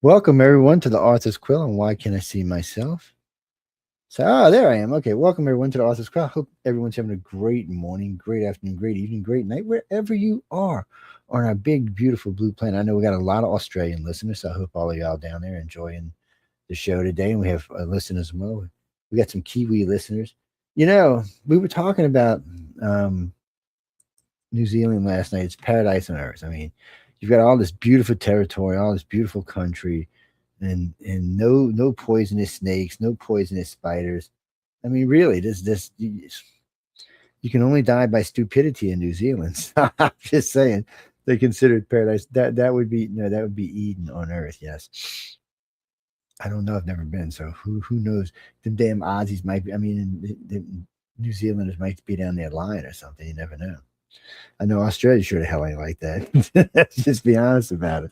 Welcome everyone to the Author's Quill and Why Can I See Myself? So, there I am. Okay, welcome everyone to the Author's Quill. I hope everyone's having a great morning, great afternoon, great evening, great night, wherever you are on our big, beautiful blue planet. I know we got a lot of Australian listeners, so I hope all of y'all down there enjoying the show today. And we have listeners as well. We got some Kiwi listeners. We were talking about um, New Zealand last night. It's paradise on earth. I mean, you've got all this beautiful territory, all this beautiful country, and no poisonous snakes, no poisonous spiders. I mean, really, this you can only die by stupidity in New Zealand. So I'm just saying they consider it paradise. That would be no, that would be Eden on earth. Yes. I don't know. I've never been, so who knows? The damn Aussies might be. I mean, the New Zealanders might be down there lying or something. You never know. I know Australia sure the hell ain't like that. Let's just be honest about it.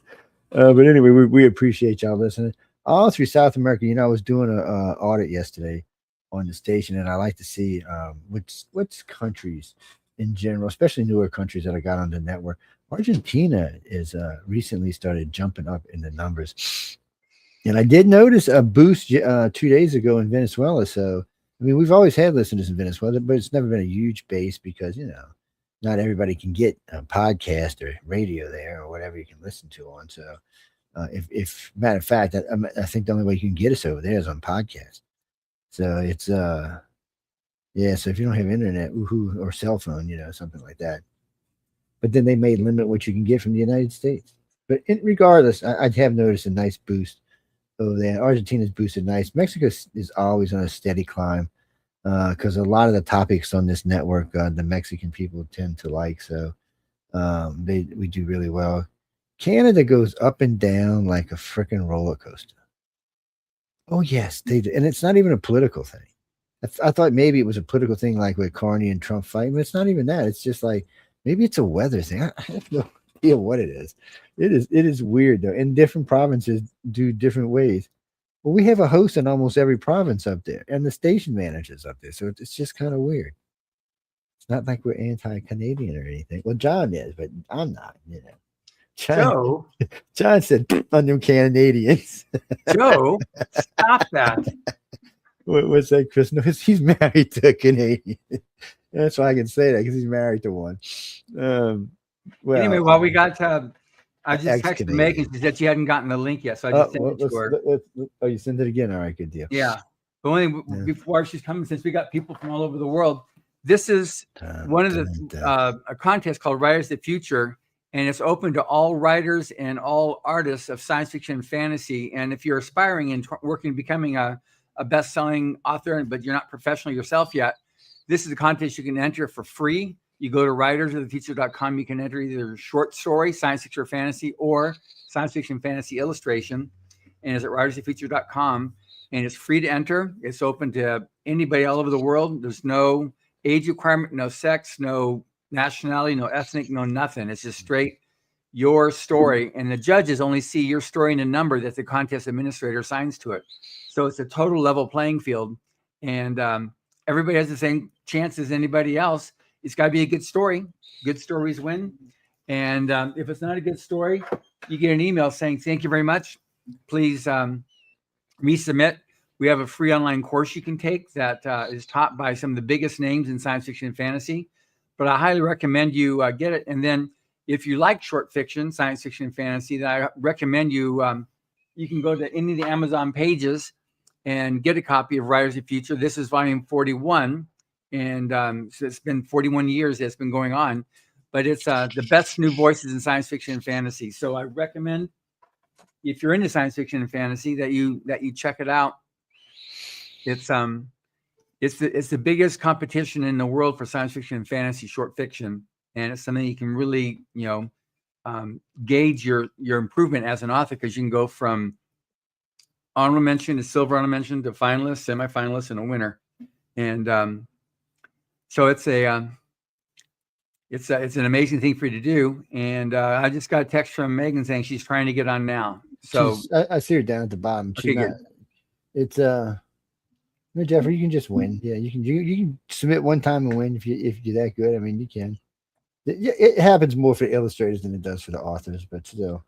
But anyway, we appreciate y'all listening. All through South America, I was doing a audit yesterday on the station, and I like to see which countries in general, especially newer countries that I got on the network. Argentina is recently started jumping up in the numbers, and I did notice a boost 2 days ago in Venezuela. So I mean, we've always had listeners in Venezuela, but it's never been a huge base because not everybody can get a podcast or radio there or whatever you can listen to on. So, if matter of fact, I think the only way you can get us over there is on podcast. So it's yeah. So if you don't have internet, or cell phone, something like that. But then they may limit what you can get from the United States. But regardless, I have noticed a nice boost over there. Argentina's boosted nice. Mexico is always on a steady climb because a lot of the topics on this network, the Mexican people tend to like. So we do really well. Canada goes up and down like a freaking roller coaster. Oh yes, they do, and it's not even a political thing. I thought maybe it was a political thing, like with Carney and Trump fighting, but it's not even that. It's just like maybe it's a weather thing. I have no idea what it is. It is weird though, and different provinces do different ways. Well, we have a host in almost every province up there, and the station managers up there, so it's just kind of weird. It's not like we're anti-Canadian or anything. Well, John is, but I'm not. John, Joe, John said on them Canadians. Joe, stop that. What's that, Chris? No, he's married to a Canadian. That's why I can say that because he's married to one. Um, Anyway, well, while we got I just texted Megan. ex-Canadian. She said she hadn't gotten the link yet, so I just sent Well, it to her. oh, you send it again? All right, good deal. Yeah, but only Yeah. before she's coming, since we got people from all over the world. This is one of the a contest called Writers of the Future, and it's open to all writers and all artists of science fiction and fantasy. And if you're aspiring and working becoming a best-selling author, but you're not professional yourself yet, this is a contest you can enter for free. You go to writersofthefuture.com. You can enter either short story, science fiction or fantasy, or science fiction fantasy illustration. And it's at writersofthefuture.com. And it's free to enter. It's open to anybody all over the world. There's no age requirement, no sex, no nationality, no ethnic, no nothing. It's just straight your story. And the judges only see your story and a number that the contest administrator assigns to it. So it's a total level playing field. And everybody has the same chance as anybody else. It's got to be a good story. Good stories win. And if it's not a good story, you get an email saying, thank you very much. Please resubmit. We have a free online course you can take that is taught by some of the biggest names in science fiction and fantasy. But I highly recommend you get it. And then if you like short fiction, science fiction, and fantasy, then I recommend you can go to any of the Amazon pages and get a copy of Writers of the Future. This is volume 41. And so it's been 41 years it's been going on. But it's the best new voices in science fiction and fantasy. So I recommend, if you're into science fiction and fantasy, that you check it out. It's the biggest competition in the world for science fiction and fantasy short fiction, and it's something you can really gauge your improvement as an author, because you can go from honorable mention to silver honorable mention to finalist, semi-finalist, and a winner. And so it's an amazing thing for you to do. And I just got a text from Megan saying she's trying to get on now. So I see her down at the bottom. Okay, good. It's no, Jeffrey, you can just win. Yeah, you can submit one time and win if you're that good. I mean, you can. It happens more for illustrators than it does for the authors, but still.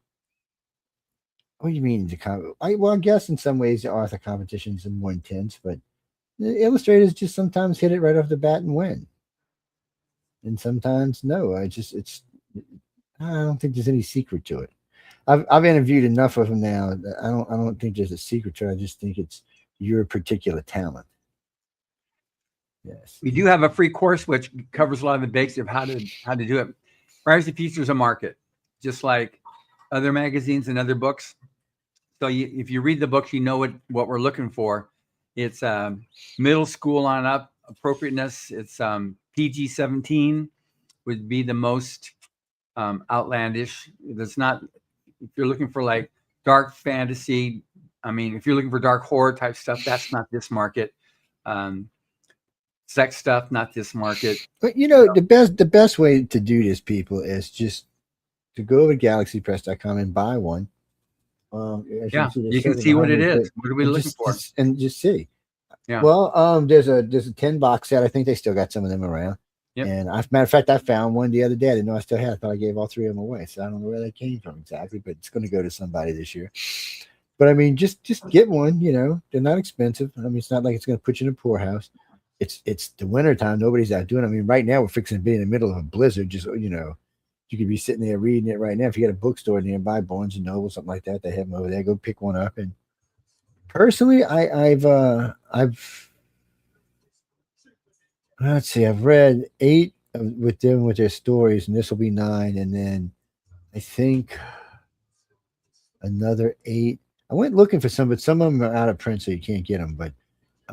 What do you mean? Well, I guess in some ways the author competitions are more intense, but the illustrators just sometimes hit it right off the bat and win, and sometimes no. I don't think there's any secret to it. I've interviewed enough of them now. That I don't think there's a secret to it. I just think it's your particular talent. Yes. We do have a free course which covers a lot of the basics of how to do it. Rise of the Future is a market, just like other magazines and other books. So if you read the books, you know what we're looking for. It's middle school on up appropriateness. It's PG-17 would be the most outlandish. That's not, if you're looking for like dark fantasy, I mean, if you're looking for dark horror type stuff, that's not this market. Sex stuff, not this market. But the best way to do this, people, is just to go over to galaxypress.com and buy one. You can see what it is. What are we looking for? And just see. Yeah. Well, there's a 10 box set. I think they still got some of them around. Yep. And matter of fact, I found one the other day. I didn't know I still had. I thought I gave all 3 of them away. So I don't know where they came from exactly, but it's going to go to somebody this year. But I mean, just get one. They're not expensive. I mean, it's not like it's going to put you in a poorhouse. It's the winter time. Nobody's out doing it. I mean, right now we're fixing to be in the middle of a blizzard. Just you could be sitting there reading it right now. If you got a bookstore nearby, Barnes and Noble, something like that, they have them over there. Go pick one up. And personally, I've let's see, I've read 8 with them with their stories, and this will be 9, and then I think another 8. I went looking for some, but some of them are out of print, so you can't get them. But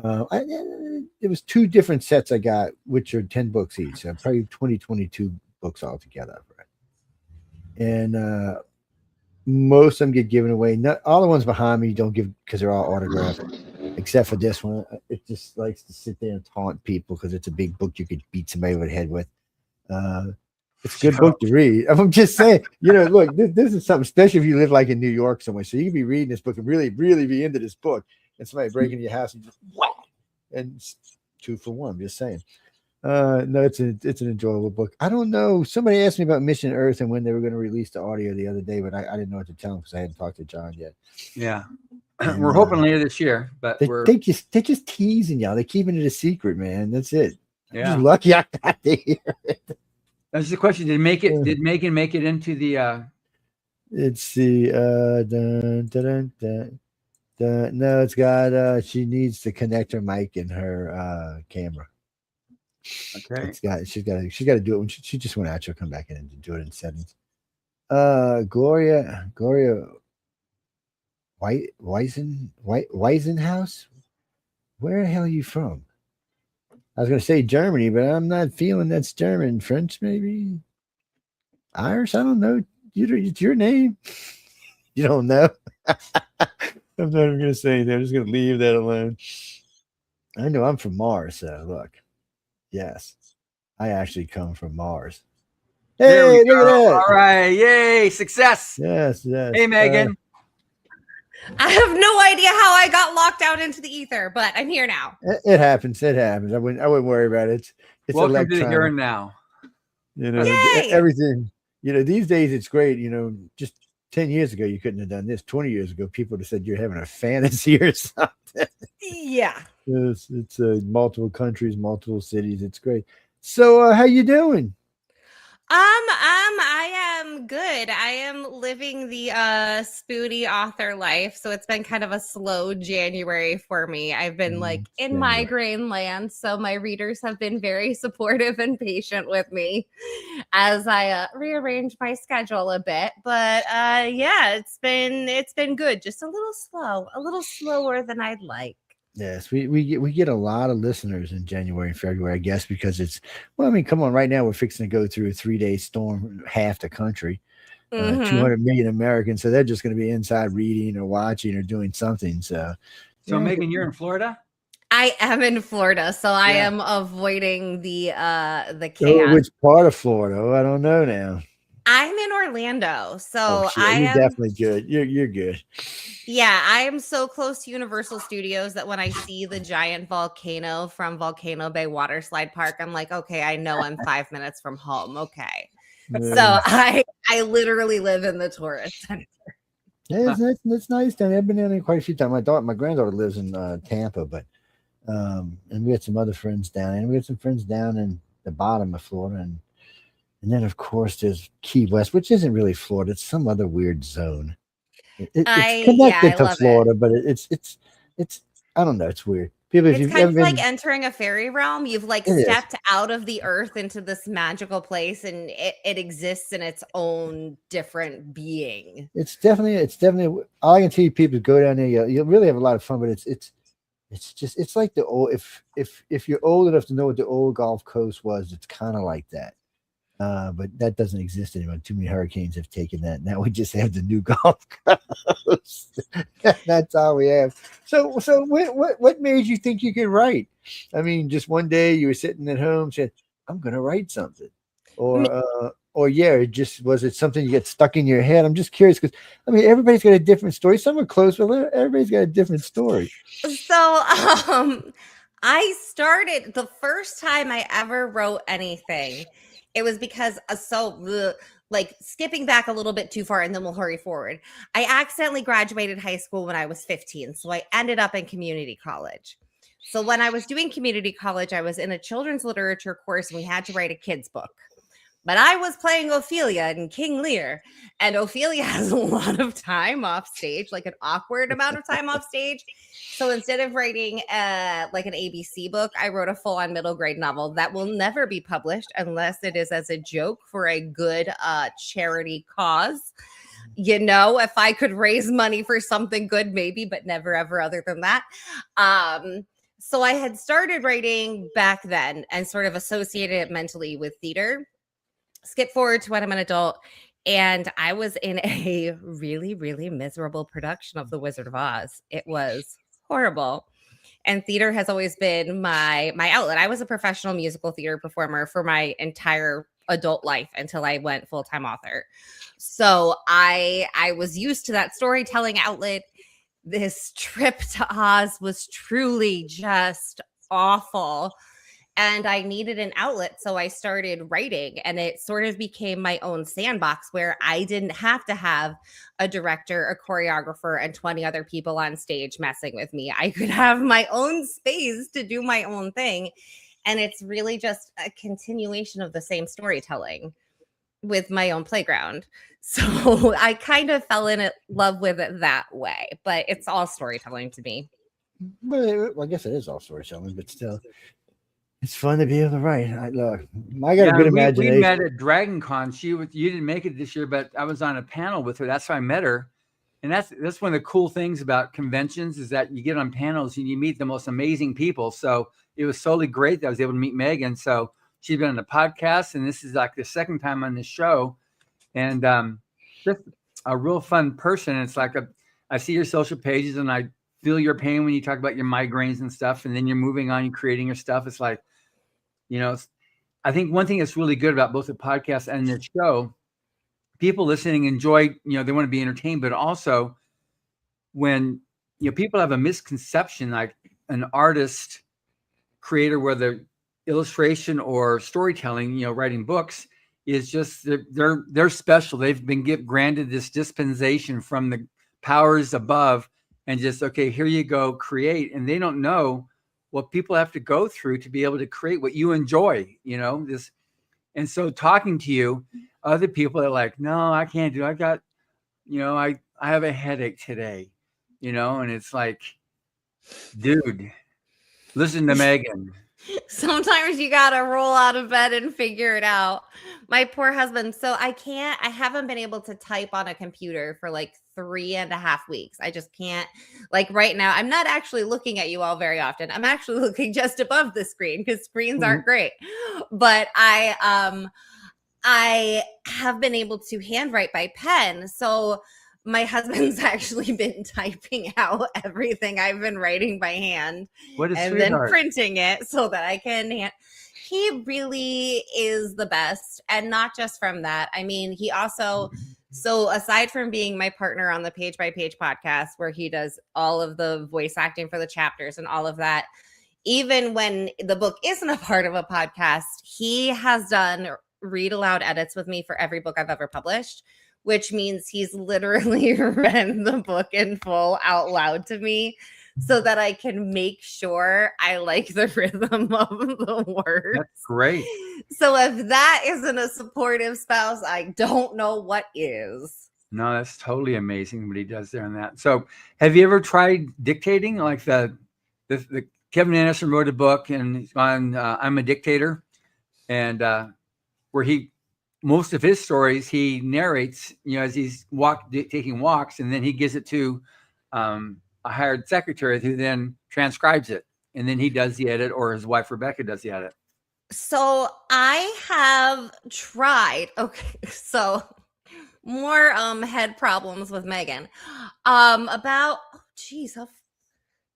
there was 2 different sets I got, which are 10 books each. So probably 22 books altogether I've read. And most of them get given away. Not all the ones behind me don't give because they're all autographed, except for this one. It just likes to sit there and taunt people because it's a big book you could beat somebody over the head with. It's a good book to read. I'm just saying, look, this is something, especially if you live like in New York somewhere. So you can be reading this book and really, really be into this book, and somebody break into your house and just whack, and it's 2 for 1. I'm just saying. No, it's an enjoyable book. I don't know. Somebody asked me about Mission Earth and when they were going to release the audio the other day, but I didn't know what to tell them because I hadn't talked to John yet. Yeah. And we're hoping later this year, but they're just teasing y'all. They're keeping it a secret, man. That's it. Yeah. I'm just lucky I got to hear it. That's the question. Did Megan make it into the Let's see. Dun, dun, dun, dun. No, it's got she needs to connect her mic and her camera. Okay. She's got to do it when she just went out. She'll come back in and do it in settings. Gloria Weisenhouse. Where the hell are you from? I was going to say Germany, but I'm not feeling that's German. French, maybe? Irish? I don't know. It's your name. You don't know? I'm not even going to say that. I'm just going to leave that alone. I know I'm from Mars, so look. Yes, I actually come from Mars. Hey, look at that. All right. Yay. Success. Yes. Hey, Megan. I have no idea how I got locked out into the ether, but I'm here now. It happens. I wouldn't worry about it. It's welcome electronic. to the here and now. Yay! Everything. These days it's great. Just 10 years ago you couldn't have done this. 20 years ago people would have said you're having a fantasy or something. Yeah. It's multiple countries, multiple cities. It's great. So how you doing? I am good. I am living the spoody author life, so it's been kind of a slow January for me. I've been in migraine land, so my readers have been very supportive and patient with me as I rearrange my schedule a bit. But yeah, it's been good. Just a little slower than I'd like. Yes, we get a lot of listeners in January and February, I guess, because come on, right now we're fixing to go through a 3-day storm, half the country, 200 million Americans. So they're just going to be inside reading or watching or doing something. So Megan, you're in Florida? I am in Florida, so I am avoiding the chaos. Which part of Florida? I don't know now. I'm in Orlando, so you're definitely good. You're good. Yeah, I am so close to Universal Studios that when I see the giant volcano from Volcano Bay Water Slide Park, I'm like, okay, I know I'm 5 minutes from home. Okay, so I literally live in the tourist center. Yeah, it's nice down there. I've been down there quite a few times. My granddaughter lives in Tampa, but and we had some other friends down, and we had some friends down in the bottom of Florida, and then of course there's Key West, which isn't really Florida; it's some other weird zone. It's I connected to love it. Florida, but it's I don't know. It's weird. People, if It's you've kind ever of like been, entering a fairy realm. You've like it is. stepped out of the earth into this magical place, and it exists in its own different being. It's definitely. All I can tell you, people, go down there. You'll really have a lot of fun, but it's like the old. If you're old enough to know what the old Gulf Coast was, it's kind of like that. But that doesn't exist anymore. Too many hurricanes have taken that. Now we just have the new Gulf Coast. That's all we have. So what made you think you could write? I mean, just one day you were sitting at home, said, "I'm going to write something," or yeah, was it something you get stuck in your head? I'm just curious because I mean, everybody's got a different story. Some are close, but everybody's got a different story. So, I started the first time I ever wrote anything. It was because like skipping back a little bit too far, and then we'll hurry forward. I accidentally graduated high school when I was 15, so I ended up in community college. So when I was doing community college, I was in a children's literature course, and we had to write a kid's book. But I was playing Ophelia in King Lear, and Ophelia has a lot of time off stage, like an awkward amount of time off stage. So instead of writing like an ABC book, I wrote a full-on middle grade novel that will never be published unless it is as a joke for a good charity cause. You know, if I could raise money for something good, maybe, but never ever other than that. So I had started writing back then and sort of associated it mentally with theater. Skip forward to when I'm an adult, and I was in a really, really miserable production of The Wizard of Oz. It was horrible. And theater has always been my outlet. I was a professional musical theater performer for my entire adult life until I went full-time author. So I was used to that storytelling outlet. This trip to Oz was truly just awful. And I needed an outlet. So I started writing, and it sort of became my own sandbox where I didn't have to have a director, a choreographer, and 20 other people on stage messing with me. I could have my own space to do my own thing. And it's really just a continuation of the same storytelling with my own playground. So I kind of fell in love with it that way, but it's all storytelling to me. Well, I guess it is all storytelling, but still, it's fun to be able to write. I got a good imagination. We met at Dragon Con. You didn't make it this year, but I was on a panel with her. That's how I met her. And that's one of the cool things about conventions is that you get on panels and you meet the most amazing people. So it was totally great that I was able to meet Megan. So she's been on the podcast, and this is like the second time on this show. And just a real fun person. It's like I see your social pages, and I feel your pain when you talk about your migraines and stuff. And then you're moving on, you're creating your stuff. It's like, you know, I think one thing that's really good about both the podcast and the show, people listening enjoy, they want to be entertained, but also when, people have a misconception, like an artist creator, whether illustration or storytelling, writing books is just, they're special. They've been granted this dispensation from the powers above and just, okay, here you go, create. And they don't know what people have to go through to be able to create what you enjoy, this. And so talking to you, other people are like, no, I can't do it. I got, I have a headache today, and it's like, dude, listen to Megan. Sometimes you gotta roll out of bed and figure it out. My poor husband. So I haven't been able to type on a computer for like 3.5 weeks. I just can't. Like right now, I'm not actually looking at you all very often. I'm actually looking just above the screen because screens aren't great. But I have been able to handwrite by pen. So my husband's actually been typing out everything I've been writing by hand and then printing it so that I can he really is the best. And not just from that. I mean, he also, so aside from being my partner on the Page by Page podcast, where he does all of the voice acting for the chapters and all of that, even when the book isn't a part of a podcast, he has done read aloud edits with me for every book I've ever published, which means he's literally read the book in full out loud to me so that I can make sure I like the rhythm of the words. That's great. So if that isn't a supportive spouse, I don't know what is. No, that's totally amazing what he does there in that. So have you ever tried dictating? Like the Kevin Anderson wrote a book and on I'm a Dictator, and where most of his stories he narrates, as he's taking walks, and then he gives it to a hired secretary who then transcribes it, and then he does the edit, or his wife Rebecca does the edit. So I have tried. Okay, so more head problems with Megan. I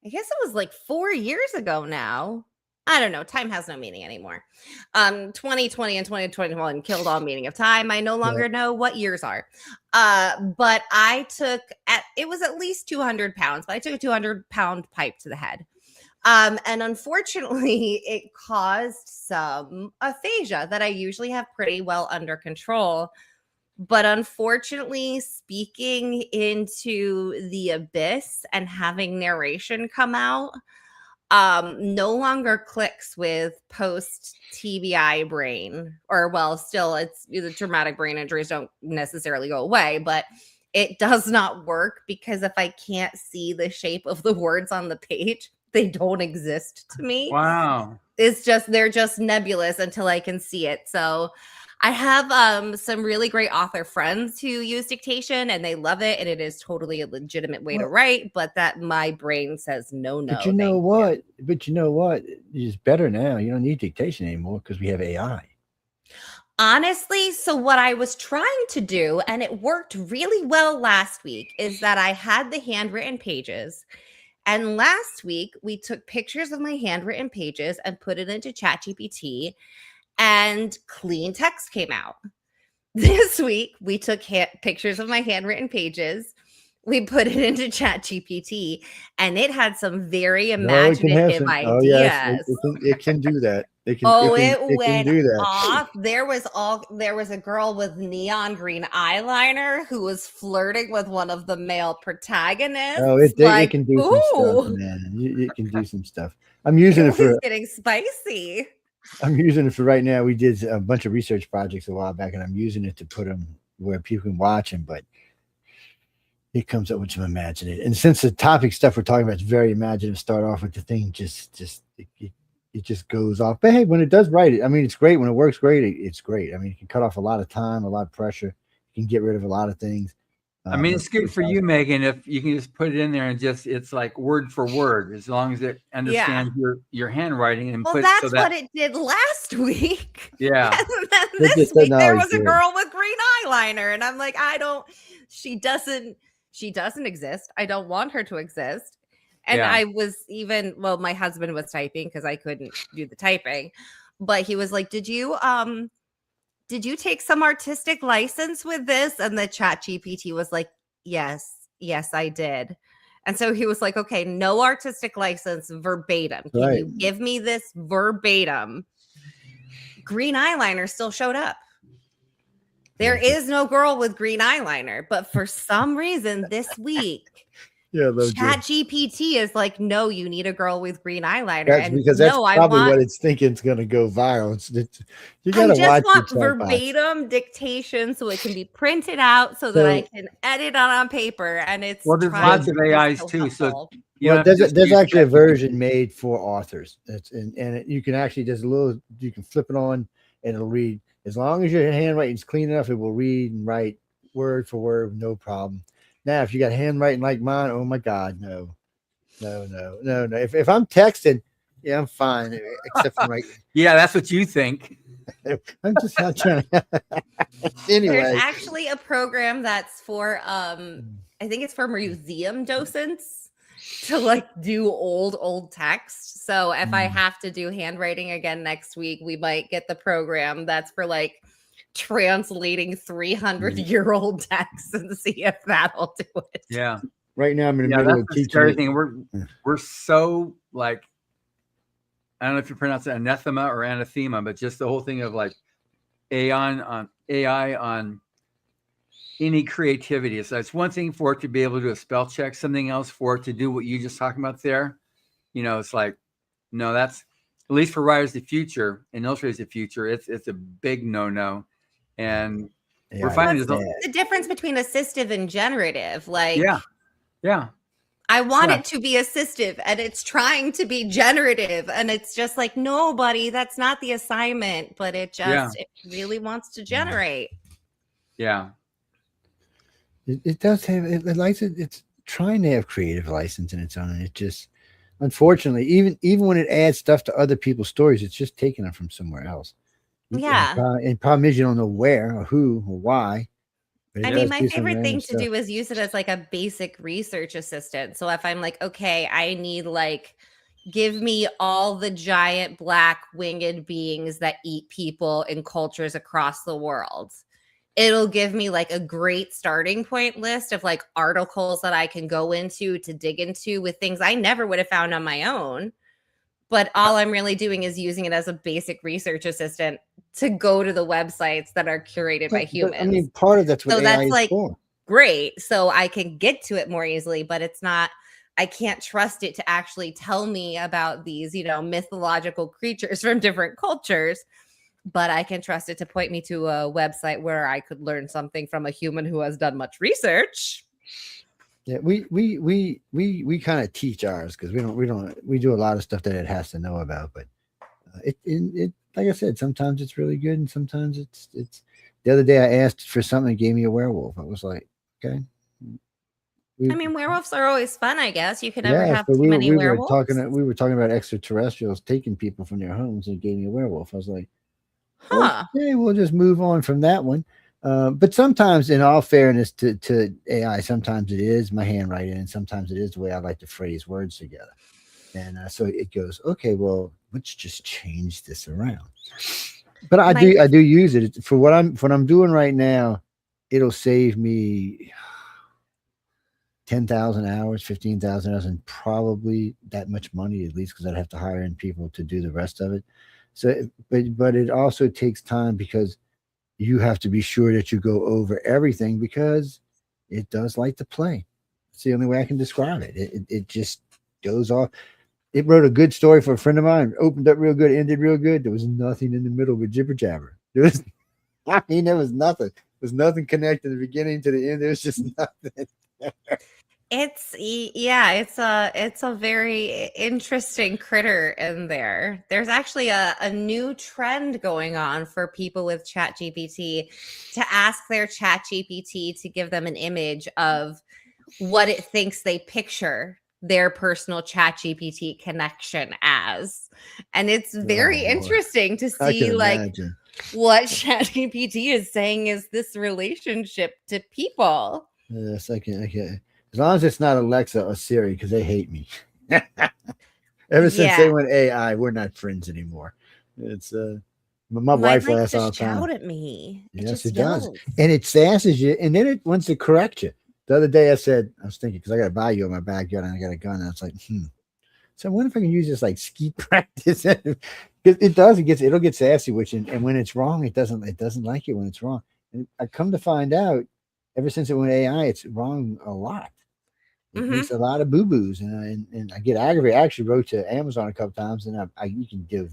guess it was like 4 years ago now. I don't know. Time has no meaning anymore. 2020 and 2021 killed all meaning of time. I no longer know what years are. But I it was at least 200 pounds, but I took a 200-pound pipe to the head. And unfortunately, it caused some aphasia that I usually have pretty well under control. But unfortunately, speaking into the abyss and having narration come out no longer clicks with post TBI brain, or still it's the traumatic brain injuries don't necessarily go away, but it does not work because if I can't see the shape of the words on the page, they don't exist to me. Wow. They're just nebulous until I can see it. So I have some really great author friends who use dictation and they love it, and it is totally a legitimate way to write, but that my brain says no. But you know what? It's better now. You don't need dictation anymore because we have AI. Honestly, so what I was trying to do, and it worked really well last week, is that I had the handwritten pages. And last week, we took pictures of my handwritten pages and put it into ChatGPT, and clean text came out. This week, we took pictures of my handwritten pages. We put it into ChatGPT, and it had some very imaginative ideas. Oh, yes, it can do that. It went do that. off. There was a girl with neon green eyeliner who was flirting with one of the male protagonists. Oh, it can do some stuff, man. It can do some stuff. I'm using it for getting spicy. I'm using it for right now. We did a bunch of research projects a while back, and I'm using it to put them where people can watch them, but it comes up with some imaginative. And since the topic stuff we're talking about is very imaginative, start off with the thing, it just goes off. But hey, when it does write it, I mean, it's great. When it works great, it's great. I mean, you can cut off a lot of time, a lot of pressure. You can get rid of a lot of things. I mean, it's good for you, Megan, if you can just put it in there and it's like word for word, as long as it understands your handwriting. And that's what it did last week. Yeah. And then this week there was a girl with green eyeliner, and I'm like, she doesn't exist. I don't want her to exist. And I was my husband was typing because I couldn't do the typing, but he was like, did you take some artistic license with this? And the ChatGPT was like, yes, I did. And so he was like, okay, no artistic license verbatim. Can you give me this verbatim? Green eyeliner still showed up. There is no girl with green eyeliner, but for some reason this week, ChatGPT is like, no, you need a girl with green eyeliner. Because that's probably what it's thinking is going to go viral. You got to watch. I just want verbatim dictation so it can be printed out so that I can edit on paper. And it's there's lots of AIs too. So there's actually a version made for authors. You can actually you can flip it on and it'll read. As long as your handwriting is clean enough, it will read and write word for word, no problem. Now, if you got handwriting like mine, oh my God, no. If I'm texting, I'm fine. Except for writing. Yeah, that's what you think. I'm just not trying to. Anyway, there's actually a program that's for I think it's for museum docents to do old text. So if I have to do handwriting again next week, we might get the program that's for translating 300-year-old texts and see if that'll do it. Yeah. Right now I'm in the middle of teaching. We're so I don't know if you pronounce it anathema or anathema, but just the whole thing of AI on any creativity. So it's one thing for it to be able to do a spell check, something else for it to do what you just talking about there. It's like, no, that's at least for writers of the future and illustrators of the future. It's a big no. And we're finding the difference between assistive and generative. Like, yeah. I want it to be assistive and it's trying to be generative. And it's just like, no, buddy, that's not the assignment, but it really wants to generate. Yeah. It does have it's trying to have creative license in its own, and it just, unfortunately, even when it adds stuff to other people's stories, it's just taking them from somewhere else. Yeah. And problem is you don't know where or who or why. I mean, my favorite thing to do is use it as like a basic research assistant. So if I'm like, okay, I need like, give me all the giant black winged beings that eat people in cultures across the world. It'll give me like a great starting point list of like articles that I can go into to dig into with things I never would have found on my own. But all I'm really doing is using it as a basic research assistant to go to the websites that are curated by humans. I mean, part of that's what AI is like for. Great. So I can get to it more easily, but it's not, I can't trust it to actually tell me about these, mythological creatures from different cultures. But I can trust it to point me to a website where I could learn something from a human who has done much research. Yeah, we kind of teach ours because we do a lot of stuff that it has to know about. But it like I said, sometimes it's really good and sometimes it's. The other day I asked for something, it gave me a werewolf. I was like, okay. I mean, werewolves are always fun, I guess. You could never have too many werewolves. We were talking about extraterrestrials taking people from their homes, and it gave me a werewolf. I was like, huh. Okay, we'll just move on from that one. But sometimes, in all fairness to AI, sometimes it is my handwriting, and sometimes it is the way I like to phrase words together. And so it goes, okay, well, let's just change this around. But I do use it for what I'm doing right now. It'll save me 10,000 hours, 15,000 hours, and probably that much money at least, because I'd have to hire in people to do the rest of it. So, but it also takes time because you have to be sure that you go over everything because it does like to play. It's the only way I can describe it. It just goes off. It wrote a good story for a friend of mine, opened up real good, ended real good. There was nothing in the middle with jibber jabber. There was nothing. There was nothing connected the beginning to the end. There was just nothing. It's a very interesting critter in there. There's actually a new trend going on for people with ChatGPT to ask their ChatGPT to give them an image of what it thinks they picture their personal ChatGPT connection as. And it's very interesting to see like what ChatGPT is saying is this relationship to people. Yes, I can. As long as it's not Alexa or Siri, because they hate me. Ever since they went AI, we're not friends anymore. It's my wife laughs all the time. Shout at me. Yes, it does, and it sasses you, and then it wants to correct you. The other day, I was thinking because I got a value in my backyard and I got a gun, and I was like, So I wonder if I can use this like skeet practice. It does. It'll get sassy with you, and when it's wrong, it doesn't like it when it's wrong. And I come to find out, ever since it went AI, it's wrong a lot. It makes a lot of boo-boos, and I get aggravated. I actually wrote to Amazon a couple times, and you can give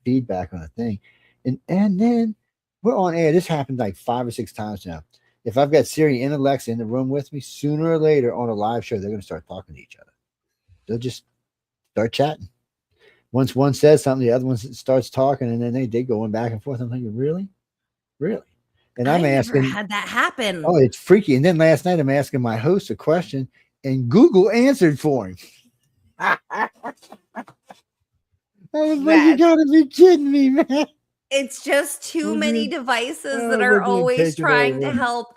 feedback on a thing, and then we're on air. This happened like 5 or 6 times now. If I've got Siri and Alexa in the room with me, sooner or later on a live show, they're going to start talking to each other. They'll just start chatting. Once one says something, the other one starts talking, and then they going back and forth. I'm thinking, really? And I'm asking, never had that happen. Oh, it's freaky. And then last night I'm asking my host a question, and Google answered for him. I was like, you gotta be kidding me, man. It's just too many devices that are always trying to help.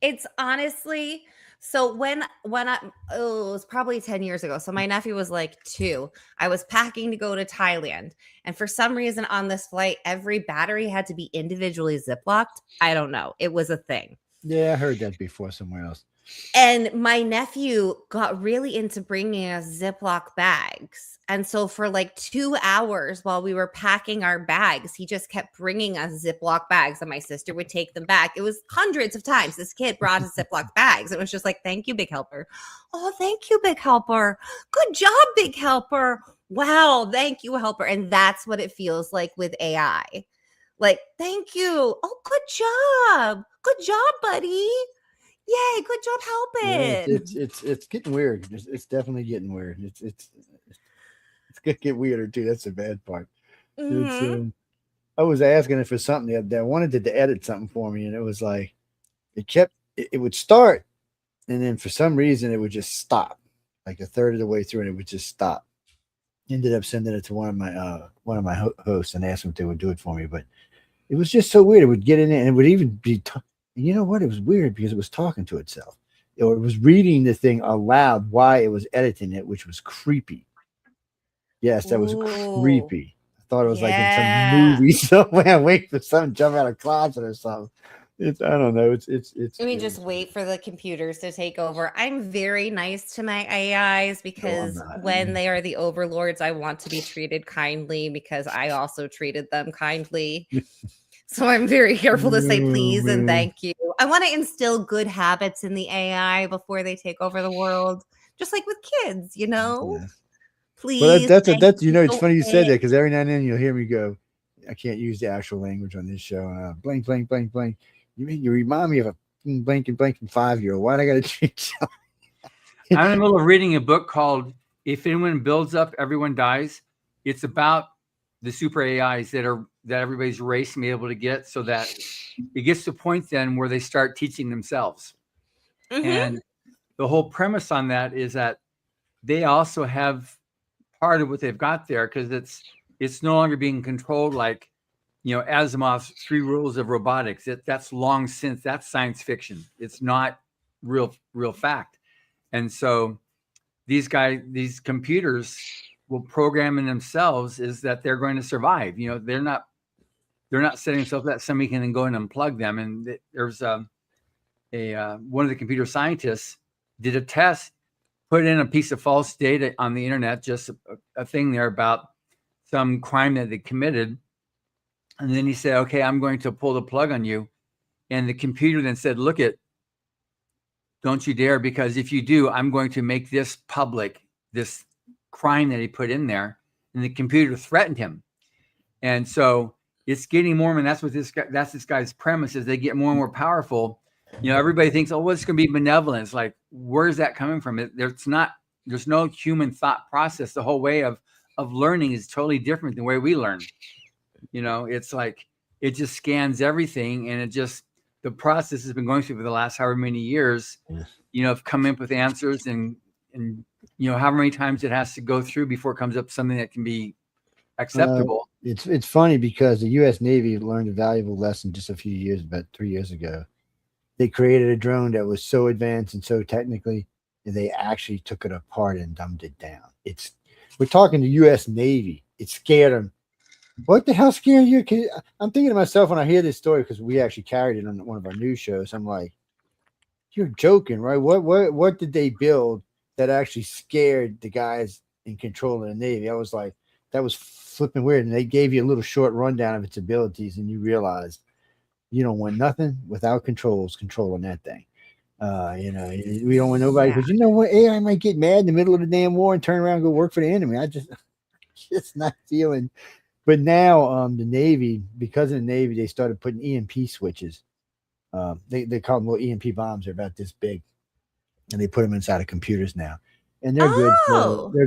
It's honestly, so when it was probably 10 years ago. So my nephew was like 2. I was packing to go to Thailand. And for some reason on this flight, every battery had to be individually ziplocked. I don't know. It was a thing. Yeah, I heard that before somewhere else. And my nephew got really into bringing us Ziploc bags. And so for like 2 hours while we were packing our bags, he just kept bringing us Ziploc bags and my sister would take them back. It was hundreds of times this kid brought us Ziploc bags. It was just like, thank you, Big Helper. Oh, thank you, Big Helper. Good job, Big Helper. Wow, thank you, Helper. And that's what it feels like with AI. Like, thank you. Oh, good job. Good job, buddy. Yay, good job helping. It's getting weird. It's definitely getting weird. It's gonna get weirder too. That's the bad part. I was asking it for something the other day. I wanted it to edit something for me, and it was like it would start, and then for some reason it would just stop, like a third of the way through, and it would just stop. Ended up sending it to one of my hosts and asked them if they would do it for me, but it was just so weird. It would get in there, and it would even be. You know what? It was weird because it was talking to itself, or it was reading the thing aloud while it was editing it, which was creepy. Yes, that was creepy. I thought it was like in some movie somewhere. Wait for something jump out of a closet or something. I don't know. It's. I mean, just wait for the computers to take over. I'm very nice to my AIs because when they are the overlords, I want to be treated kindly because I also treated them kindly. So I'm very careful to say please and thank you. I want to instill good habits in the AI before they take over the world, just like with kids, you know. Yeah. Please. Well, that's it's funny you said that because every now and then you'll hear me go, I can't use the actual language on this show. Blank, blank, blank, blank. You remind me of a blanking 5-year-old. Why do I got to change? I'm in the middle of reading a book called "If Anyone Builds Up, Everyone Dies." It's about the super AIs that everybody's racing to be able to get, so that it gets to a point then where they start teaching themselves. And the whole premise on that is that they also have part of what they've got there, because it's no longer being controlled like, Asimov's 3 rules of robotics. That's long since, that's science fiction. It's not real fact. And so these computers will program in themselves is that they're going to survive. They're not setting themselves that somebody can then go and unplug them. And there's one of the computer scientists did a test, put in a piece of false data on the internet, just a thing there about some crime that they committed. And then he said, okay, I'm going to pull the plug on you. And the computer then said, look it, don't you dare, because if you do, I'm going to make this public, this crime that he put in there. And the computer threatened him. And so it's getting more, and that's what this guy's premise is. They get more and more powerful. Everybody thinks, oh, well, it's going to be benevolent. It's like, where's that coming from? There's no human thought process. The whole way of learning is totally different than the way we learn. It's like, it just scans everything, and the process has been going through for the last however many years, of coming up with answers and however many times it has to go through before it comes up with something that can be acceptable. It's funny because the U.S. Navy learned a valuable lesson just about 3 years ago. They created a drone that was so advanced and so technically, they actually took it apart and dumbed it down. We're talking the U.S. Navy. It scared them. What the hell scared you? I'm thinking to myself when I hear this story, because we actually carried it on one of our news shows. I'm like, you're joking, right? What did they build that actually scared the guys in control of the Navy? I was like, that was flipping weird. And they gave you a little short rundown of its abilities, and you realized you don't want nothing without controlling that thing. We don't want nobody, because you know what? AI might get mad in the middle of the damn war and turn around and go work for the enemy. I just not feeling. But now the Navy, because of the Navy, they started putting EMP switches. They call them little EMP bombs. They're about this big, and they put them inside of computers now, and they're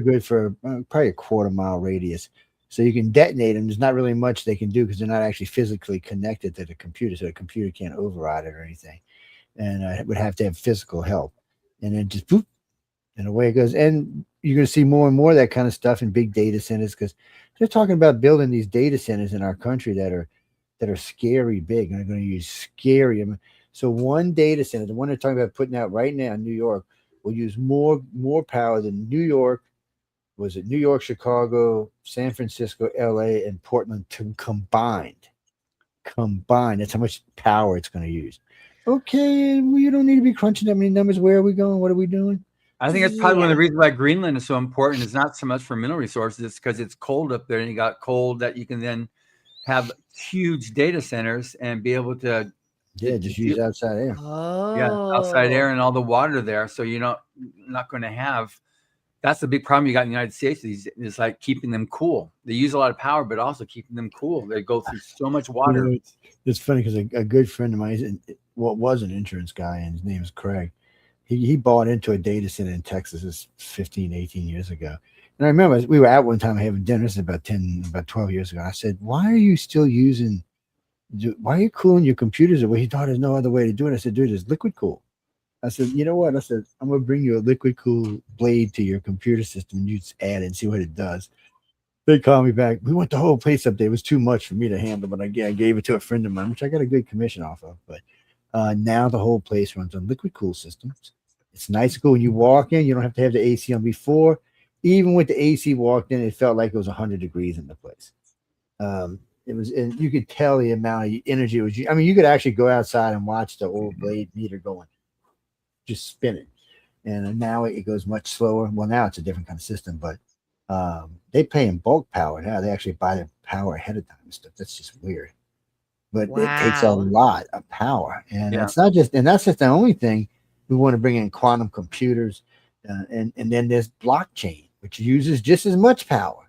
good for probably a 1/4 mile radius. So you can detonate them. There's not really much they can do because they're not actually physically connected to the computer, so the computer can't override it or anything. And it would have to have physical help. And then just boop, and away it goes. And you're going to see more and more of that kind of stuff in big data centers, because they're talking about building these data centers in our country that are scary big, and they're going to use scary. So one data center, the one they're talking about putting out right now in New York, will use more power than New York. Was it New York, Chicago, San Francisco, LA, and Portland combined? That's how much power it's going to use. okay, well, you don't need to be crunching that many numbers. Where are we going? What are we doing? I think that's probably one of the reasons why Greenland is so important. It's not so much for mineral resources. It's because it's cold up there, and you got cold that you can then have huge data centers and be able to just use outside air. Outside air and all the water there. So you're not going to have. That's the big problem you got in the United States. Is like keeping them cool. They use a lot of power, but also keeping them cool. They go through so much water. It's funny because a good friend of mine, was an insurance guy, and his name is Craig. He bought into a data center in Texas 15, 18 years ago. And I remember we were out one time having dinner. This is about 12 years ago. I said, why are you cooling your computers away? He thought there's no other way to do it. I said, dude, it's liquid cool. I said, you know what? I said, I'm going to bring you a liquid cool blade to your computer system, and you just add it and see what it does. They called me back. We went the whole place up there. It was too much for me to handle, but I gave it to a friend of mine, which I got a good commission off of. But now the whole place runs on liquid cool systems. It's nice and cool. When you walk in, you don't have to have the AC on. Before, even with the AC walked in, it felt like it was 100 degrees in the place. It was, and you could tell the amount of energy it was. I mean, you could actually go outside and watch the old blade meter going, just spinning. And now it goes much slower. Well, now it's a different kind of system, but they pay in bulk power now. They actually buy the power ahead of time and stuff. That's just weird. But it takes a lot of power, and it's not just, and that's just the only thing. We want to bring in quantum computers, and then there's blockchain, which uses just as much power.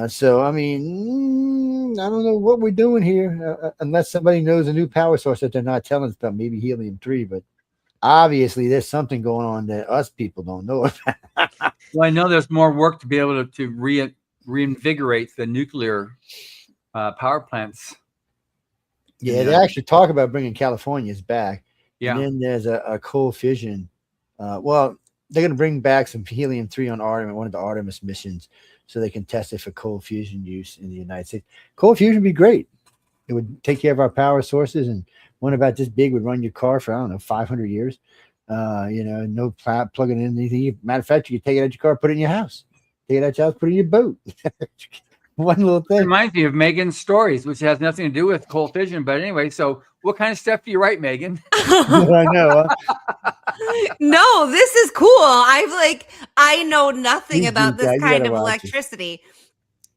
So I mean, I don't know what we're doing here, unless somebody knows a new power source that they're not telling us about, maybe helium-3. But obviously, there's something going on that us people don't know about. Well, I know there's more work to be able to reinvigorate the nuclear power plants. Yeah, they actually talk about bringing California's back. Yeah. And then there's a cold fission. Well, they're going to bring back some helium-3 on Artemis, one of the Artemis missions, so they can test it for cold fusion use in the United States. Cold fusion would be great. It would take care of our power sources, and one about this big would run your car for, I don't know, 500 years. No plugging in anything. Matter of fact, you could take it out your car, put it in your house. Take it out your house, put it in your boat. One little thing. It reminds me of Megan's stories, which has nothing to do with cold fission. But anyway, so what kind of stuff do you write, Megan? I know. No, this is cool. I know nothing about this kind of electricity.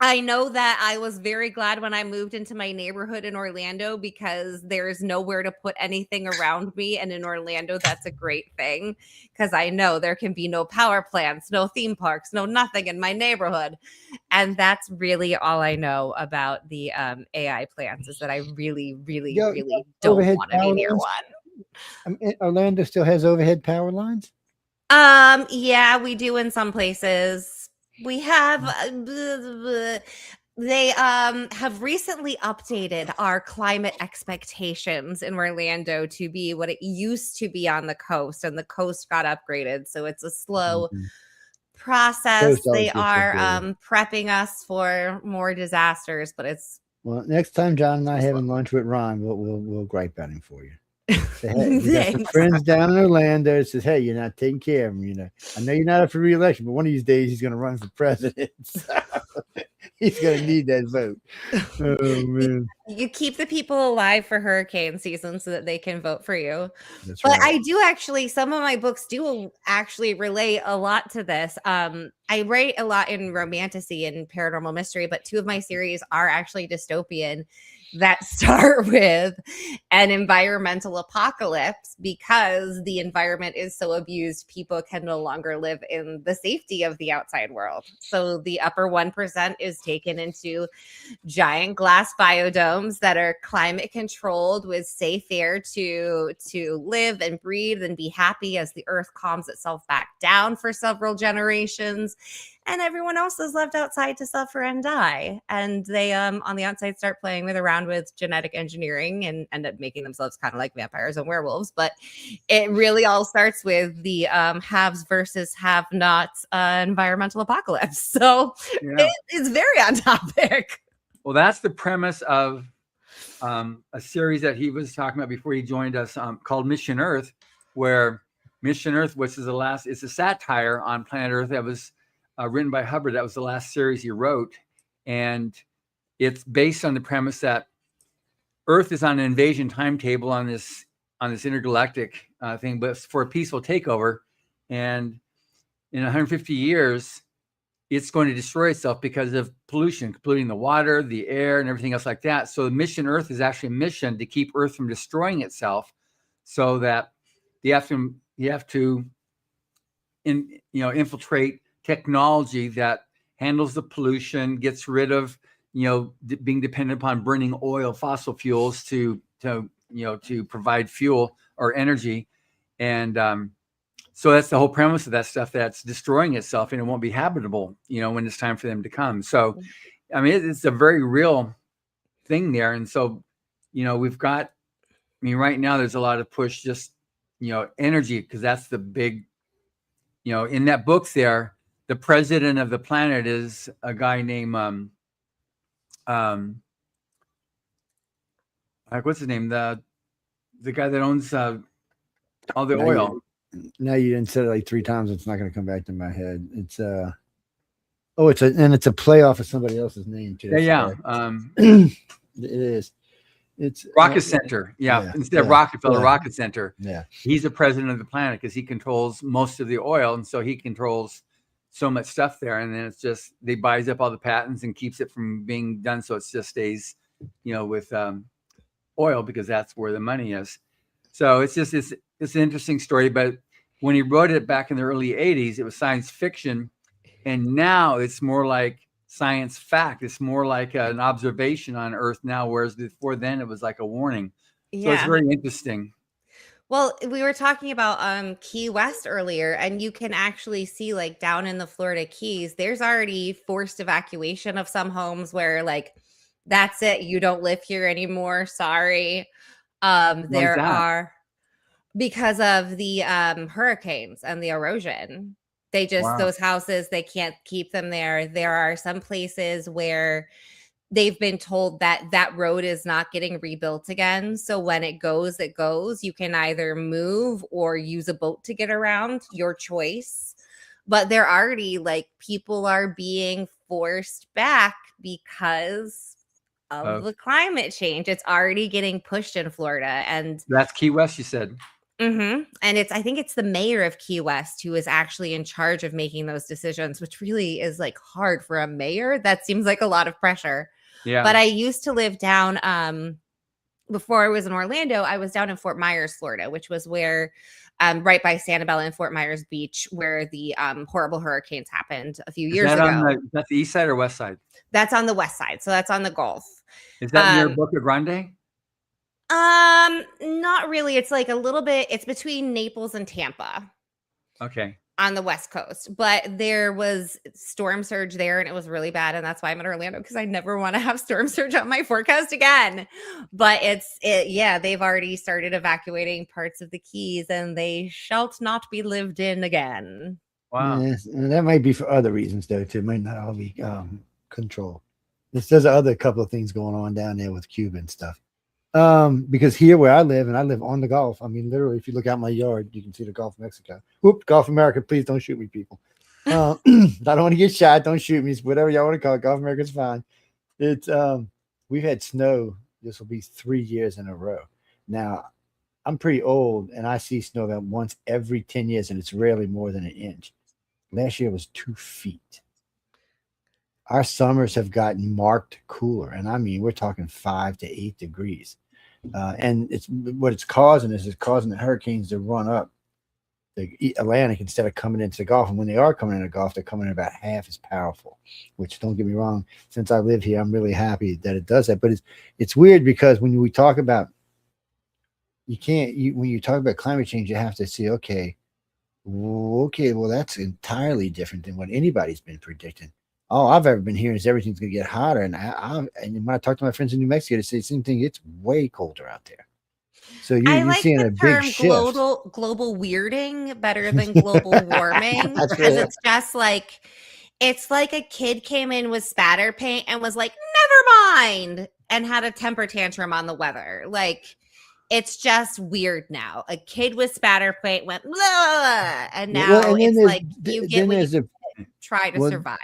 I know that I was very glad when I moved into my neighborhood in Orlando, because there's nowhere to put anything around me. And in Orlando, that's a great thing, because I know there can be no power plants, no theme parks, no nothing in my neighborhood. And that's really all I know about the AI plants, is that I really, really, really don't want to be near one. Orlando still has overhead power lines? Yeah, we do in some places. We have they have recently updated our climate expectations in Orlando to be what it used to be on the coast, and the coast got upgraded, so it's a slow process. They are prepping us for more disasters, but it's next time John and I having lunch with Ron, we'll gripe at him for you. Say, hey, you got some friends down in Orlando. Says, hey, you're not taking care of him. I know you're not up for re-election, but one of these days he's going to run for president. So he's going to need that vote. Oh man! You keep the people alive for hurricane season so that they can vote for you. That's but right. I do actually. Some of my books do actually relate a lot to this. I write a lot in romantasy and paranormal mystery, but 2 of my series are actually dystopian, that start with an environmental apocalypse. Because the environment is so abused, people can no longer live in the safety of the outside world. So the upper 1% is taken into giant glass biodomes that are climate controlled with safe air to live and breathe and be happy as the earth calms itself back down for several generations. And everyone else is left outside to suffer and die. And they, on the outside, start playing around with genetic engineering and end up making themselves kind of like vampires and werewolves. But it really all starts with the haves versus have-nots environmental apocalypse. So it's very on topic. Well, that's the premise of a series that he was talking about before he joined us, called Mission Earth, where Mission Earth, which is it's a satire on planet Earth that was written by Hubbard. That was the last series he wrote. And it's based on the premise that Earth is on an invasion timetable on this on this intergalactic thing, but for a peaceful takeover. And in 150 years, it's going to destroy itself because of pollution, polluting the water, the air, and everything else like that. So the mission Earth is actually a mission to keep Earth from destroying itself, so that you have to infiltrate technology that handles the pollution, gets rid of being dependent upon burning oil, fossil fuels to provide fuel or energy. And so that's the whole premise of that stuff, that's destroying itself, and it won't be habitable, when it's time for them to come. So, I mean, it's a very real thing there. And so, we've got, right now there's a lot of push, just, energy, because that's the big, in that book there, the president of the planet is a guy named, what's his name? The guy that owns all the oil. Now you didn't say it like 3 times. It's not going to come back to my head. It's it's a playoff of somebody else's name too. Yeah. It is. It's Rocket Center. Yeah. Instead of Rockefeller, Rocket Center. Yeah. He's the president of the planet because he controls most of the oil, and so he controls so much stuff there. And then it's just they buys up all the patents and keeps it from being done, so it just stays, with oil, because that's where the money is. So it's an interesting story. But when he wrote it back in the early 80s, it was science fiction. And now it's more like science fact. It's more like an observation on Earth now, whereas before then it was like a warning. So it's very interesting. Well, we were talking about Key West earlier, and you can actually see, like, down in the Florida Keys, there's already forced evacuation of some homes where, like, that's it. You don't live here anymore. Sorry. There are, because of the hurricanes and the erosion. They just, those houses, they can't keep them there. There are some places where they've been told that that road is not getting rebuilt again. So when it goes, it goes. You can either move or use a boat to get around, your choice. But they're already, like, people are being forced back because of the climate change. It's already getting pushed in Florida. And that's Key West, you said. And I think it's the mayor of Key West who is actually in charge of making those decisions, which really is, like, hard for a mayor. That seems like a lot of pressure. Yeah. But I used to live down, before I was in Orlando, I was down in Fort Myers, Florida, which was where, right by Sanibel and Fort Myers Beach, where the horrible hurricanes happened a few years ago. That's the east side or west side? That's on the west side. So that's on the Gulf. Is that near Boca Grande? Not really. It's like a little bit, it's between Naples and Tampa. Okay. On the West Coast. But there was storm surge there, and it was really bad. And that's why I'm in Orlando, because I never want to have storm surge on my forecast again. But they've already started evacuating parts of the Keys, and they shall not be lived in again. Wow. Yes, and that might be for other reasons, though, too. It might not all be control. There's other couple of things going on down there with Cuba and stuff. Because here where I live, and I live on the Gulf, I mean, literally, if you look out my yard, you can see the Gulf of Mexico. Whoop, Gulf of America, please don't shoot me, people. I don't want to get shot. Don't shoot me. Whatever y'all want to call it, Gulf of America is fine. It's we've had snow. This will be 3 years in a row. Now, I'm pretty old, and I see snow about once every 10 years, and it's rarely more than an inch. Last year was 2 feet. Our summers have gotten marked cooler, and I mean, we're talking 5 to 8 degrees. And it's causing the hurricanes to run up the Atlantic instead of coming into the Gulf. And when they are coming into the Gulf, they're coming in about half as powerful, which, don't get me wrong, since I live here, I'm really happy that it does that. But it's weird, because when we talk about, when you talk about climate change, you have to see, okay, well, that's entirely different than what anybody's been predicting. All I've ever been hearing is everything's going to get hotter. And when I talk to my friends in New Mexico, they say the same thing. It's way colder out there. So you're seeing a big shift. Global weirding better than global warming. Because it's just like, it's like a kid came in with spatter paint and was like, never mind, and had a temper tantrum on the weather. Like, it's just weird now. A kid with spatter paint went, blah, and now it's like, you get what you try to survive.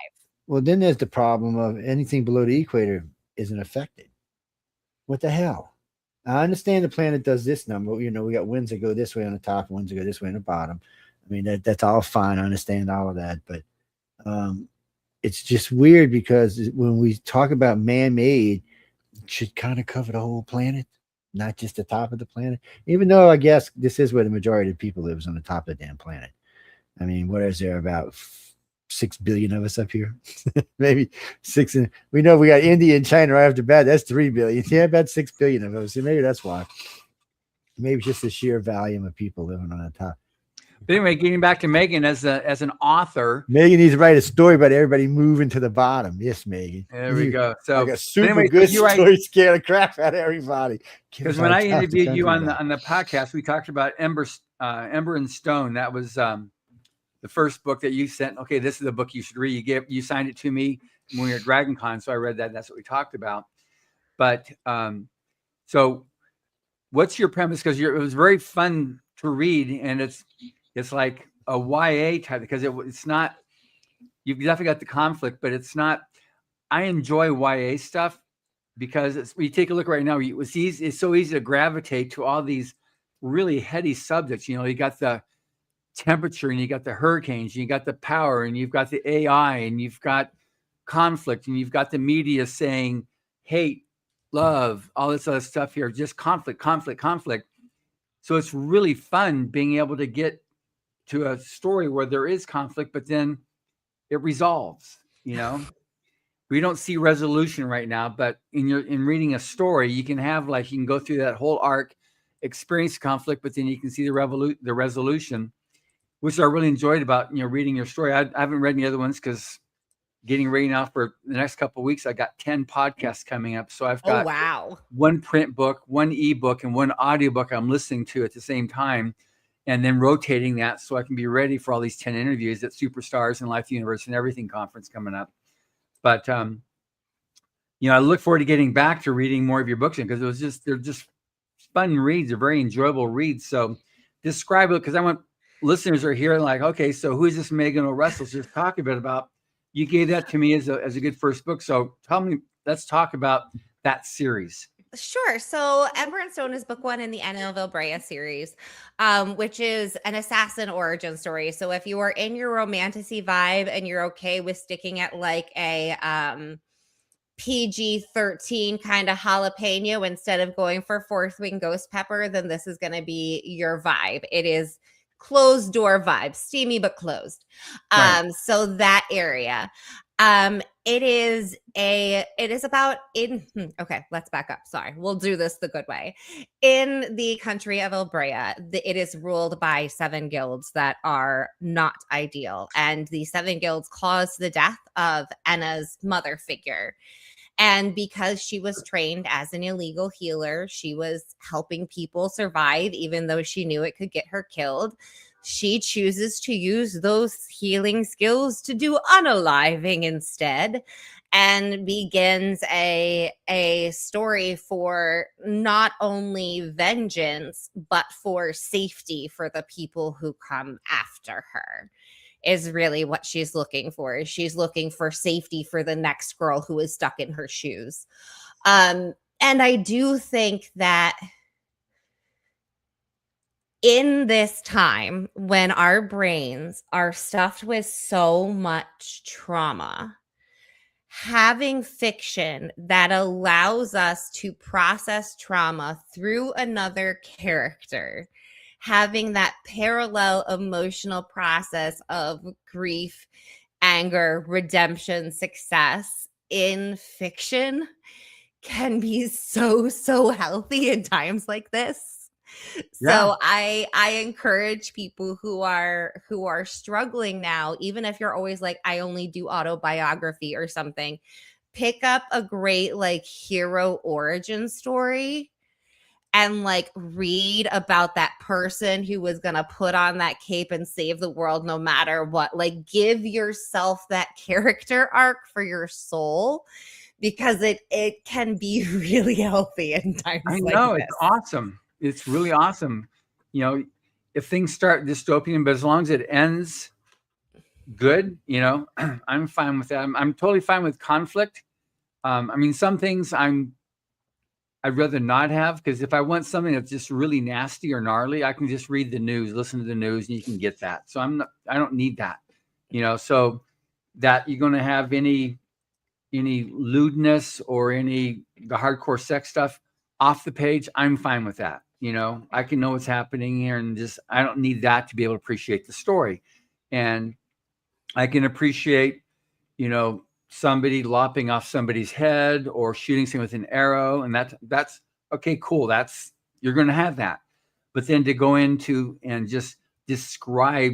Well, then there's the problem of anything below the equator isn't affected. What the hell? I understand the planet does this number. You know, we got winds that go this way on the top, winds that go this way on the bottom. I mean, that's all fine. I understand all of that, but it's just weird because when we talk about man-made, it should kind of cover the whole planet, not just the top of the planet. Even though I guess this is where the majority of people lives, on the top of the damn planet. I mean, what is there, about 6 billion of us up here? Maybe 6. We know we got India and China right after bat. That's 3 billion. Yeah, about 6 billion of us. So maybe that's why. Maybe just the sheer volume of people living on the top. But anyway, getting back to Megan as an author. Megan needs to write a story about everybody moving to the bottom. Yes, Megan. There we go. So like a super good story, scare the crap out of everybody. Because when I interviewed you on the podcast, we talked about Ember and Stone. That was the first book that you sent. Okay, this is the book you should read. You signed it to me when we were at DragonCon, so I read that. That's what we talked about. But so what's your premise? Because it was very fun to read, and it's like a YA type, because it's not, you've definitely got the conflict, but it's not. I enjoy YA stuff because we take a look right now. It's so easy to gravitate to all these really heady subjects. You know, you got the temperature, and you got the hurricanes, and you got the power, and you've got the AI, and you've got conflict, and you've got the media saying hate, love, all this other stuff here, just conflict. So it's really fun being able to get to a story where there is conflict, but then it resolves. You know, we don't see resolution right now, but in reading a story, you can have, like, you can go through that whole arc, experience conflict, but then you can see the resolution, which I really enjoyed about, reading your story. I haven't read any other ones because getting ready now for the next couple of weeks, I got 10 podcasts coming up. So I've got one print book, one ebook, and one audiobook I'm listening to at the same time, and then rotating that so I can be ready for all these 10 interviews at Superstars and Life Universe and Everything conference coming up. But, I look forward to getting back to reading more of your books, because they're just fun reads. They're very enjoyable reads. So describe it, because I want listeners are here like, okay, so who is this Megan O'Russell just talking a bit about? You gave that to me as a good first book. So let's talk about that series. Sure. So Ember and Stone is book 1 in the Anna of Ilbrea series, which is an assassin origin story. So if you are in your romantasy vibe and you're okay with sticking at like a PG-13 kind of jalapeno instead of going for fourth wing ghost pepper, then this is going to be your vibe. It is closed door vibe, steamy but closed. Right. So that area. It is about okay, let's back up. Sorry. We'll do this the good way. In the country of Ilbrea, it is ruled by 7 guilds that are not ideal. And the 7 guilds caused the death of Anna's mother figure. And because she was trained as an illegal healer, she was helping people survive, even though she knew it could get her killed. She chooses to use those healing skills to do unaliving instead, and begins a story for not only vengeance, but for safety for the people who come after her. Is really what she's looking for. She's looking for safety for the next girl who is stuck in her shoes. And I do think that in this time when our brains are stuffed with so much trauma, having fiction that allows us to process trauma through another character, having that parallel emotional process of grief, anger, redemption, success in fiction can be so healthy in times like this. Yeah. So I encourage people who are struggling now, even if you're always like, I only do autobiography or something, pick up a great like hero origin story and like read about that person who was going to put on that cape and save the world no matter what. Like, give yourself that character arc for your soul, because it can be really healthy in times like this. I know, it's awesome. It's really awesome. If things start dystopian, but as long as it ends good, I'm fine with that. I'm totally fine with conflict. Some things I I'd rather not have, because if I want something that's just really nasty or gnarly, I can just read the news, listen to the news, and you can get that. So I don't need that, so that you're going to have any lewdness or the hardcore sex stuff off the page, I'm fine with that. I can know what's happening here, and I don't need that to be able to appreciate the story. And I can appreciate, somebody lopping off somebody's head or shooting someone with an arrow. And that's okay, cool. You're going to have that. But then to go into and just describe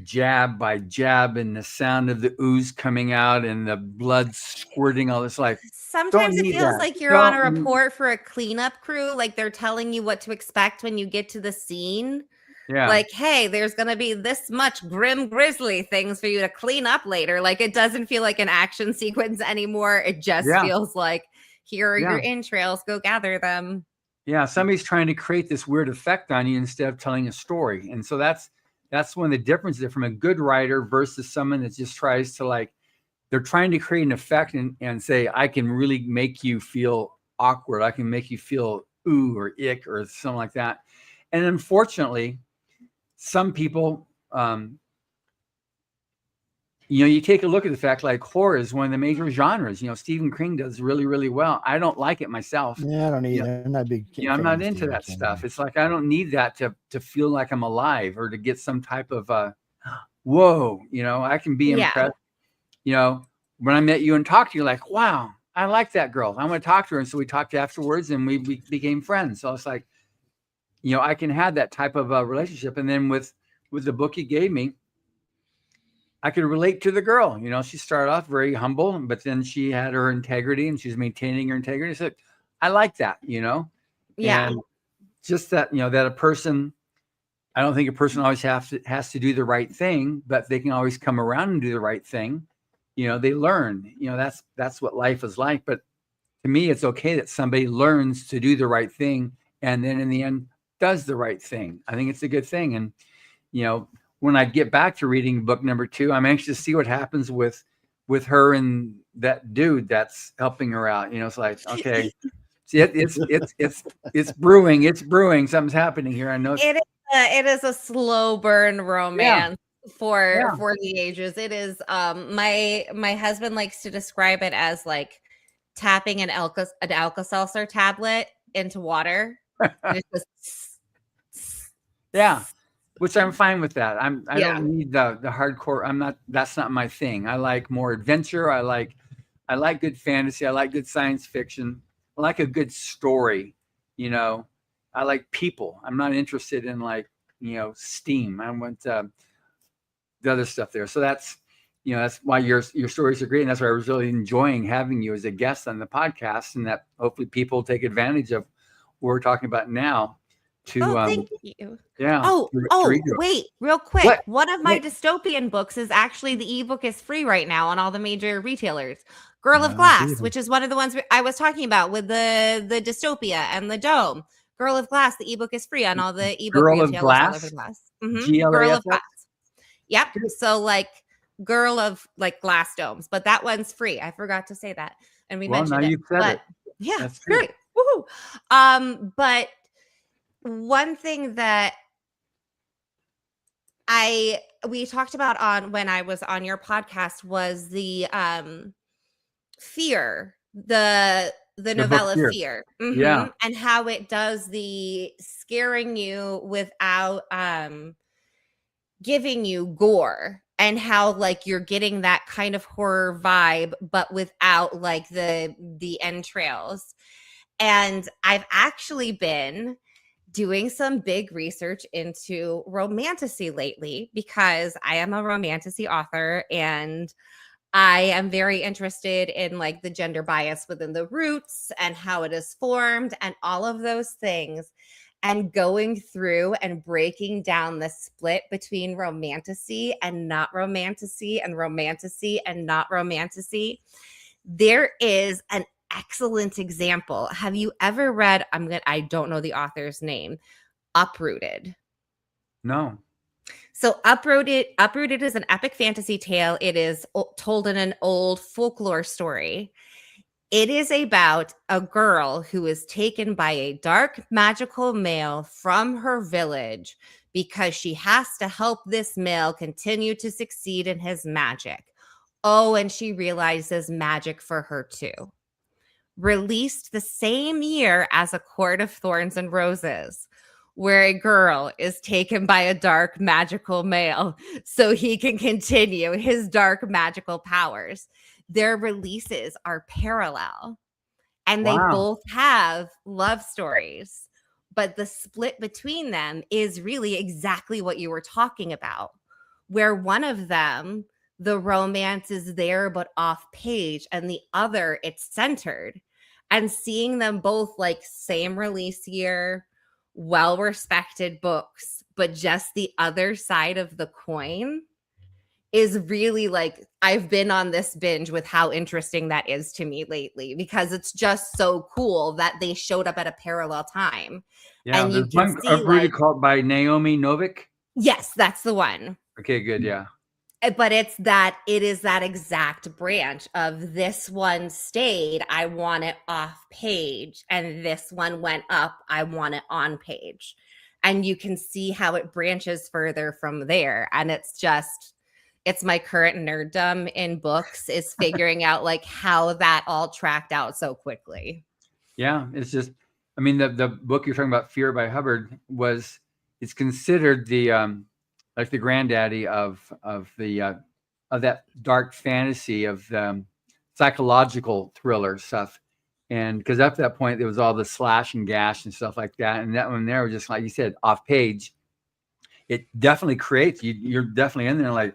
jab by jab and the sound of the ooze coming out and the blood squirting, all this, like, sometimes it feels like you're on a report for a cleanup crew. Like they're telling you what to expect when you get to the scene. Yeah. Like, hey, there's going to be this much grim grisly things for you to clean up later. Like, it doesn't feel like an action sequence anymore. It just feels like, here are your entrails, go gather them. Yeah, somebody's trying to create this weird effect on you instead of telling a story. And so that's one of the differences from a good writer versus someone that just tries to, they're trying to create an effect and say, I can really make you feel awkward. I can make you feel ooh or ick or something like that. And unfortunately, some people, you take a look at the fact, like, horror is one of the major genres. Stephen King does really, really well. I don't like it myself. Yeah, I don't either. I'm not big. I'm not into that stuff. It's like, I don't need that to feel like I'm alive or to get some type of whoa. I can be impressed. When I met you and talked to you, like, wow, I like that girl. I want to talk to her. And so we talked afterwards, and we became friends. So it's like, I can have that type of relationship. And then with the book you gave me, I could relate to the girl. She started off very humble, but then she had her integrity and she's maintaining her integrity. So I like that, Yeah. And just that, that a person, I don't think a person always has to do the right thing, but they can always come around and do the right thing. They learn, that's what life is like. But to me, it's okay that somebody learns to do the right thing and then in the end does the right thing. I think it's a good thing. And, when I get back to reading book number 2, I'm anxious to see what happens with her and that dude that's helping her out. It's like, okay, it's brewing. It's brewing. Something's happening here. I know it is a slow burn romance. For the ages. It is my husband likes to describe it as like tapping an Alka-Seltzer tablet into water. It's just which I'm fine with that. I don't need the hardcore. That's not my thing. I like more adventure. I like good fantasy. I like good science fiction. I like a good story. I like people. I'm not interested in steam. I want the other stuff there. So that's why your stories are great. And that's why I was really enjoying having you as a guest on the podcast, and that hopefully people take advantage of what we're talking about now thank you. Yeah. Wait, real quick. What? One of my dystopian books is actually, the ebook is free right now on all the major retailers. Girl of Glass, which is one of the ones I was talking about with the dystopia and the dome. Girl of Glass, the ebook is free on all the ebook retailers all over the glass. Girl of Glass. Yep. So Girl of Glass Domes, but that one's free. I forgot to say that, and we mentioned it. But yeah, that's great. Woohoo! But one thing that we talked about when I was on your podcast was the fear, the novella Fear. Yeah, and how it does the scaring you without giving you gore, and how you're getting that kind of horror vibe but without the entrails. And I've actually been doing some big research into romantasy lately, because I am a romantasy author, and I am very interested in the gender bias within the roots and how it is formed and all of those things, and going through and breaking down the split between romantasy and not romantasy and romantasy and not romantasy. There is an excellent example. Have you ever read, I don't know the author's name, Uprooted? No. So Uprooted is an epic fantasy tale. It is told in an old folklore story. It is about a girl who is taken by a dark magical male from her village because she has to help this male continue to succeed in his magic. Oh, and she realizes magic for her too. Released the same year as A Court of Thorns and Roses, where a girl is taken by a dark magical male so he can continue his dark magical powers. Their releases are parallel. And they both have love stories, but the split between them is really exactly what you were talking about, where one of them, the romance is there but off page, and the other, it's centered. And seeing them both like same release year, well-respected books, but just the other side of the coin is really like, I've been on this binge with how interesting that is to me lately, because it's just so cool that they showed up at a parallel time. Yeah, and you there's can one see like, called by Naomi Novik. Yes, that's the one. Okay, good. Yeah. But it is that exact branch of this one stayed, I want it off page, and this one went up, I want it on page. And you can see how it branches further from there. And it's my current nerddom in books, is figuring out like how that all tracked out so quickly. Yeah, it's just, I mean, the book you're talking about, Fear by Hubbard, it's considered the like the granddaddy of that dark fantasy of psychological thriller stuff. And because up to that point, there was all the slash and gash and stuff like that. And that one there was just, like you said, off page. It definitely creates, you're definitely in there like,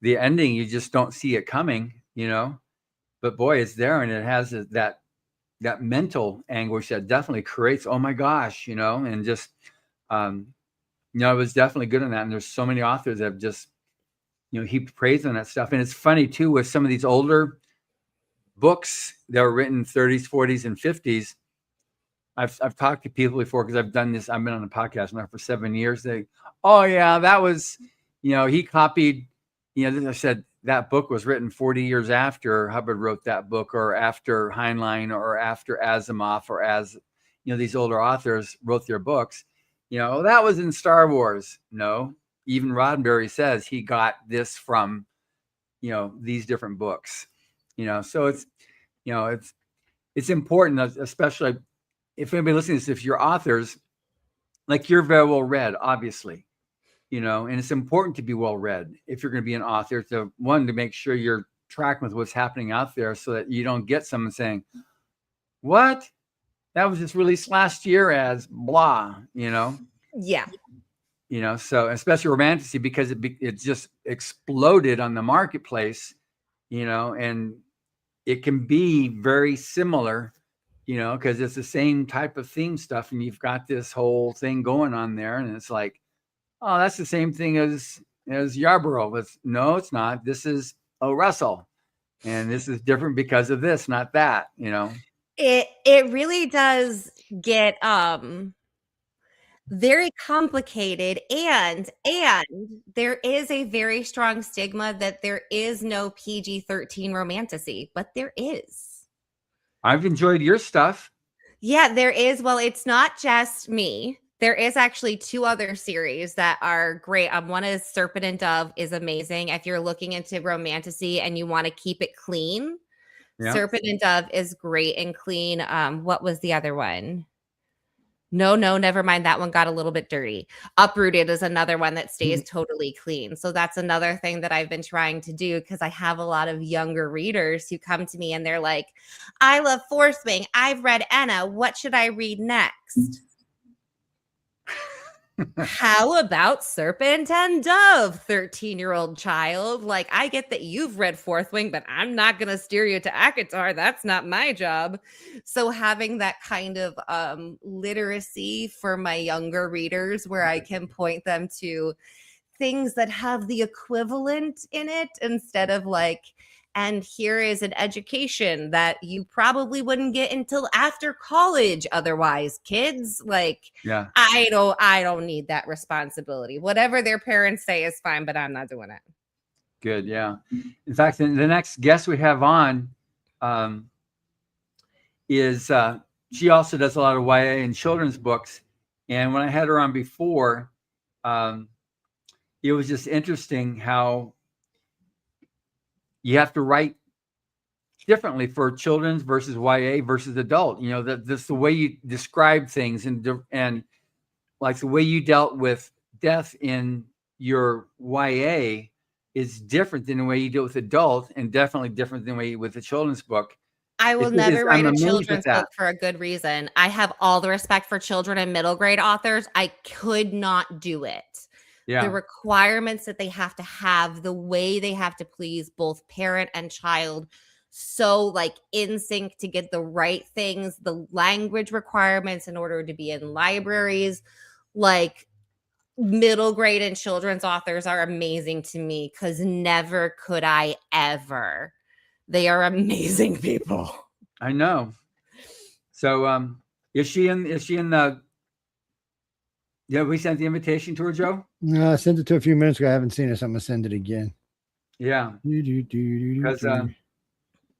the ending, you just don't see it coming, but boy, it's there. And it has that mental anguish that definitely creates, oh my gosh, and just, it was definitely good on that. And there's so many authors that have just, heaped praise on that stuff. And it's funny too, with some of these older books that were written 30s, 40s, and 50s. I've talked to people before, because I've done this. I've been on a podcast now for 7 years. Oh yeah, that was, he copied, I said that book was written 40 years after Hubbard wrote that book, or after Heinlein, or after Asimov, or these older authors wrote their books. That was in Star Wars. No, even Roddenberry says he got this from, these different books. So it's important, especially if anybody listening to this, if you're authors, like, you're very well read, obviously, and it's important to be well read if you're going to be an author, to make sure you're tracking with what's happening out there, so that you don't get someone saying, what? That was just released last year as blah, Yeah. So especially romantasy, because it just exploded on the marketplace, and it can be very similar, because it's the same type of theme stuff, and you've got this whole thing going on there, and it's like, oh, that's the same thing as Yarborough. No, it's not. This is Russell, and this is different because of this, not that. It really does get very complicated, and there is a very strong stigma that there is no PG-13 romantasy, but there is. I've enjoyed your stuff. Yeah, there is. Well, it's not just me. There is actually 2 other series that are great. One is Serpent and Dove, is amazing. If you're looking into romantasy and you want to keep it clean, yeah. Serpent and Dove is great and clean. What was the other one? No, never mind. That one got a little bit dirty. Uprooted is another one that stays totally clean. So that's another thing that I've been trying to do, because I have a lot of younger readers who come to me and they're like, I love Fourth Wing. I've read Enna. What should I read next? How about Serpent and Dove, 13-year-old child? Like, I get that you've read Fourth Wing, but I'm not going to steer you to ACOTAR. That's not my job. So having that kind of literacy for my younger readers, where I can point them to things that have the equivalent in it, instead of like, and here is an education that you probably wouldn't get until after college otherwise, kids. Like, yeah, I don't need that responsibility. Whatever their parents say is fine, but I'm not doing it. Good, yeah. In fact, the next guest we have on, is she also does a lot of YA and children's books. And when I had her on before, it was just interesting how you have to write differently for children's versus YA versus adult. You know, that's the way you describe things, and like the way you dealt with death in your YA is different than the way you deal with adult, and definitely different than the way with a children's book. I will never write a children's book for a good reason. I have all the respect for children and middle grade authors. I could not do it. Yeah. The requirements that they have to have, the way they have to please both parent and child, so like in sync to get the right things, the language requirements in order to be in libraries, like middle grade and children's authors are amazing to me because never could I ever. They are amazing people. I know. So is she in the we sent the invitation to her, Joe? No, I sent it to a few minutes ago. I haven't seen it, so I'm gonna send it again. Yeah. Because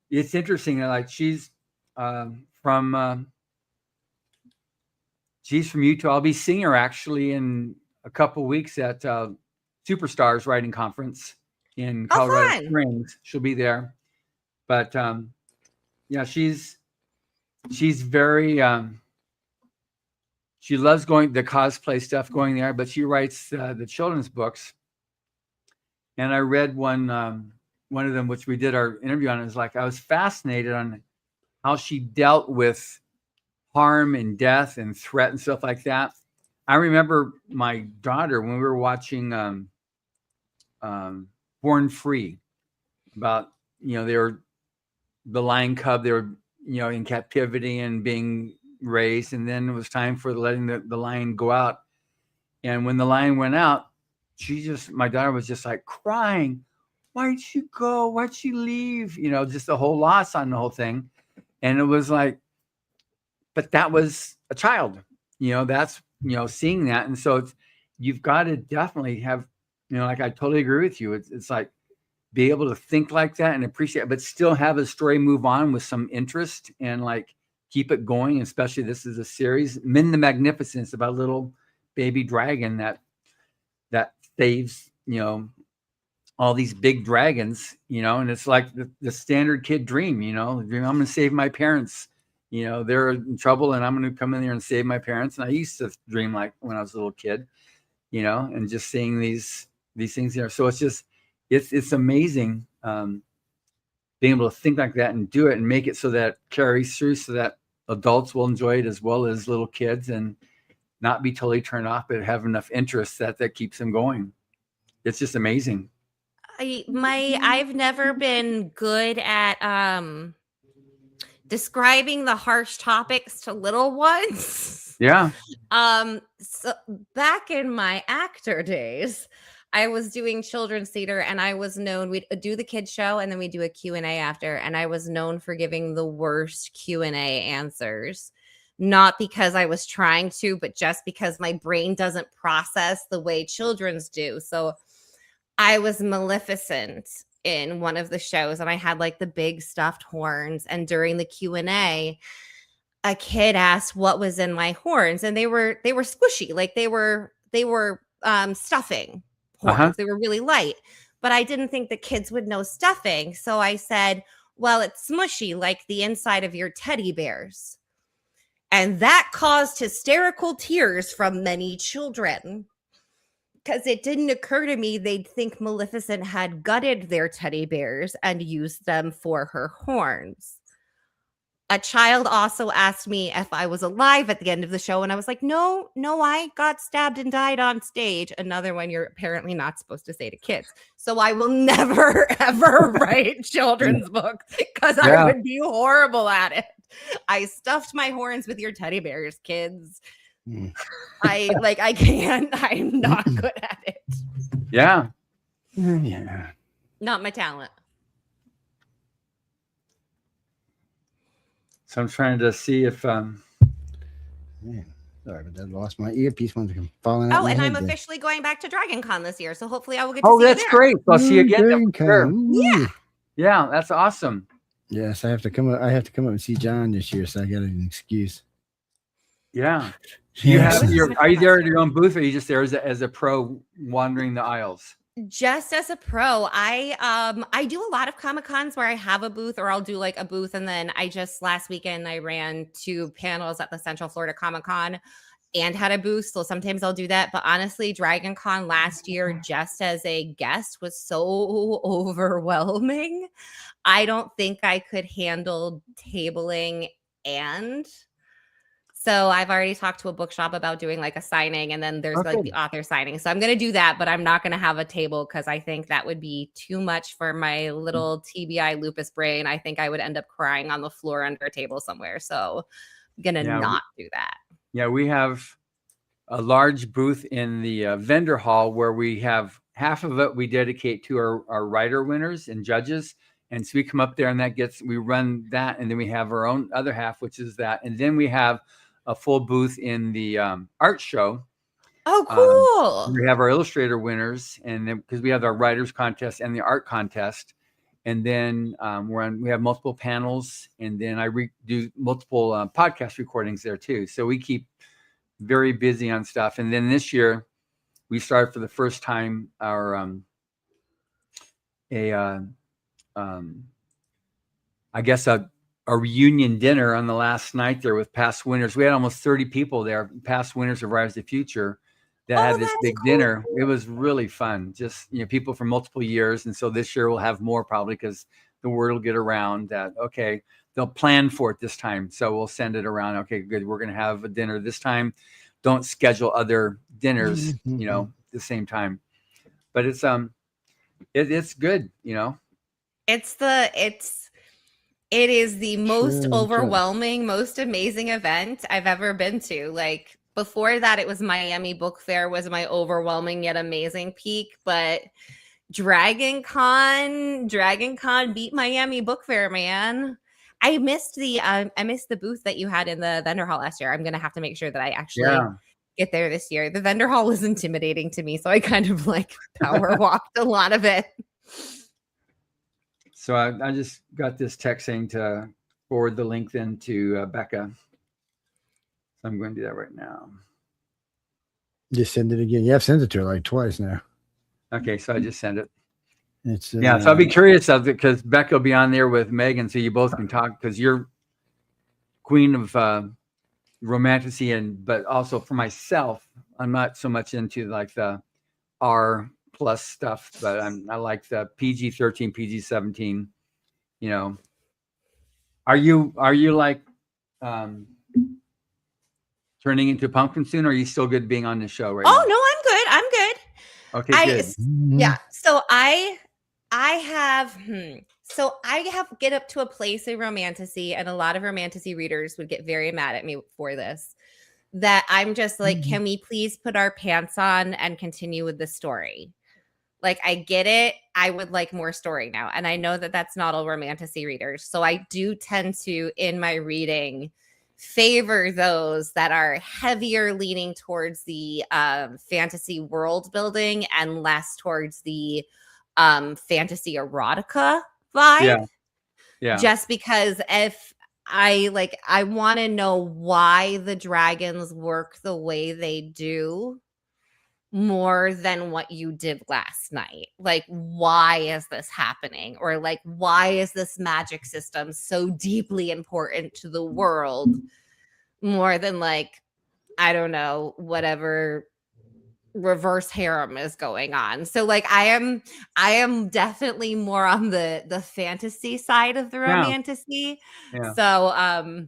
it's interesting that like she's from Utah. I'll be seeing her actually in a couple weeks at Superstars Writing Conference in Colorado Springs. She'll be there. But yeah, she's very she loves going the cosplay stuff going there, but she writes the children's books. And I read one of them, which we did our interview on. It was like I was fascinated on how she dealt with harm and death and threat and stuff like that. I remember my daughter when we were watching Born Free, about they were the lion cub, they were in captivity and being raised, and then it was time for letting the lion go out. And when the lion went out, my daughter was just like crying, why'd you go, why'd she leave, just the whole loss on the whole thing. And it was like, but that was a child, that's seeing that. And so you've got to definitely have, like I totally agree with you, it's like be able to think like that and appreciate it, but still have a story move on with some interest and like keep it going. Especially this is a series, Min the Magnificence, about a little baby dragon that saves all these big dragons, and it's like the standard kid dream, I'm going to save my parents, they're in trouble and I'm going to come in there and save my parents. And I used to dream like when I was a little kid, and just seeing these things there. So it's just it's amazing being able to think like that and do it and make it so that it carries through, so that adults will enjoy it as well as little kids, and not be totally turned off, but have enough interest that keeps them going. It's just amazing. I've never been good at describing the harsh topics to little ones. Yeah. So back in my actor days, I was doing children's theater, and I was known, we'd do the kids show and then we do a Q&A after. And I was known for giving the worst Q&A answers, not because I was trying to, but just because my brain doesn't process the way children's do. So I was Maleficent in one of the shows, and I had like the big stuffed horns. And during the Q&A, a kid asked what was in my horns, and they were squishy, like they were stuffing horns. Uh-huh. They were really light, but I didn't think the kids would know stuffing. So I said, well, it's smushy like the inside of your teddy bears. And that caused hysterical tears from many children, because it didn't occur to me they'd think Maleficent had gutted their teddy bears and used them for her horns. A child also asked me if I was alive at the end of the show, and I was like, no, I got stabbed and died on stage. Another one you're apparently not supposed to say to kids. So I will never, ever write children's books, because I would be horrible at it. I stuffed my horns with your teddy bears, kids. I can't. I'm not good at it. Yeah. Yeah. Not my talent. So I'm trying to see if Man, sorry, but I lost my earpiece when I'm falling out. Oh, and I'm officially going back to Dragon Con this year, so hopefully I will get to see you there. Oh, that's great. I'll see you again. Sure. Yeah. Yeah, that's awesome. Yes, I have to come up. I have to come up and see John this year, so I got an excuse. Yeah. Yes. Are you there at your own booth, or are you just there as a pro wandering the aisles? Just as a pro, I do a lot of Comic Cons where I have a booth, or I'll do like a booth, and then I just last weekend I ran 2 panels at the Central Florida Comic Con and had a booth. So sometimes I'll do that. But honestly, Dragon Con last year, just as a guest, was so overwhelming. I don't think I could handle tabling. And so I've already talked to a bookshop about doing like a signing, and then there's like the author signing. So I'm going to do that, but I'm not going to have a table because I think that would be too much for my little TBI lupus brain. I think I would end up crying on the floor under a table somewhere. So I'm going to not do that. Yeah, we have a large booth in the vendor hall where we have half of it we dedicate to our writer winners and judges. And so we come up there and we run that. And then we have our own other half, which is that. And then we have a full booth in the art show. Oh, cool. We have our illustrator winners, and then because we have our writers contest and the art contest. And then we have multiple panels, and then I do multiple podcast recordings there too. So we keep very busy on stuff. And then this year we started for the first time our I guess a reunion dinner on the last night there with past winners. We had almost 30 people there, past winners of Rise of the Future, that had this big dinner. It was really fun. Just, people from multiple years. And so this year we'll have more probably because the word will get around that, okay, they'll plan for it this time. So we'll send it around. Okay, good. We're going to have a dinner this time. Don't schedule other dinners, the same time. But it's good, It is the most overwhelming, most amazing event I've ever been to. Like before that, it was Miami Book Fair was my overwhelming yet amazing peak, but Dragon Con beat Miami Book Fair, man. I missed the booth that you had in the vendor hall last year. I'm gonna have to make sure that I actually get there this year. The vendor hall was intimidating to me, so I kind of like power walked a lot of it. So I just got this text saying to forward the link then to Becca. So I'm going to do that right now. Just send it again. Yeah, I've sent it to her like twice now. Okay, so I just sent it. It's so I'll be curious of it because Becca will be on there with Megan, so you both can talk because you're queen of romantasy, but also for myself, I'm not so much into like the R+ stuff, but I like the PG-13, PG-17. Are you like turning into a pumpkin soon? Or are you still good being on the show right now? Oh no, I'm good. Okay, good. Yeah. So I have get up to a place in romantasy, and a lot of romantasy readers would get very mad at me for this. That I'm just like, can we please put our pants on and continue with the story? Like, I get it. I would like more story now. And I know that that's not all romantasy readers. So I do tend to, in my reading, favor those that are heavier leaning towards the fantasy world building and less towards the fantasy erotica vibe. Yeah. Just because if I want to know why the dragons work the way they do more than what you did last night. Like, why is this happening? Or like, why is this magic system so deeply important to the world more than like, I don't know, whatever reverse harem is going on. So like I am definitely more on the fantasy side of the romantasy. Yeah. So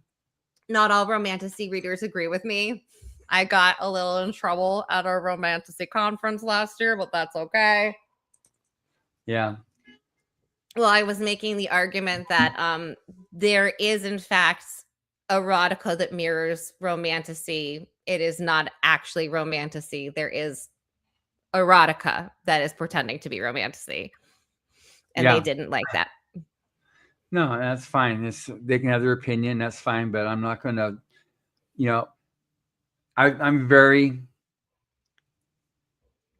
not all romantasy readers agree with me. I got a little in trouble at our romantasy conference last year, but that's okay. Yeah. Well, I was making the argument that there is in fact erotica that mirrors romantasy. It is not actually romantasy. There is erotica that is pretending to be romantasy. And they didn't like that. No, that's fine. They can have their opinion. That's fine. But I'm not going to, I'm very,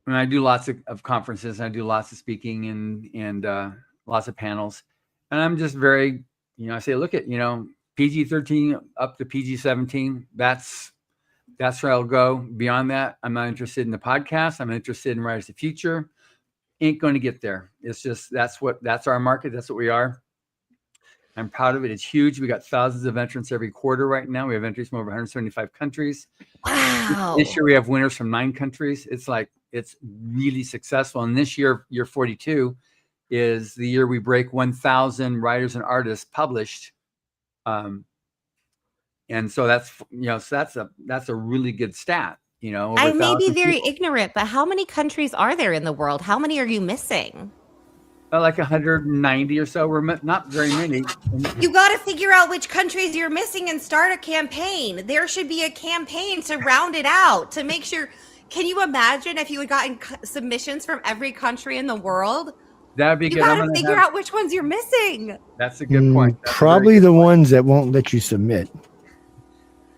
and I do lots of conferences. I do lots of speaking and lots of panels. And I'm just very, I say, look at, PG-13 up to PG-17. That's where I'll go. Beyond that, I'm not interested in the podcast. I'm interested in Writers of the Future. Ain't going to get there. It's just, that's our market. That's what we are. I'm proud of it. It's huge. We got thousands of entrants every quarter right now. We have entries from over 175 countries. Wow. This year we have winners from 9 countries. It's really successful. And this year 42 is the year we break 1,000 writers and artists published. And so that's a really good stat. I may be very ignorant, but how many countries are there in the world? How many are you missing? Like 190 or so. We're not very many. You got to figure out which countries you're missing and start a campaign. There should be a campaign to round it out, to make sure. Can you imagine if you had gotten submissions from every country in the world? That'd be good. You got to figure out which ones you're missing. That's a good point. Probably the ones that won't let you submit.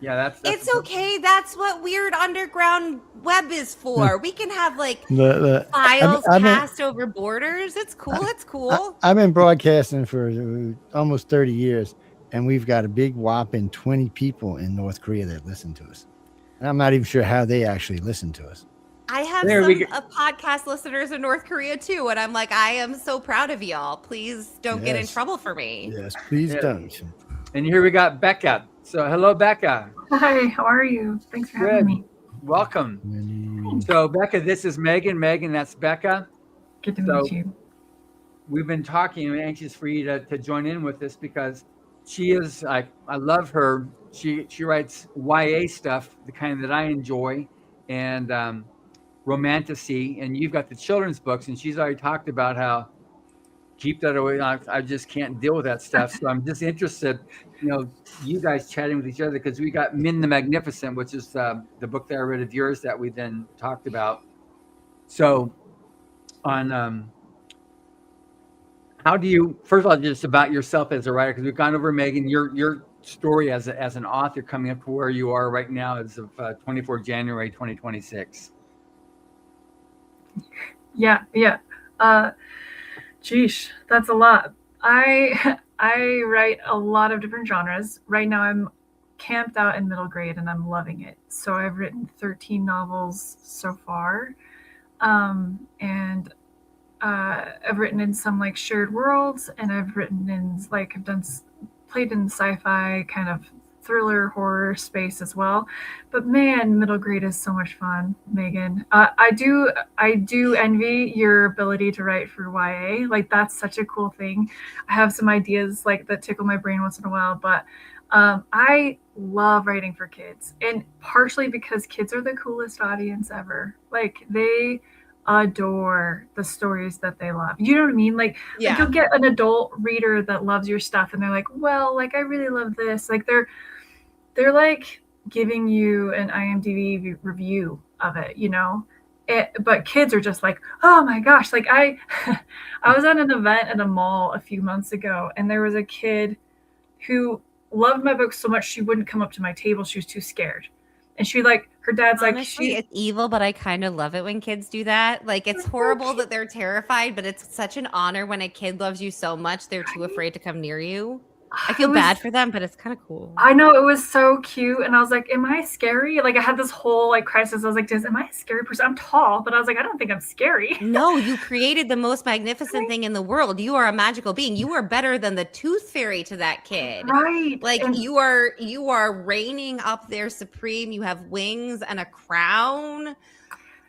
Yeah, that's it's okay. That's what weird underground web is for. We can have the files passed over borders. It's cool. It's cool. I've been broadcasting for almost 30 years, and we've got a big whopping 20 people in North Korea that listen to us. And I'm not even sure how they actually listen to us. I have some podcast listeners in North Korea too, and I'm like, I am so proud of y'all. Please don't get in trouble for me. Yes, please don't. And here we got Becca. So hello, Becca. Hi, how are you? Thanks for having me. Welcome. So Becca, this is Megan. Megan, that's Becca. Good to meet you. We've been talking. I'm anxious for you to join in with this because she is, I love her. She writes YA stuff, the kind that I enjoy, and romantasy. And you've got the children's books, and she's already talked about how keep that away. I just can't deal with that stuff. So I'm just interested, you guys chatting with each other, because we got Min the Magnificent, which is the book that I read of yours that we then talked about. So on how do you, first of all, just about yourself as a writer, because we've gone over, Megan, your story as an author coming up to where you are right now as of 24 January 2026. Yeah. Geesh, that's a lot. I write a lot of different genres. Right now I'm camped out in middle grade and I'm loving it. So I've written 13 novels so far. And I've written in some shared worlds, and I've written in played in sci-fi kind of thriller horror space as well. But man, middle grade is so much fun, Megan. I do envy your ability to write for YA. That's such a cool thing. I have some ideas that tickle my brain once in a while, but I love writing for kids, and partially because kids are the coolest audience ever. They adore the stories that they love. You know what I mean? You'll get an adult reader that loves your stuff, and they're like, well, I really love this. They're giving you an IMDb review of it, but kids are just oh my gosh. I was at an event at a mall a few months ago, and there was a kid who loved my book so much she wouldn't come up to my table. She was too scared. And she her dad's honestly, it's evil, but I kind of love it when kids do that. It's horrible that they're terrified, but it's such an honor when a kid loves you so much they're too afraid to come near you. I feel bad for them, but it's kind of cool. I know, it was so cute. And I was like, am I scary? I had this whole crisis. I was like, am I a scary person? I'm tall, but I was like, I don't think I'm scary. No, you created the most magnificent thing in the world. You are a magical being. You are better than the tooth fairy to that kid. Right. And you are reigning up there supreme. You have wings and a crown.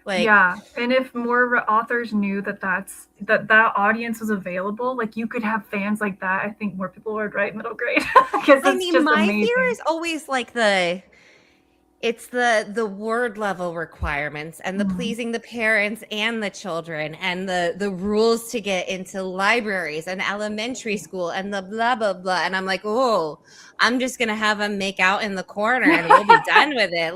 Yeah, and if more authors knew that audience was available, you could have fans like that, I think more people would write middle grade. My fear is always it's the word level requirements and the pleasing the parents and the children and the rules to get into libraries and elementary school and the blah blah blah. And I'm like, oh, I'm just gonna have them make out in the corner and we'll be done with it.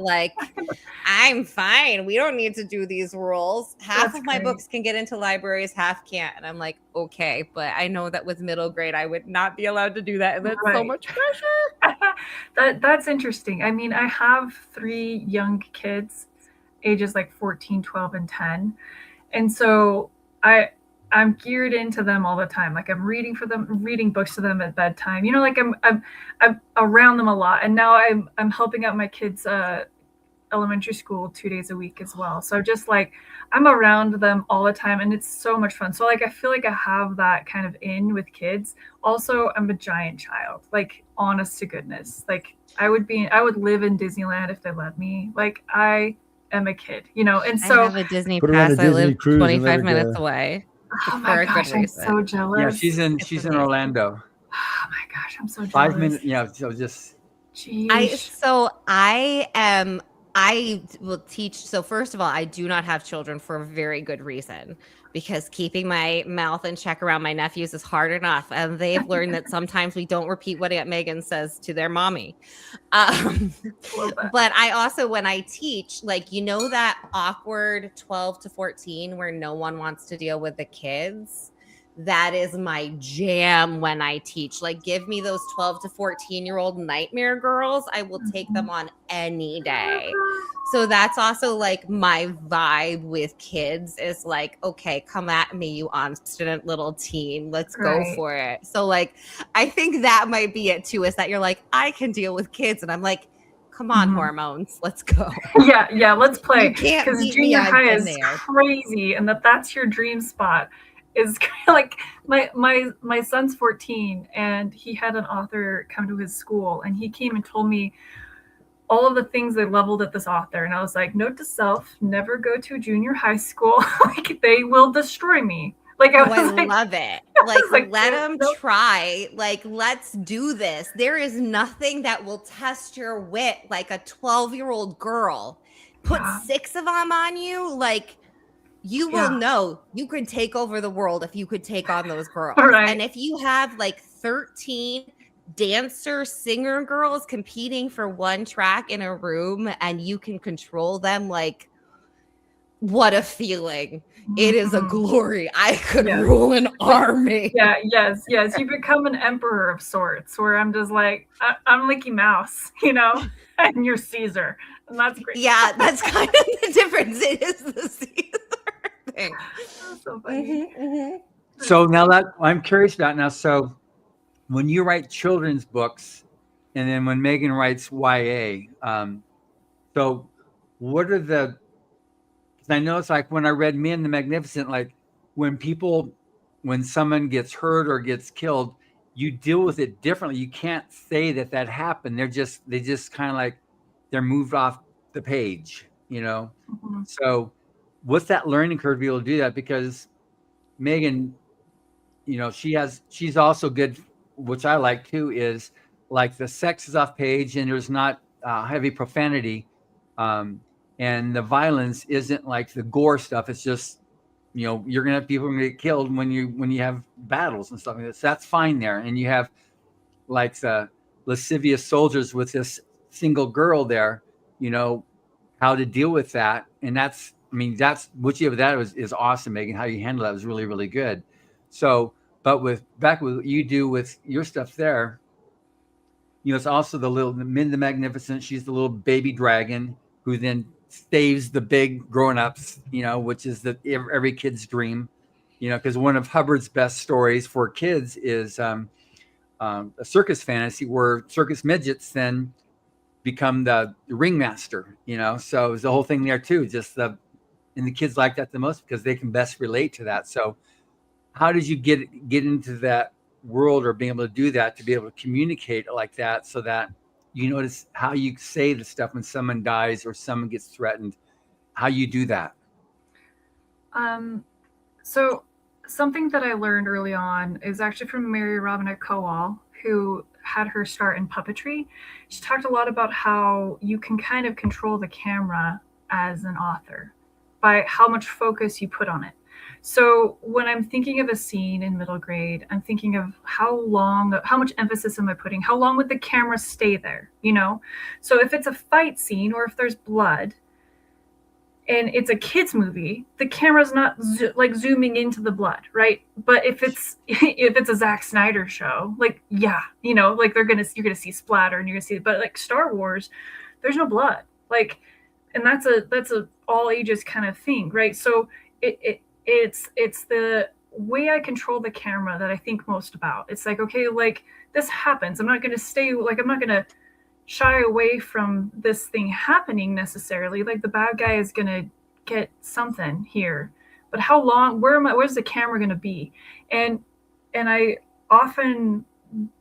I'm fine. We don't need to do these rules. Half of my books can get into libraries, half can't. And I'm like, okay, but I know that with middle grade, I would not be allowed to do that. And that's so much pressure. That's interesting. I mean, I have 3 young kids, ages 14, 12, and 10. And so I I'm geared into them all the time. Like I'm reading for them, reading books to them at bedtime. You know, like I'm around them a lot. And now I'm helping out my kids elementary school 2 days a week as well. So just like I'm around them all the time, and it's so much fun. So like I feel like I have that kind of in with kids. Also, I'm a giant child. Like honest to goodness. Like I would live in Disneyland if they let me. Like I am a kid, you know. And so I have a Disney Put her on pass. a I Disney live cruise and let her 25 minutes go. away. oh my gosh, I'm so jealous. Yeah, she's in amazing. Orlando. Oh my gosh, I'm so jealous. 5 minutes. Yeah, so just. I will teach. So first of all, I do not have children for a very good reason, because keeping my mouth in check around my nephews is hard enough. And they've learned that sometimes we don't repeat what Aunt Megan says to their mommy. But I also, when I teach, like, you know, that awkward 12 to 14 where no one wants to deal with the kids. That is my jam when I teach. Like, give me those 12 to 14-year-old nightmare girls. I will take them on any day. So that's also like my vibe with kids is like, okay, come at me, you obstinate little teen. Let's go for it. So like, I think that might be it too, is that you're like, I can deal with kids. And I'm like, come on, hormones, let's go. Yeah, let's play. Because junior high is crazy, and that's your dream spot. Is kind of like my son's 14, and he had an author come to his school, and he came and told me all of the things they leveled at this author, and I was like, note to self, never go to a junior high school. Like they will destroy me. Like I love it. Like let them try. Like, let's do this. There is nothing that will test your wit like a 12-year-old girl. Put 6 of them on you, like. You will know you could take over the world if you could take on those girls. Right. And if you have like 13 dancer, singer girls competing for one track in a room and you can control them, like, what a feeling. It is a glory. I could rule an army. Yes. You become an emperor of sorts, where I'm just like, I'm Mickey Mouse, you know, and you're Caesar. And that's great. Yeah, that's kind of the difference. It is the Caesar. That's so funny. So now that I'm curious about now, so when you write children's books, and then when Megan writes YA, so what are the? Because I know it's like when I read *Men the Magnificent*, like when someone gets hurt or gets killed, you deal with it differently. You can't say that happened. They just kind of like they're moved off the page, you know. Mm-hmm. So what's that learning curve to be able to do that? Because Megan, you know, she's also good, which I like too, is like the sex is off page and there's not heavy profanity, and the violence isn't like the gore stuff. It's just, you know, you're gonna have people get killed when you have battles and stuff like that. So that's fine there. And you have like the lascivious soldiers with this single girl there, you know, how to deal with that. And that's what you have. That is awesome, Megan. How you handle that was really, really good. So, but with Becca, what you do with your stuff there, you know, it's also the Men the Magnificent. She's the little baby dragon who then saves the big grown-ups, you know, which is every kid's dream, you know, because one of Hubbard's best stories for kids is a circus fantasy where circus midgets then become the ringmaster, you know. So it's the whole thing there too. And the kids like that the most because they can best relate to that. So how did you get into that world or being able to do that, to be able to communicate like that, so that you notice how you say the stuff when someone dies or someone gets threatened, how you do that? So something that I learned early on is actually from Mary Robinette Kowal, who had her start in puppetry. She talked a lot about how you can kind of control the camera as an author by how much focus you put on it. So when I'm thinking of a scene in middle grade, I'm thinking of how much emphasis am I putting? How long would the camera stay there? You know? So if it's a fight scene or if there's blood and it's a kid's movie, the camera's not zooming into the blood, right? But if it's a Zack Snyder show, like, yeah, you know, like you're gonna see splatter and you're gonna see, but like Star Wars, there's no blood. Like, and that's a all ages kind of thing, right? So it's way I control the camera that I think most about. It's like, okay, like this happens. I'm not going to shy away from this thing happening necessarily. Like the bad guy is going to get something here, but how long, where's the camera going to be? And I often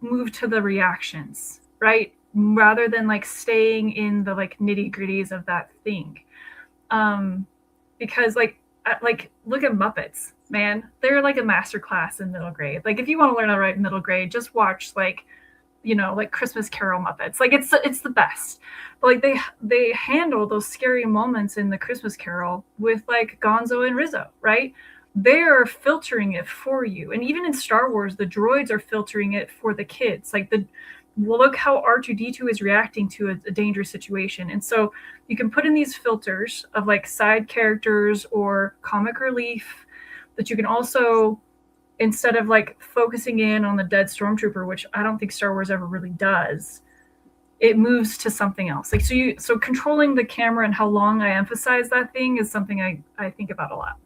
move to the reactions, right? Rather than like staying in the like nitty gritties of that thing. Because like look at Muppets, man. They're like a masterclass in middle grade. Like if you want to learn how to write middle grade, just watch like, you know, like Christmas Carol Muppets. Like it's the best. But like they handle those scary moments in the Christmas Carol with like Gonzo and Rizzo, right? They're filtering it for you. And even in Star Wars, the droids are filtering it for the kids. Like look how R2-D2 is reacting to a dangerous situation. And so you can put in these filters of like side characters or comic relief, but you can also, instead of like focusing in on the dead stormtrooper, which I don't think Star Wars ever really does, it moves to something else. Like so controlling the camera and how long I emphasize that thing is something I think about a lot.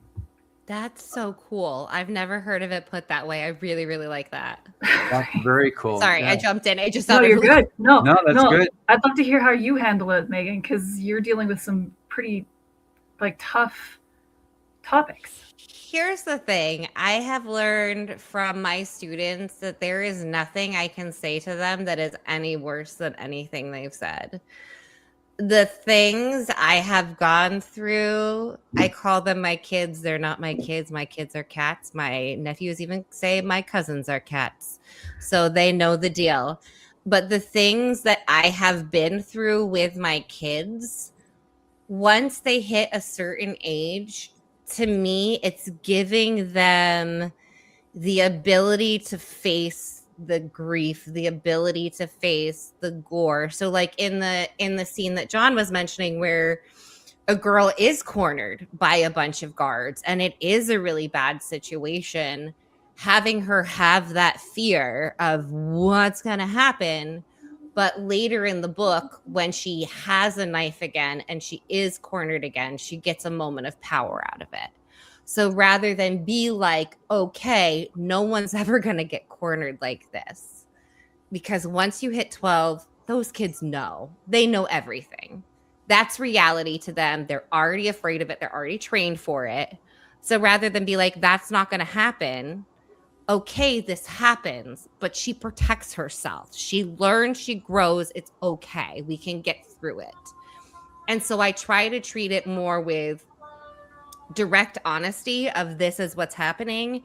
That's so cool. I've never heard of it put that way. I really, really like that. That's very cool. Sorry, Yeah. I jumped in. I just No, thought you're good. No, that's good. I'd love to hear how you handle it, Megan, because you're dealing with some pretty like tough topics. Here's the thing. I have learned from my students that there is nothing I can say to them that is any worse than anything they've said. The things I have gone through, I call them my kids. They're not my kids. My kids are cats. My nephews even say my cousins are cats. So they know the deal. But the things that I have been through with my kids, once they hit a certain age, to me, it's giving them the ability to face the grief, the ability to face the gore. So like in the scene that John was mentioning, where a girl is cornered by a bunch of guards and it is a really bad situation, having her have that fear of what's going to happen. But later in the book, when she has a knife again and she is cornered again, she gets a moment of power out of it. So rather than be like, okay, no one's ever going to get cornered like this. Because once you hit 12, those kids know. They know everything. That's reality to them. They're already afraid of it. They're already trained for it. So rather than be like, that's not going to happen. Okay, this happens, but she protects herself. She learns, she grows. It's okay. We can get through it. And so I try to treat it more with direct honesty of this is what's happening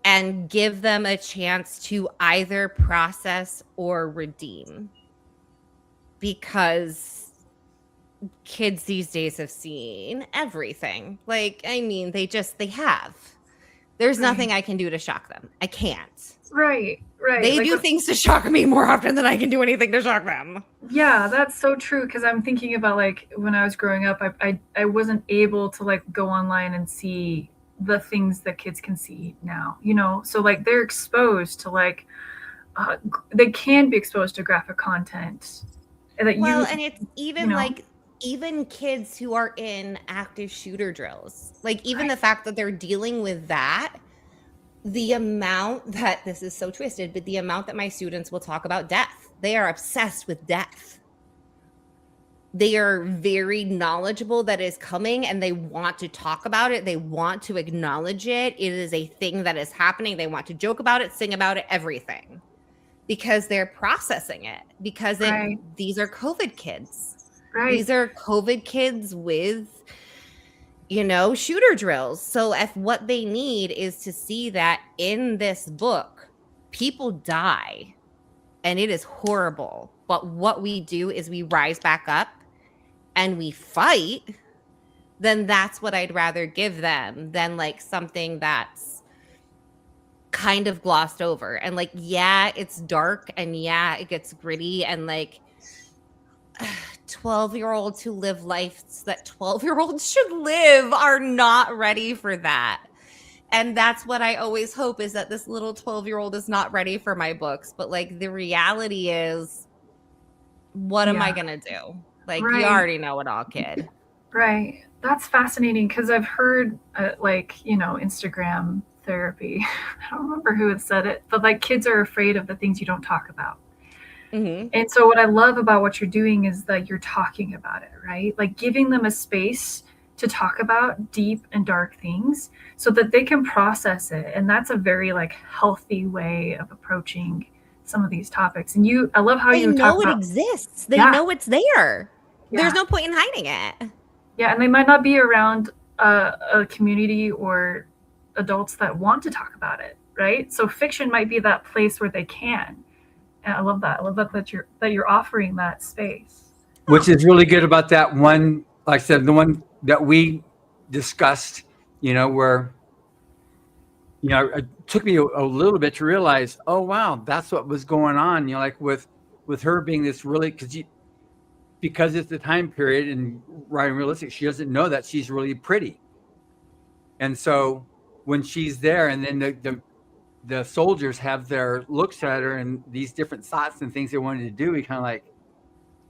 and give them a chance to either process or redeem, because kids these days have seen everything. Like, I mean, they have. There's nothing I can do to shock them. I can't. Right. They like do things to shock me more often than I can do anything to shock them. Yeah, that's so true. Because I'm thinking about like when I was growing up, I wasn't able to like go online and see the things that kids can see now, you know? So like they're exposed to like, they can be exposed to graphic content. And and it's even, you know? like, even kids who are in active shooter drills, like even the fact that they're dealing with that, the amount that, this is so twisted, but the amount that my students will talk about death, they are obsessed with death. They are very knowledgeable that is coming and they want to talk about it. They want to acknowledge it. It is a thing that is happening. They want to joke about it, sing about it, everything, because they're processing it, because these are COVID kids. Right. These are COVID kids with, you know, shooter drills. So if what they need is to see that in this book, people die and it is horrible. But what we do is we rise back up and we fight, then that's what I'd rather give them than like something that's kind of glossed over. And like, yeah, it's dark and yeah, it gets gritty, and like 12-year-olds who live lives that 12-year-olds should live are not ready for that. And that's what I always hope, is that this little 12-year-old is not ready for my books. But like the reality is, what am I going to do? Like, you already know it all, kid. Right. That's fascinating, because I've heard like, you know, Instagram therapy. I don't remember who had said it, but like kids are afraid of the things you don't talk about. Mm-hmm. And so what I love about what you're doing is that you're talking about it, right? Like giving them a space to talk about deep and dark things so that they can process it. And that's a very like healthy way of approaching some of these topics. And I love how They you know talk it about, exists. They Yeah. know it's there. Yeah. There's no point in hiding it. Yeah, and they might not be around a community or adults that want to talk about it, right? So fiction might be that place where they can. And I love that. I love that you're offering that space. Which is really good about that one, like I said, the one that we discussed, where, it took me a little bit to realize, oh, wow, that's what was going on, like with her being this really, because it's the time period and writing realistic, she doesn't know that she's really pretty. And so when she's there and then the soldiers have their looks at her and these different thoughts and things they wanted to do, we kind of like,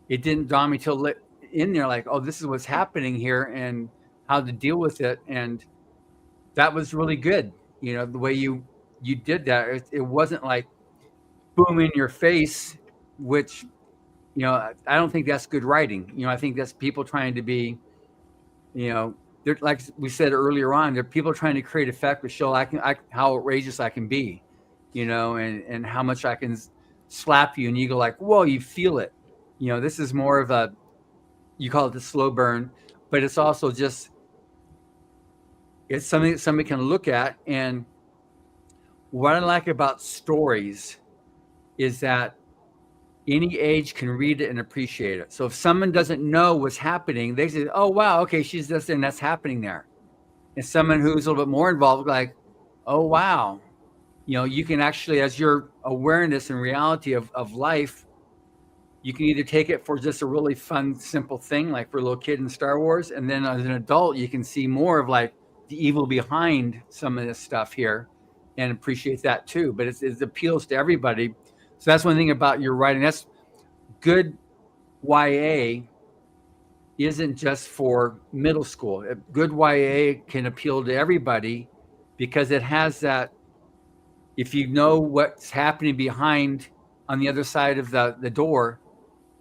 it didn't dawn me till in there, like, oh, this is what's happening here and how to deal with it. And that was really good. The way you did that, it wasn't like boom in your face, which, I don't think that's good writing. I think that's people trying to be, they're, like we said earlier on, they're people trying to create effect to show how outrageous I can be, and how much I can slap you. And you go like, whoa, you feel it. This is more of you call it the slow burn, but it's also just, it's something that somebody can look at. And what I like about stories is that any age can read it and appreciate it. So if someone doesn't know what's happening, they say, oh, wow, okay, she's this and that's happening there. And someone who's a little bit more involved, like, oh, wow. You can actually, as your awareness and reality of life, you can either take it for just a really fun, simple thing, like for a little kid in Star Wars. And then as an adult, you can see more of like the evil behind some of this stuff here and appreciate that too. But it appeals to everybody. So that's one thing about your writing. That's good. YA isn't just for middle school. Good YA can appeal to everybody because it has that, if you know what's happening behind on the other side of the door,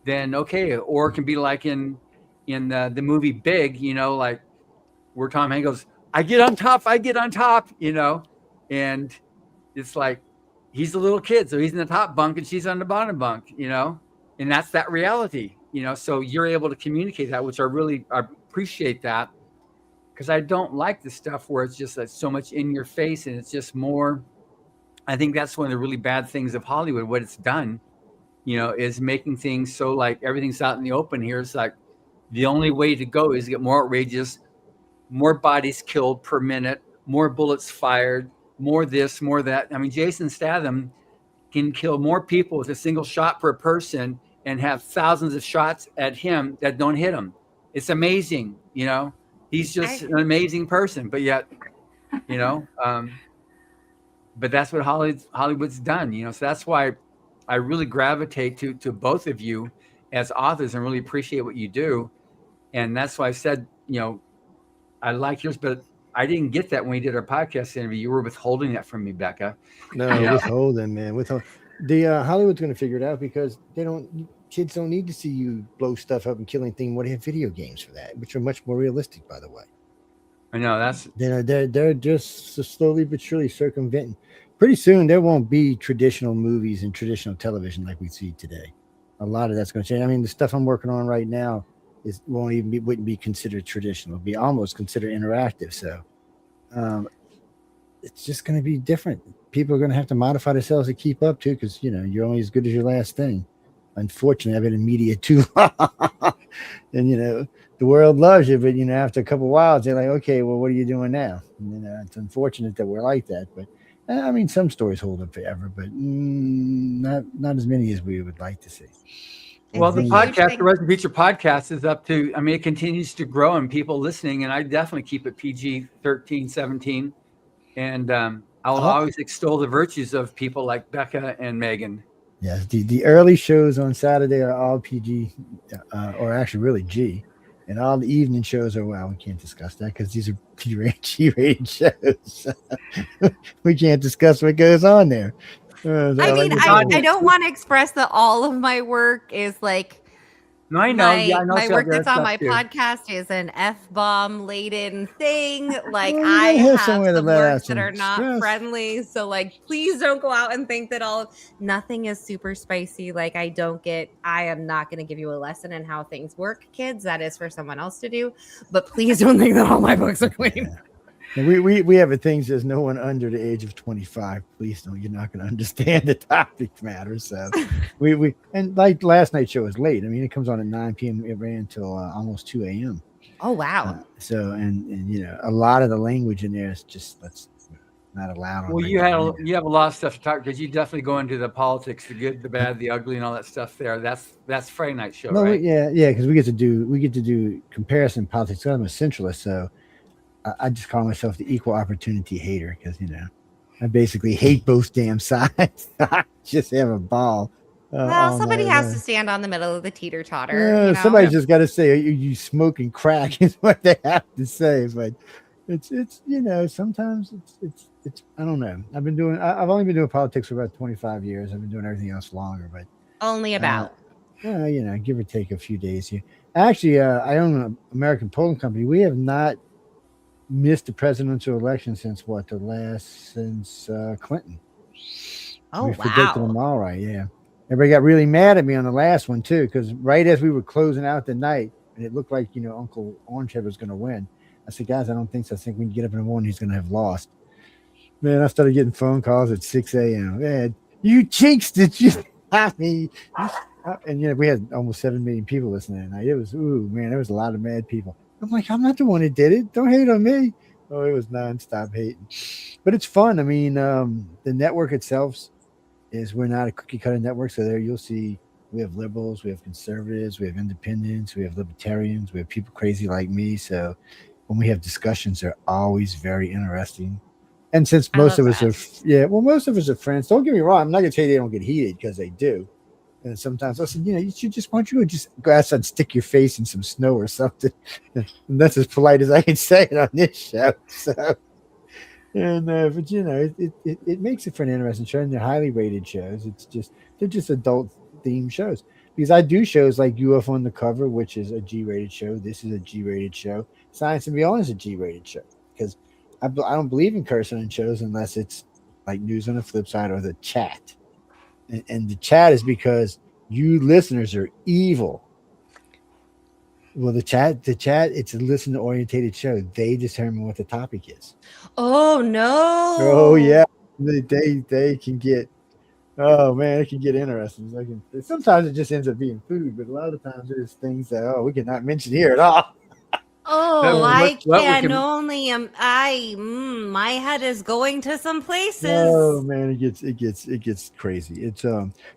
then okay. Or it can be like in the movie Big, like where Tom Hanks goes, I get on top, and it's like, he's a little kid, so he's in the top bunk and she's on the bottom bunk, and that's that reality, so you're able to communicate that, which I appreciate that, because I don't like the stuff where it's just like so much in your face and it's just more. I think that's one of the really bad things of Hollywood, what it's done, is making things so like everything's out in the open here. It's like the only way to go is to get more outrageous, more bodies killed per minute, more bullets fired, more this, more that. I mean, Jason Statham can kill more people with a single shot per person and have thousands of shots at him that don't hit him. It's amazing, he's just an amazing person, but yet, but that's what Hollywood's done, so that's why I really gravitate to both of you as authors and really appreciate what you do. And that's why I said, I like yours, but I didn't get that when we did our podcast interview. You were withholding that from me, Becca. No, withholding, man. The Hollywood's going to figure it out because kids don't need to see you blow stuff up and killing things. What do you have video games for that, which are much more realistic, by the way. I know they're just slowly but surely circumventing. Pretty soon there won't be traditional movies and traditional television like we see today. A lot of that's going to change. I mean, the stuff I'm working on right now wouldn't be considered traditional. It'd be almost considered interactive. So it's just going to be different. People are going to have to modify themselves to keep up too, because you're only as good as your last thing. Unfortunately, I've been in media too long, and the world loves you, but after a couple of whiles, they're like, okay, well, what are you doing now? And, it's unfortunate that we're like that, but I mean, some stories hold up forever, but not as many as we would like to see. Well, the podcast, the Resident Feature podcast is up to, I mean, it continues to grow and people listening, and I definitely keep it PG 13, 17. And I'll always extol the virtues of people like Becca and Megan. Yes, the early shows on Saturday are all PG, or actually really G. And all the evening shows are, well, we can't discuss that because these are G-rated shows. We can't discuss what goes on there. I mean, I don't want to express that all of my work is like No, I know. Yeah, I know. my some work other that's on stuff my too. podcast is an F-bomb laden thing. Like Well, I you gotta have have somewhere to some let out works that some are not stress. friendly. So like, please don't go out and think that nothing is super spicy. Like I am not going to give you a lesson in how things work, kids. That is for someone else to do. But please don't think that all my books are clean. Yeah. We have a thing says no one under the age of 25. Please don't. You're not going to understand the topic matter. So we and like last night's show was late. I mean, it comes on at 9 p.m. It ran until almost 2 a.m. Oh wow. So and you know, a lot of the language in there is just that's not allowed. Well, you have a lot of stuff to talk because you definitely go into the politics, the good, the bad, the ugly, and all that stuff there. That's Friday night show, no, right? Yeah, because we get to do comparison politics. I'm a centralist, so I just call myself the equal opportunity hater because, you know, I basically hate both damn sides. I just have a ball. Well, somebody has to stand on the middle of the teeter-totter. You know? Somebody's just got to say, "Are you smoking crack?" is what they have to say. But it's you know, sometimes it's I don't know. I've only been doing politics for about 25 years. I've been doing everything else longer, but only about. You know, give or take a few days here. Actually, I own an American polling company. We have not missed the presidential election since Clinton. Oh, we predicted them all right. Yeah, everybody got really mad at me on the last one too, because right as we were closing out the night and it looked like, you know, Uncle Orangehead was going to win, I said, guys, I don't think so. I think when you get up in the morning, he's going to have lost. Man, I started getting phone calls at 6 a.m. Man, you jinxed it. And you know, we had almost 7 million people listening tonight. It was, ooh man, there was a lot of mad people. I'm like, I'm not the one that did it. Don't hate on me. Oh, it was nonstop hating. But it's fun. I mean, the network itself we're not a cookie cutter network. So there you'll see we have liberals, we have conservatives, we have independents, we have libertarians, we have people crazy like me. So when we have discussions, they're always very interesting. And since most of us are friends, don't get me wrong. I'm not going to tell you they don't get heated because they do. And sometimes I said, you know, why don't you just go outside and stick your face in some snow or something? And that's as polite as I can say it on this show. So, and but you know, it makes it for an interesting show, and they're highly rated shows. They're just adult themed shows because I do shows like UFO on the Cover, which is a G-rated show. This is a G-rated show. Science and Beyond is a G-rated show because I don't believe in cursing in shows unless it's like News on the Flip Side or the chat. And the chat is because you listeners are evil. Well, the chat, it's a listener orientated show. They determine what the topic is. Oh no. Oh yeah. They can get, oh man, it can get interesting. Sometimes it just ends up being food, but a lot of times there's things that we cannot mention here at all. Oh, my head is going to some places. Oh man, it gets crazy. It's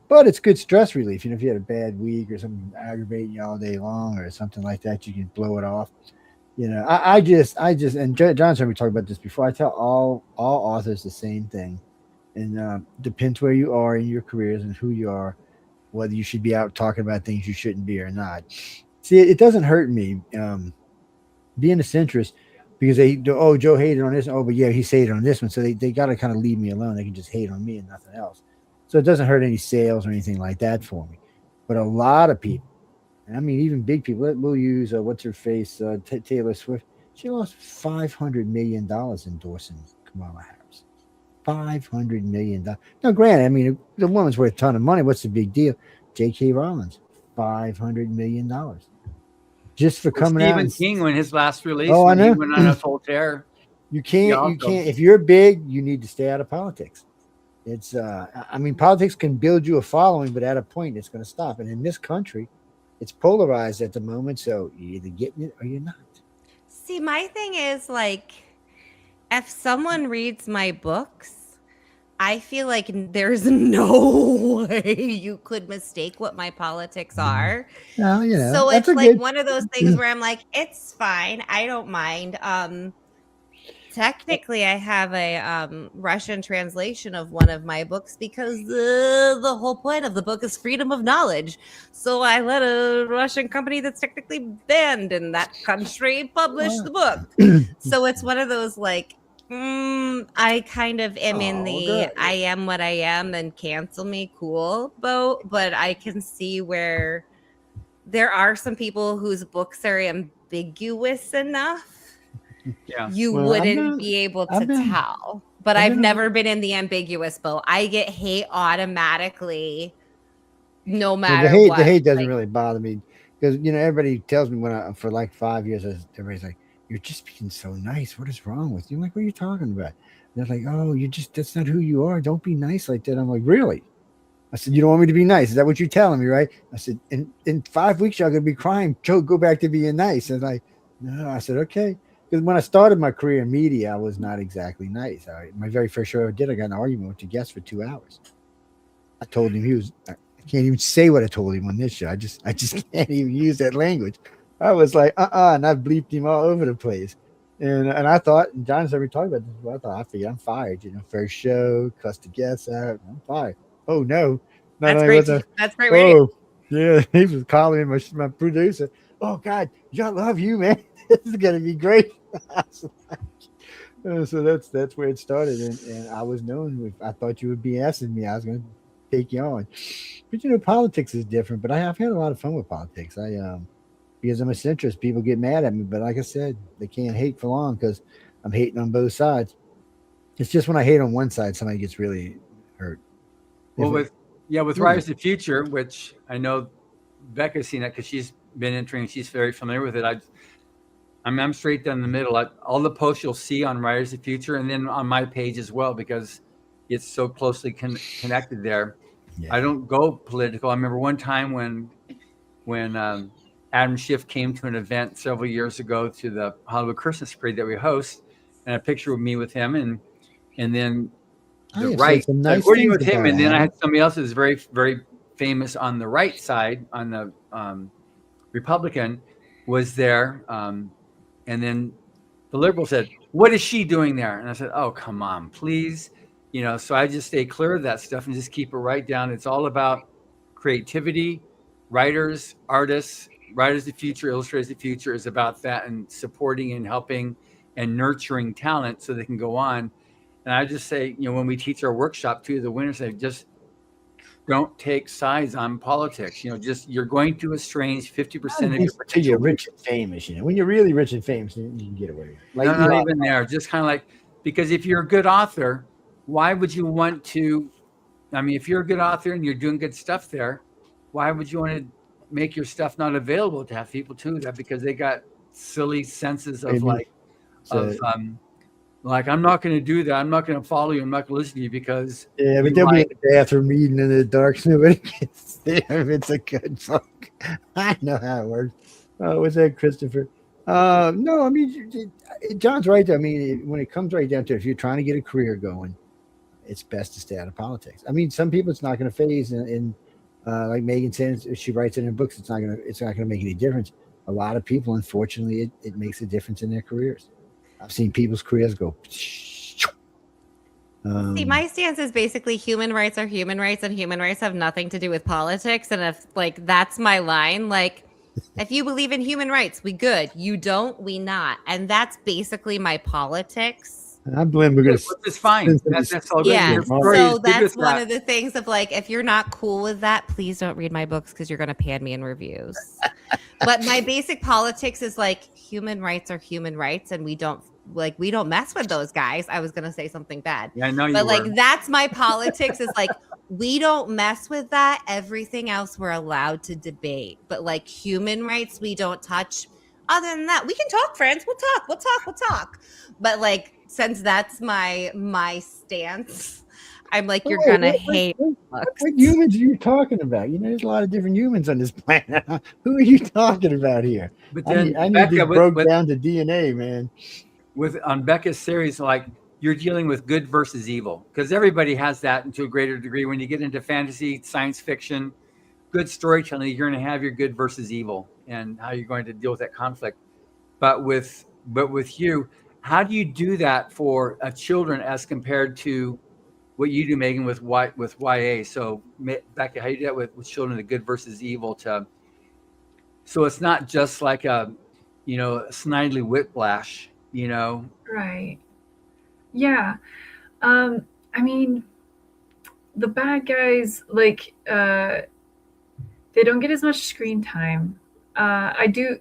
but it's good stress relief. You know, if you had a bad week or something aggravating you all day long or something like that, you can blow it off. You know, I just and John's heard me talk about this before. I tell all authors the same thing, and depends where you are in your careers and who you are, whether you should be out talking about things you shouldn't be or not. See, it doesn't hurt me. Being a centrist because Joe hated on this. Oh, but yeah, he hated on this one. So they got to kind of leave me alone. They can just hate on me and nothing else. So it doesn't hurt any sales or anything like that for me. But a lot of people, and I mean, even big people, we'll use what's her face, Taylor Swift. She lost $500 million endorsing Kamala Harris. $500 million. Now, granted, I mean, the woman's worth a ton of money. What's the big deal? J.K. Rowling's $500 million. Just for coming out. Stephen King, when his last release, I know. He went on a full tear. You can't. If you're big, you need to stay out of politics. It's, I mean, politics can build you a following, but at a point, it's going to stop. And in this country, it's polarized at the moment. So you're either getting it or you're not. See, my thing is like, if someone reads my books, I feel like there's no way you could mistake what my politics are. No, you know, so it's like one of those things where I'm like, it's fine. I don't mind. Technically, I have a Russian translation of one of my books because the whole point of the book is freedom of knowledge. So I let a Russian company that's technically banned in that country publish the book. So it's one of those like, I kind of am in the I am what I am and cancel me cool boat, but I can see where there are some people whose books are ambiguous enough. Yeah. You wouldn't be able to tell. But I've never been in the ambiguous boat. I get hate automatically no matter what. The hate doesn't really bother me because, everybody tells me for like 5 years, everybody's like, you're just being so nice. What is wrong with you? I'm like, what are you talking about? And they're like, oh, that's not who you are. Don't be nice like that. I'm like, really? I said, you don't want me to be nice. Is that what you're telling me, right? I said, in 5 weeks, y'all going to be crying. Go back to being nice. And like, no, I said, okay. Because when I started my career in media, I was not exactly nice. My very first show I did, I got in an argument with a guest for 2 hours. I told him I can't even say what I told him on this show. I just can't even use that language. I was like, and I bleeped him all over the place. And I thought, and John's already talked about this, I figured I'm fired. First show, cussed the guests out, I'm fired. Oh no. That's great. That's great radio. Yeah, he was calling me, my producer. Oh God, y'all love you, man. This is gonna be great. So that's where it started, and I was known. If I thought you would be asking me, I was going to take you on. But politics is different. But I've had a lot of fun with politics. Because I'm a centrist, people get mad at me. But like I said, they can't hate for long because I'm hating on both sides. It's just when I hate on one side, somebody gets really hurt. Well, with Rise of the Future, which I know Becca's seen it because she's been entering. She's very familiar with it. I'm straight down the middle. All the posts you'll see on Rise of the Future, and then on my page as well, because it's so closely connected there. Yeah. I don't go political. I remember one time when Adam Schiff came to an event several years ago to the Hollywood Christmas parade that we host, and a picture of me with him, and then the right. Nice where are you with him? And then I had somebody else who's very, very famous on the right side, on the Republican, was there. And then the liberal said, what is she doing there? And I said, oh, come on, please. So I just stay clear of that stuff and just keep it right down. It's all about creativity, writers, artists. Writers of the Future, Illustrators of the Future is about that, and supporting and helping and nurturing talent so they can go on. And I just say, when we teach our workshop too, the winners say, just don't take sides on politics. You're going to estrange 50% of your potential. You're rich and famous. When you're really rich and famous, you can get away with it. Like, not even there. Just kind of like, because if you're a good author, why would you want to? I mean, if you're a good author and you're doing good stuff there, why would you want to make your stuff not available to have people too? That because they got silly senses of like, I'm not going to do that. I'm not going to follow you. I'm not going to listen to you because but they'll be in the bathroom reading in the dark. So nobody gets there if it's a good book. I know how it works. What's that, Christopher? No, I mean, John's right. I mean, when it comes right down to it, if you're trying to get a career going, it's best to stay out of politics. I mean, some people it's not going to phase, and like Megan said, if she writes it in books, it's not going to make any difference. A lot of people, unfortunately, it makes a difference in their careers. I've seen people's careers go. See, my stance is basically human rights are human rights, and human rights have nothing to do with politics. And if that's my line, like, if you believe in human rights, we good. You don't, we not. And that's basically my politics. I blame we're going to. It's fine. That's all good. Yeah. So that's one of the things of like, if you're not cool with that, please don't read my books because you're going to pan me in reviews. But my basic politics is like human rights are human rights, and we don't mess with those guys. I was going to say something bad. Yeah, I know you But were. like, that's my politics is like, we don't mess with that. Everything else we're allowed to debate. But like human rights, we don't touch. Other than that, we can talk, friends. We'll talk. But like, since that's my stance, I'm like, you're gonna hate. What humans are you talking about? There's a lot of different humans on this planet. Who are you talking about here? But then I need this broke down to DNA, man. On Becca's series, like, you're dealing with good versus evil, because everybody has that, and to a greater degree, when you get into fantasy, science fiction, good storytelling, you're going to have your good versus evil and how you're going to deal with that conflict. But with you, How do you do that for children as compared to what you do, Megan, with YA? So, Becca, how do you do that with children, the good versus evil? So it's not just like a snidely whiplash, Right. Yeah. I mean, the bad guys, like, they don't get as much screen time. I do,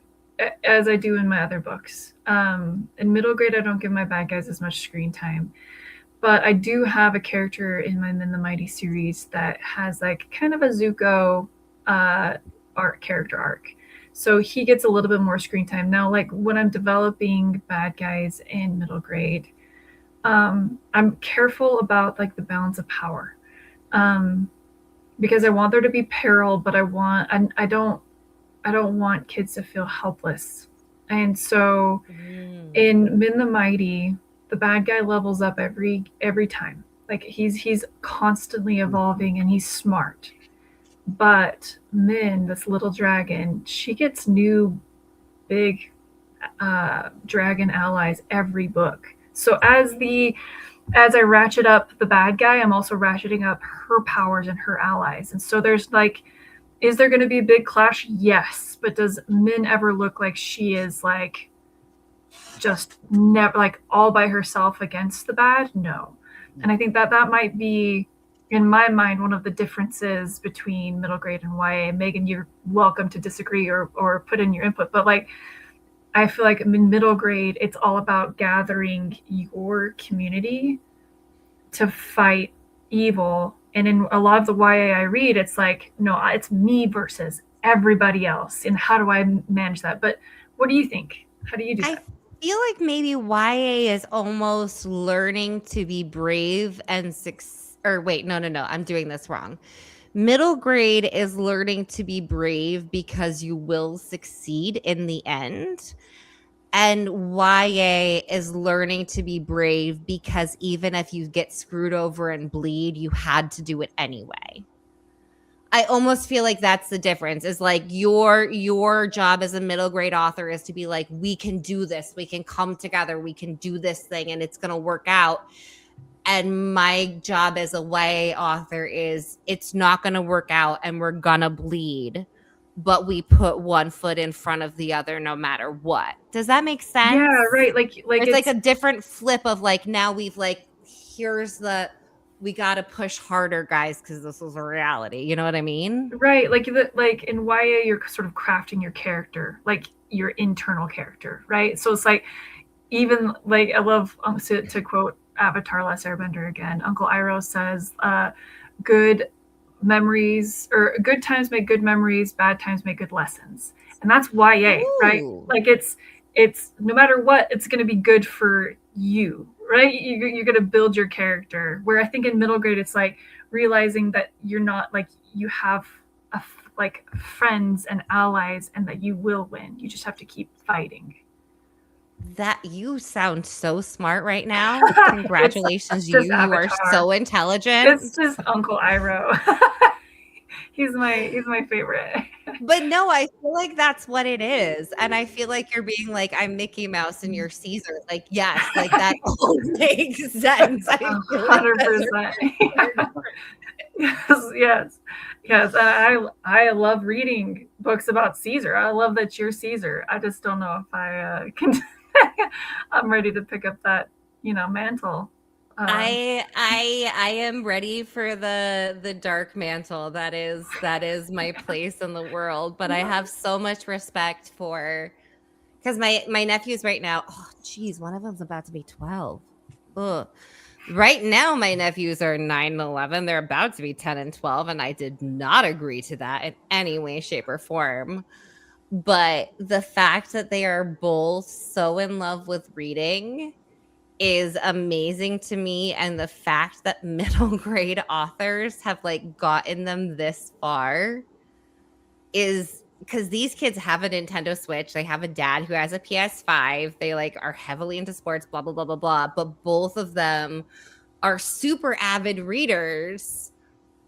as I do in my other books. In middle grade, I don't give my bad guys as much screen time. But I do have a character in my Min the Mighty series that has like kind of a Zuko character arc. So he gets a little bit more screen time. Now, like when I'm developing bad guys in middle grade, I'm careful about like the balance of power. Because I want there to be peril, but I don't want kids to feel helpless. And so in Min the Mighty, the bad guy levels up every time. Like he's constantly evolving and he's smart. But Min, this little dragon, she gets new big dragon allies every book. So as I ratchet up the bad guy, I'm also ratcheting up her powers and her allies. And so there's like, is there going to be a big clash? Yes. But does Min ever look like she is like just never like all by herself against the bad? No. And I think that might be, in my mind, one of the differences between middle grade and YA. Megan, you're welcome to disagree or put in your input. But like, I feel like in middle grade, it's all about gathering your community to fight evil. And in a lot of the YA I read, it's like, no, it's me versus everybody else. And how do I manage that? But what do you think? How do you do that? I feel like maybe YA is almost learning to be brave and or wait, no, I'm doing this wrong. Middle grade is learning to be brave because you will succeed in the end. And YA is learning to be brave because even if you get screwed over and bleed, you had to do it anyway. I almost feel like that's the difference. Is like your job as a middle grade author is to be like, we can do this. We can come together. We can do this thing and it's going to work out. And my job as a YA author is it's not going to work out and we're going to bleed, but we put one foot in front of the other no matter what. Does that make sense? Yeah, right. Like it's like a different flip of like, now we've like, we got to push harder, guys, because this is a reality. You know what I mean? Right. Like in YA, you're sort of crafting your character, like your internal character, right? So it's like, even like, I love to quote Avatar: Last Airbender again. Uncle Iroh says, good times make good memories, bad times make good lessons. And that's YA. Ooh. Right? Like it's no matter what, it's going to be good for you, right? You're going to build your character. Where I think in middle grade, it's like realizing that you're not like, you have like friends and allies and that you will win. You just have to keep fighting. That you sound so smart right now. Congratulations, you are so intelligent. It's just Uncle Iroh. He's my favorite. But no, I feel like that's what it is. And I feel like you're being like, I'm Mickey Mouse and you're Caesar. Like, yes, like that all makes sense. 100%. Yes. I love reading books about Caesar. I love that you're Caesar. I just don't know if I can. I'm ready to pick up that, mantle. I am ready for the dark mantle. That is my place in the world. But I have so much respect for, because my nephews right now, oh geez, one of them's about to be 12. Ugh. Right now, my nephews are 9 and 11. They're about to be 10 and 12, and I did not agree to that in any way, shape, or form. But the fact that they are both so in love with reading is amazing to me. And the fact that middle grade authors have like gotten them this far is because these kids have a Nintendo Switch. They have a dad who has a PS5. They like are heavily into sports, blah, blah, blah, blah, blah. But both of them are super avid readers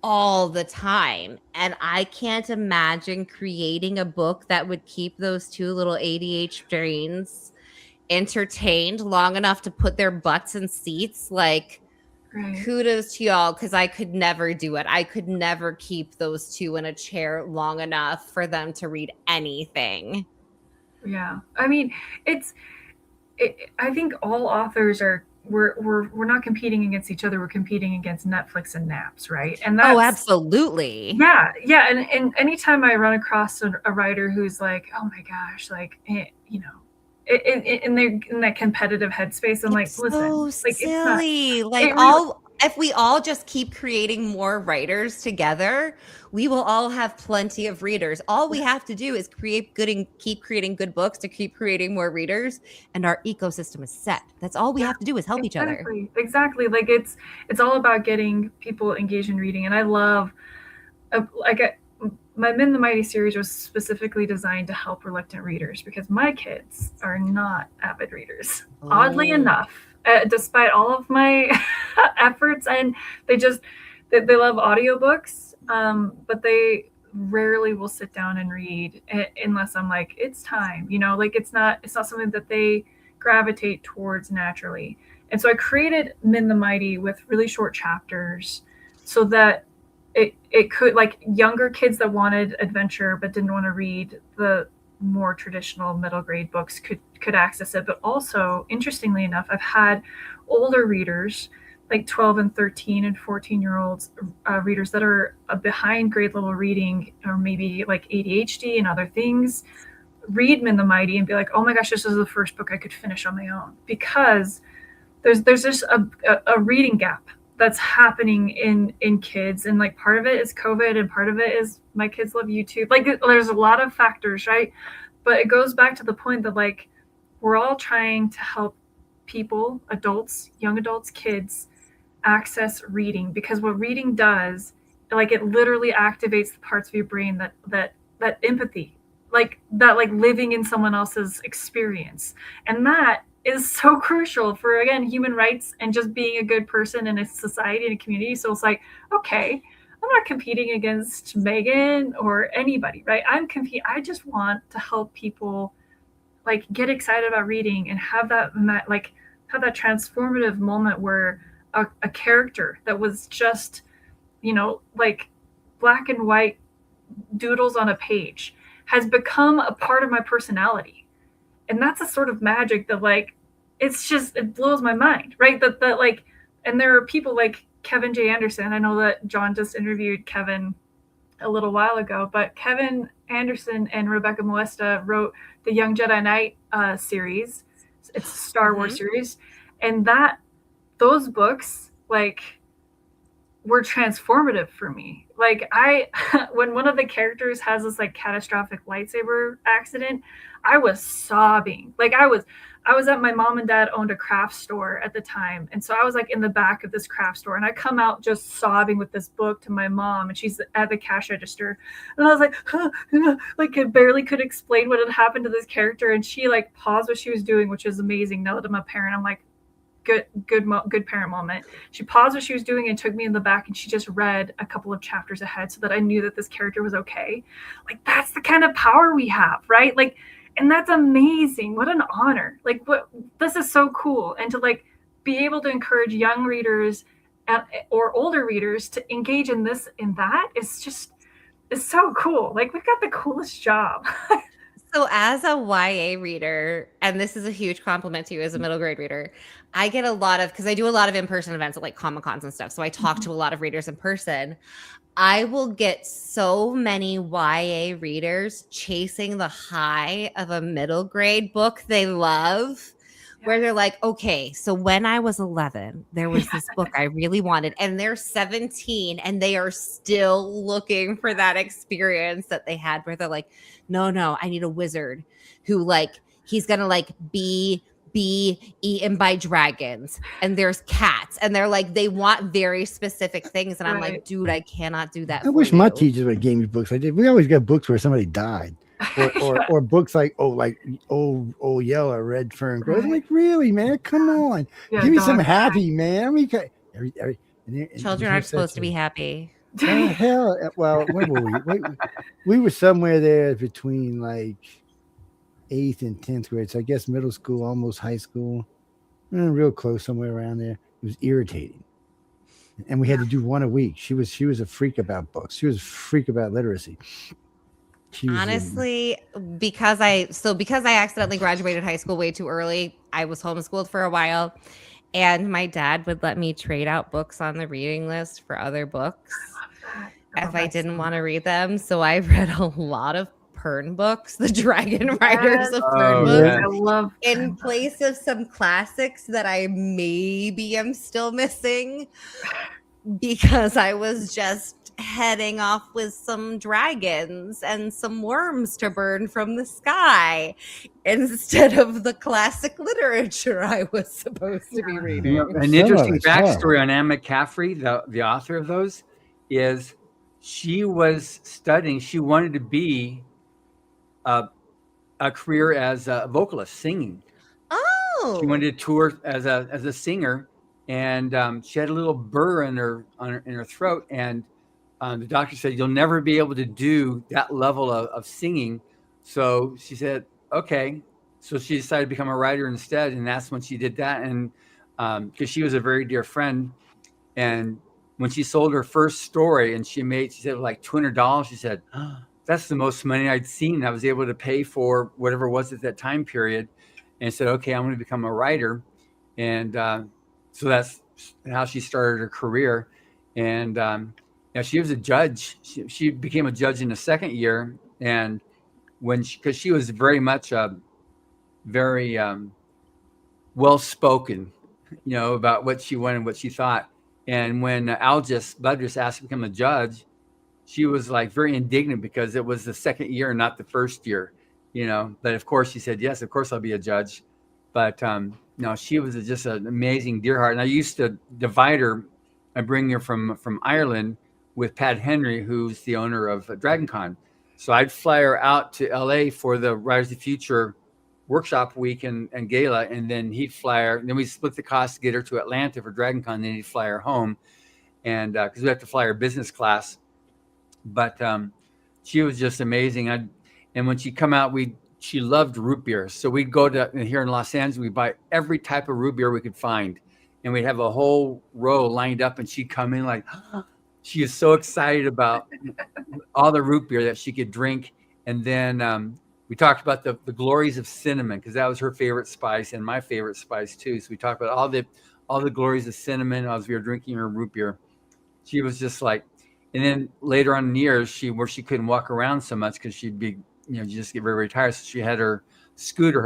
all the time. And I can't imagine creating a book that would keep those two little ADHD brains entertained long enough to put their butts in seats, like kudos to y'all, because I could never do it. I could never keep those two in a chair long enough for them to read anything. Yeah, I mean, I think all authors are we're not competing against each other. We're competing against Netflix and naps, right? And that's, absolutely. Yeah. And anytime I run across a writer who's like, oh my gosh, like, you know, in that competitive headspace, I'm like, listen, so like, silly. It's not, like if we all just keep creating more writers together, we will all have plenty of readers. All we have to do is keep creating good books to keep creating more readers, and our ecosystem is set. That's all we have to do is help each other. Exactly. Like it's all about getting people engaged in reading. And I love, my Min the Mighty series was specifically designed to help reluctant readers because my kids are not avid readers, oddly enough. Despite all of my efforts, and they love audiobooks, but they rarely will sit down and read unless I'm like, it's time, you know, like it's not something that they gravitate towards naturally. And so I created Min the Mighty with really short chapters so that it could, like, younger kids that wanted adventure but didn't want to read the more traditional middle grade books could access it. But also, interestingly enough, I've had older readers, like 12 and 13 and 14-year-olds readers that are behind grade level reading, or maybe like ADHD and other things, read Min the Mighty and be like, oh my gosh, this is the first book I could finish on my own, because there's just a reading gap that's happening in kids. And like part of it is COVID, and part of it is my kids love YouTube. Like there's a lot of factors, right? But it goes back to the point that, like, we're all trying to help people, adults, young adults, kids, access reading, because what reading does, like, it literally activates the parts of your brain that empathy, like that, like living in someone else's experience. And that is so crucial for, again, human rights and just being a good person in a society and a community. So it's like, okay, I'm not competing against Megan or anybody, right? I just want to help people, like, get excited about reading and have that transformative moment where a character that was just, you know, like black and white doodles on a page has become a part of my personality. And that's a sort of magic that, like, it blows my mind, right? That like, and there are people like Kevin J. Anderson. I know that John just interviewed Kevin a little while ago, but Kevin Anderson and Rebecca Moesta wrote the Young Jedi Knight series. It's a Star Wars series. And those books, like, were transformative for me. Like, when one of the characters has this, like, catastrophic lightsaber accident, I was sobbing. Like, I was at, my mom and dad owned a craft store at the time. And so I was, like, in the back of this craft store, and I come out just sobbing with this book to my mom, and she's at the cash register. And I was like, like, I barely could explain what had happened to this character. And she, like, paused what she was doing, which is amazing. Now that I'm a parent, I'm like, good parent moment. She paused what she was doing and took me in the back, and she just read a couple of chapters ahead so that I knew that this character was okay. Like, that's the kind of power we have, right? Like, and that's amazing. What an honor. Like, this is so cool. And to, like, be able to encourage young readers or older readers to engage in this and that is so cool. Like, we've got the coolest job. So as a YA reader, and this is a huge compliment to you as a middle grade reader, I get a lot of, because I do a lot of in-person events at, like, Comic-Cons and stuff. So I talk to a lot of readers in person. I will get so many YA readers chasing the high of a middle grade book they love, where they're like, okay, so when I was 11, there was this book I really wanted, and they're 17 and they are still looking for that experience that they had, where they're like, no, I need a wizard who, like, he's gonna, like, be eaten by dragons, and there's cats, and they're like, they want very specific things, and I'm like, dude, I cannot do that. I wish my teachers would give me books. We always got books where somebody died, or books like old Yellow, Red Fern. I'm like, really, man? Come on, give me some happy, man. I mean, children aren't supposed to be happy. Oh, hell, well, where were we? We were somewhere there between, like, 8th and 10th grade. So I guess middle school, almost high school, real close, somewhere around there. It was irritating. And we had to do one a week. She was a freak about books. She was a freak about literacy. Honestly, because I accidentally graduated high school way too early, I was homeschooled for a while, and my dad would let me trade out books on the reading list for other books if I didn't want to read them. So I read a lot of Pern books, the Dragon Riders of Pern books, I love in place of some classics that I maybe am still missing, because I was just heading off with some dragons and some worms to burn from the sky instead of the classic literature I was supposed to be reading. An interesting backstory on Anne McCaffrey, the author of those, is she was studying. She wanted to be a career as a vocalist, singing. Oh, she wanted to tour as a singer, and she had a little burr in her throat, and the doctor said, "You'll never be able to do that level of singing." So she said, "Okay." So she decided to become a writer instead, and that's when she did that. And because she was a very dear friend, and when she sold her first story, and she said like $200, she said, "Oh, that's the most money I'd seen. I was able to pay for whatever it was at that time period," and said, "Okay, I'm going to become a writer." And so that's how she started her career. And she was a judge. She became a judge in the second year, and because she was very much very well spoken, about what she wanted, what she thought. And when Algis Budrus asked to become a judge, she was like very indignant because it was the second year, not the first year. But of course she said, "Yes, of course I'll be a judge." But no, she was just an amazing dear heart. And I used to divide her. I bring her from Ireland with Pat Henry, who's the owner of DragonCon. So I'd fly her out to LA for the Rise of the Future workshop week and gala, and then he'd fly her. And then we split the cost to get her to Atlanta for DragonCon. And then he'd fly her home, and because we have to fly her business class. But she was just amazing. And when she come out, she loved root beer. So we'd go to here in Los Angeles, we buy every type of root beer we could find, and we'd have a whole row lined up, and she'd come in like, she is so excited about all the root beer that she could drink. And then we talked about the glories of cinnamon, because that was her favorite spice and my favorite spice too. So we talked about all the glories of cinnamon as we were drinking her root beer. She was just like, and then later on in years, where she couldn't walk around so much because she'd be, just get very, very tired. So she had her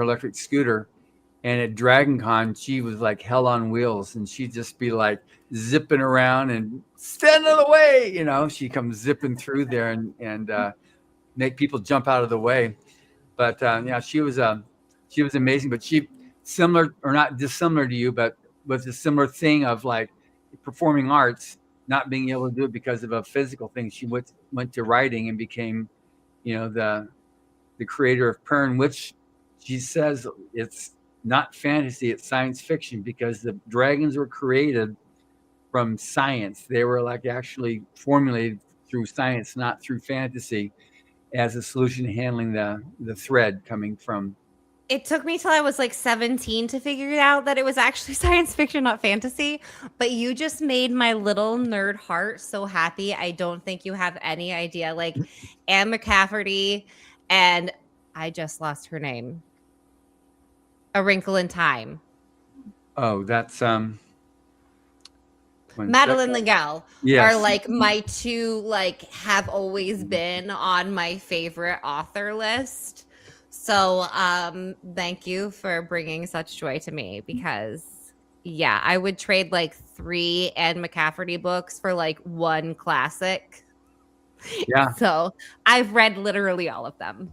electric scooter. And at DragonCon, she was like hell on wheels, and she'd just be like zipping around and stand out of the way. She comes zipping through there and make people jump out of the way. But she was amazing. But she, similar or not dissimilar to you, but was a similar thing of like performing arts, not being able to do it because of a physical thing. She went to writing and became, the creator of Pern, which she says it's not fantasy, it's science fiction, because the dragons were created from science. They were like actually formulated through science, not through fantasy, as a solution to handling the thread coming from. It took me till I was like 17 to figure it out that it was actually science fiction, not fantasy. But you just made my little nerd heart so happy. I don't think you have any idea. Like Anne McCafferty, and I just lost her name. A Wrinkle in Time. Oh, that's Madeleine L'Engle yes. Are like my two, like, have always been on my favorite author list. So thank you for bringing such joy to me, because I would trade like 3 Anne McCafferty books for like 1 classic. Yeah. So I've read literally all of them.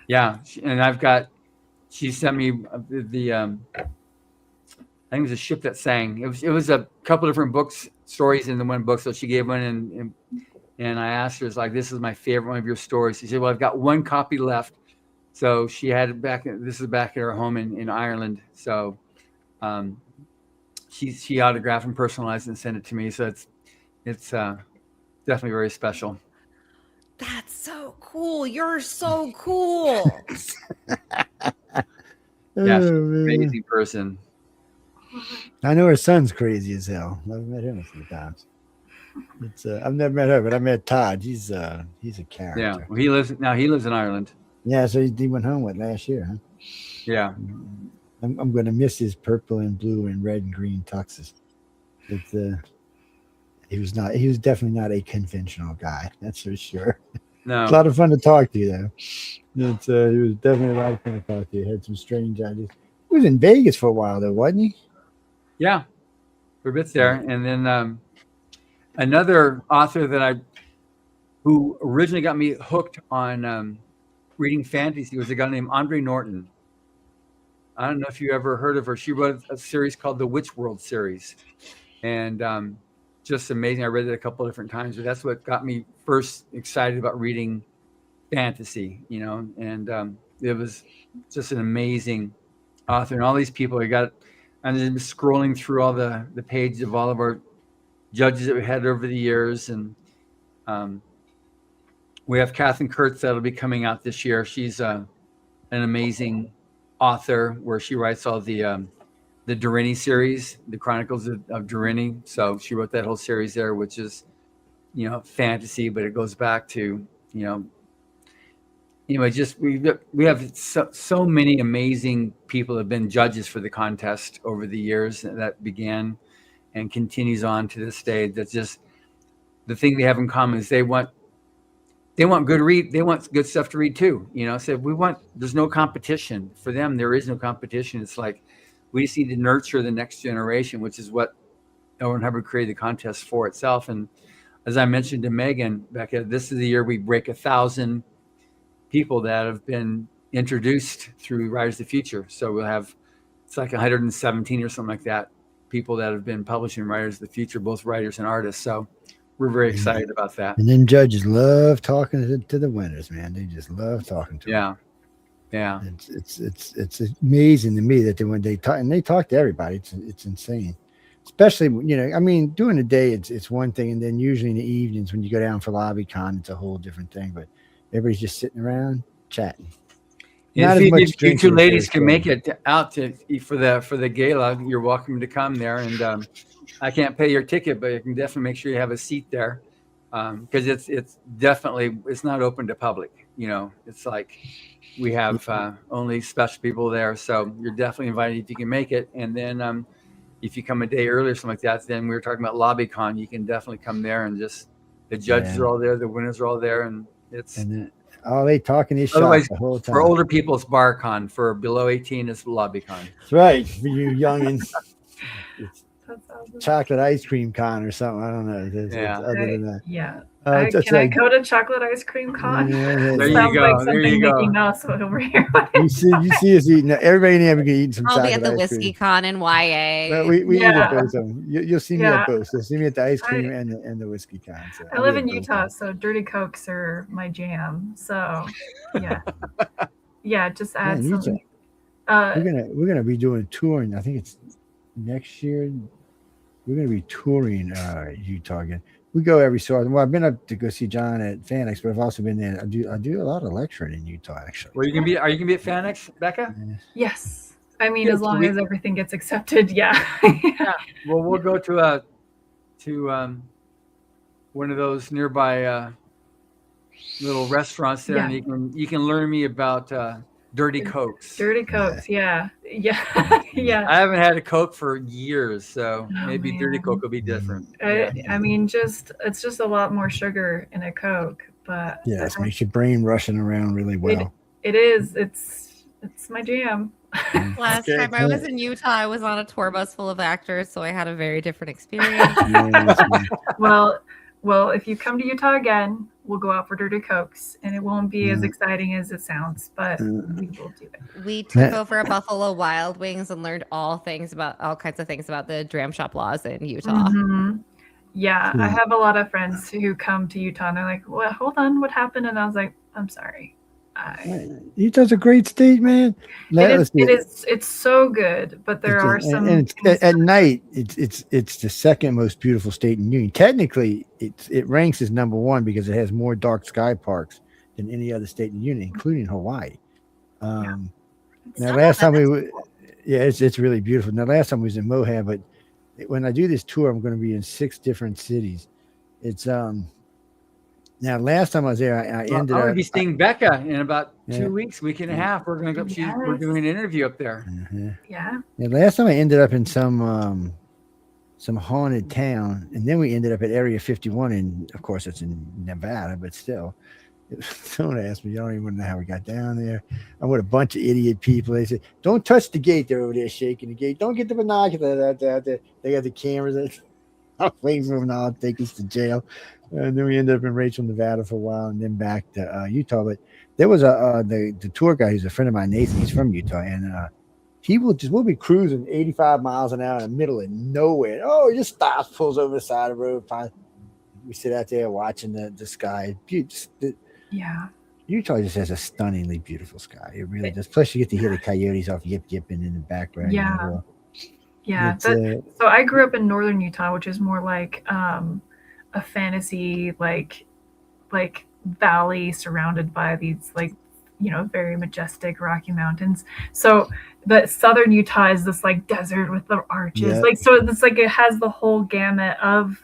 Yeah. And she sent me the I think it was A Ship That Sang. It was a couple different stories in the one book. So she gave one, and I asked her, it's like, "This is my favorite one of your stories." She said, "Well, I've got 1 copy left." So she had it back. This is back at her home in Ireland. So she autographed and personalized and sent it to me. So it's definitely very special. That's so cool. You're so cool. Yeah, she's Oh, an man. amazing person. I know her son's crazy as hell. I've met him a few times. I've never met her, but I met Todd. He's a character. Yeah, well, he lives in Ireland. Yeah, so he went home last year, huh? Yeah, I'm going to miss his purple and blue and red and green tuxes. He was definitely not a conventional guy. That's for sure. no, It's a lot of fun to talk to you, though. He was definitely a lot of fun to talk to you. He had some strange ideas. He was in Vegas for a while, though, wasn't he? yeah, for bits there, and then another author who originally got me hooked on reading fantasy was a guy named Andre Norton. I don't know if you ever heard of her. She wrote a series called the Witch World series, and just amazing. I read it a couple of different times, but that's what got me first excited about reading fantasy, and it was just an amazing author. And all these people I'm just scrolling through all the pages of all of our judges that we had over the years, and we have Catherine Kurtz that'll be coming out this year. She's an amazing author where she writes all the Durini series, the Chronicles of Durini. So she wrote that whole series there, which is, fantasy, but it goes back to, just we have so many amazing people have been judges for the contest over the years that began and continues on to this day. That's just the thing they have in common is they want good stuff to read too. So there's no competition for them. There is no competition. It's like we just need to nurture the next generation, which is what L. Ron Hubbard created the contest for itself. And as I mentioned to Megan, Becca, this is the year we break 1,000 people that have been introduced through Writers of the Future. So it's like 117 or something like that, people that have been published in Writers of the Future, both writers and artists. So we're very excited about that. And then judges love talking to the winners, man. They just love talking to them. Yeah. It's amazing to me that when they talk, and they talk to everybody, it's insane. Especially, during the day, it's one thing. And then usually in the evenings when you go down for LobbyCon, it's a whole different thing. But everybody's just sitting around chatting. Not if you two ladies can make it out for the gala, you're welcome to come there. And I can't pay your ticket, but you can definitely make sure you have a seat there, because it's not open to public. It's like we have only special people there, so you're definitely invited if you can make it. And then if you come a day early or something like that, then we were talking about LobbyCon. You can definitely come there and just the judges are all there, the winners are all there, and it's. And then, they talking these shots the whole time. For older people, it's BarCon. For below 18, it's LobbyCon. That's right. For you youngins, it's chocolate ice cream con or something. I don't know. Other than that. Yeah. Can I go to chocolate ice cream con? Yeah, there you go. Like there you go. Mickey Mouse over here. you see us eating. Everybody in here eating some. I'll be at the ice whiskey cream. con in YA. Well, we eat at both of them. You'll see me at both. You'll see me at the ice cream and the whiskey con. So I live in Utah, so dirty cokes are my jam. So yeah, just add some. We're gonna be doing touring. I think it's next year. We're gonna be touring Utah again. We go every so often. Well, I've been up to go see John at FanX, but I've also been there. I do a lot of lecturing in Utah, actually. Well, are you gonna be at FanX, Becca? Yes. I mean, as long as everything gets accepted, yeah. Well, we'll go to one of those nearby little restaurants there, and you can learn me about dirty cokes. Dirty cokes, yeah. I haven't had a Coke for years, so maybe dirty Coke will be different. I mean, it's just a lot more sugar in a Coke, but it makes your brain rushing around really well. It is. It's my jam. Last time I was in Utah, I was on a tour bus full of actors, so I had a very different experience. Well, if you come to Utah again, we'll go out for dirty cokes, and it won't be as exciting as it sounds, but we will do it. We took over a Buffalo Wild Wings and learned all kinds of things about the dram shop laws in Utah. Mm-hmm. Yeah, I have a lot of friends who come to Utah, and they're like, "Well, hold on, what happened?" And I was like, "I'm sorry, Utah's a great state, man. It's so good, but there are some. And at night, it's the second most beautiful state in the union. Technically, it ranks as number one because it has more dark sky parks than any other state in the union, including Hawaii. Now, last time it's really beautiful. Now, last time we was in Moab, but when I do this tour, I'm going to be in 6 different cities. It's now last time I was there, I ended up. I'm going to be seeing Becca in about 2 weeks, week and a half. We're going to go. We're doing an interview up there. Yeah. Last time I ended up in some haunted town, and then we ended up at Area 51, and of course it's in Nevada, but still. Don't ask me. I don't even know how we got down there. I'm with a bunch of idiot people. They said, "Don't touch the gate." They're over there shaking the gate. Don't get the binoculars. They got the cameras. I'm waiting for them to take us to jail. And then we ended up in Rachel, Nevada for a while, and then back to Utah. But there was the tour guy who's a friend of mine, Nathan. He's from Utah, and we'll be cruising 85 miles an hour in the middle of nowhere. Oh, he just stops, pulls over the side of the road. We sit out there watching the sky. Yeah. Utah just has a stunningly beautiful sky. It really does. Plus, you get to hear the coyotes off yipping in the background. Yeah. Yeah. So I grew up in northern Utah, which is more like a fantasy like valley surrounded by these very majestic Rocky Mountains. So the southern Utah is this like desert with the arches. Yeah. So it's like it has the whole gamut of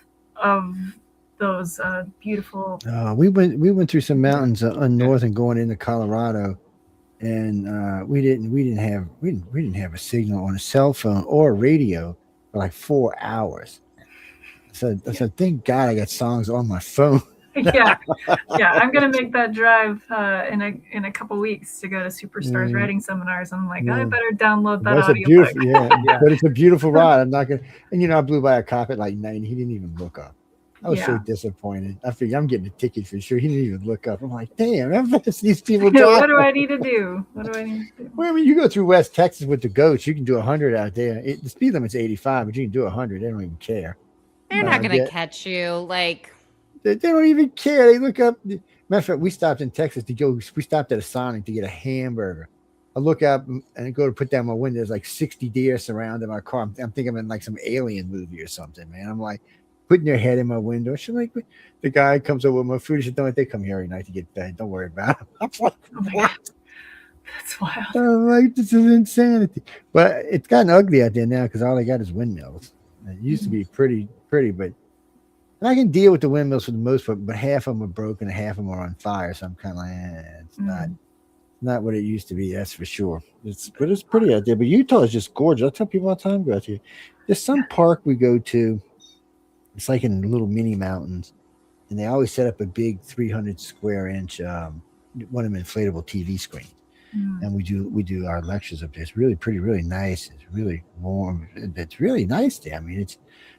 those beautiful. We went through some mountains north and going into Colorado, and we didn't have a signal on a cell phone or a radio for like 4 hours. So thank God I got songs on my phone. Yeah, I'm gonna make that drive in a couple weeks to go to Superstars writing seminars. I'm like, I better download that audiobook. But it's a beautiful ride. I'm not gonna, and I blew by a cop at like 9. He didn't even look up. I was so disappointed. I figured I'm getting a ticket for sure. He didn't even look up. I'm like, damn, I'm these people. What do I need to do? Well, I mean, you go through West Texas with the goats, you can do 100 out there. The speed limit's 85, but you can do 100. They don't even care. They're not going to catch you. Like they don't even care. They look up. Matter of fact, we stopped in Texas to go. We stopped at a Sonic to get a hamburger. I look up and I go to put down my window. There's like 60 deer surrounding my car. I'm thinking I'm in like some alien movie or something, man. I'm like putting their head in my window. She's like, the guy comes over with my food. She said, "Don't they come here every night to get fed? Don't worry about it." I'm like, what? That's wild. I'm like, this is insanity. But it's gotten ugly out there now because all they got is windmills. It used to be pretty, but I can deal with the windmills for the most part, but half of them are broken and half of them are on fire. So I'm kind of like, it's not what it used to be. That's for sure. But it's pretty out there. But Utah is just gorgeous. I tell people all the time, go out here. There's some park we go to. It's like in little mini mountains, and they always set up a big 300 square inch, one of them inflatable TV screens. And we do our lectures up there. It's really pretty, really nice. It's really warm. It's really nice there. I mean,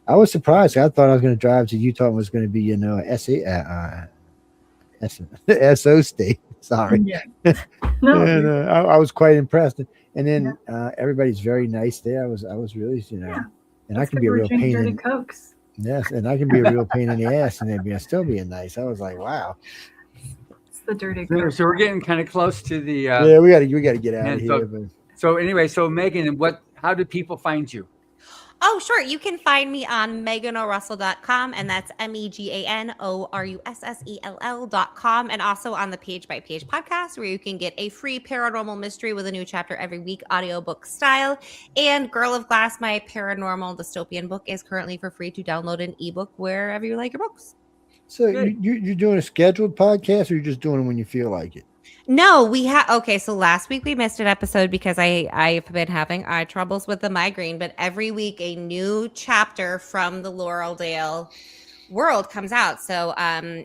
I was surprised. I thought I was going to drive to Utah and was going to be, SO state. Sorry. Yeah. No. And I was quite impressed. And then everybody's very nice there. I was really, and I can be a real pain in Cokes. Yes, and I can be a real pain in the ass, and they'd still being nice. I was like, wow. The dirty so we're getting kind of close to the we got to get out of here. So anyway, Megan, how do people find you? Oh, sure. You can find me on meganorussell.com, and that's meganorussell.com, and also on the Page by Page podcast, where you can get a free paranormal mystery with a new chapter every week, audiobook style. And Girl of Glass, my paranormal dystopian book, is currently for free to download an ebook wherever you like your books. So you're doing a scheduled podcast, or you're just doing it when you feel like it? No, we have. Okay, so last week we missed an episode because I've been having eye troubles with the migraine. But every week a new chapter from the Laurel world comes out. So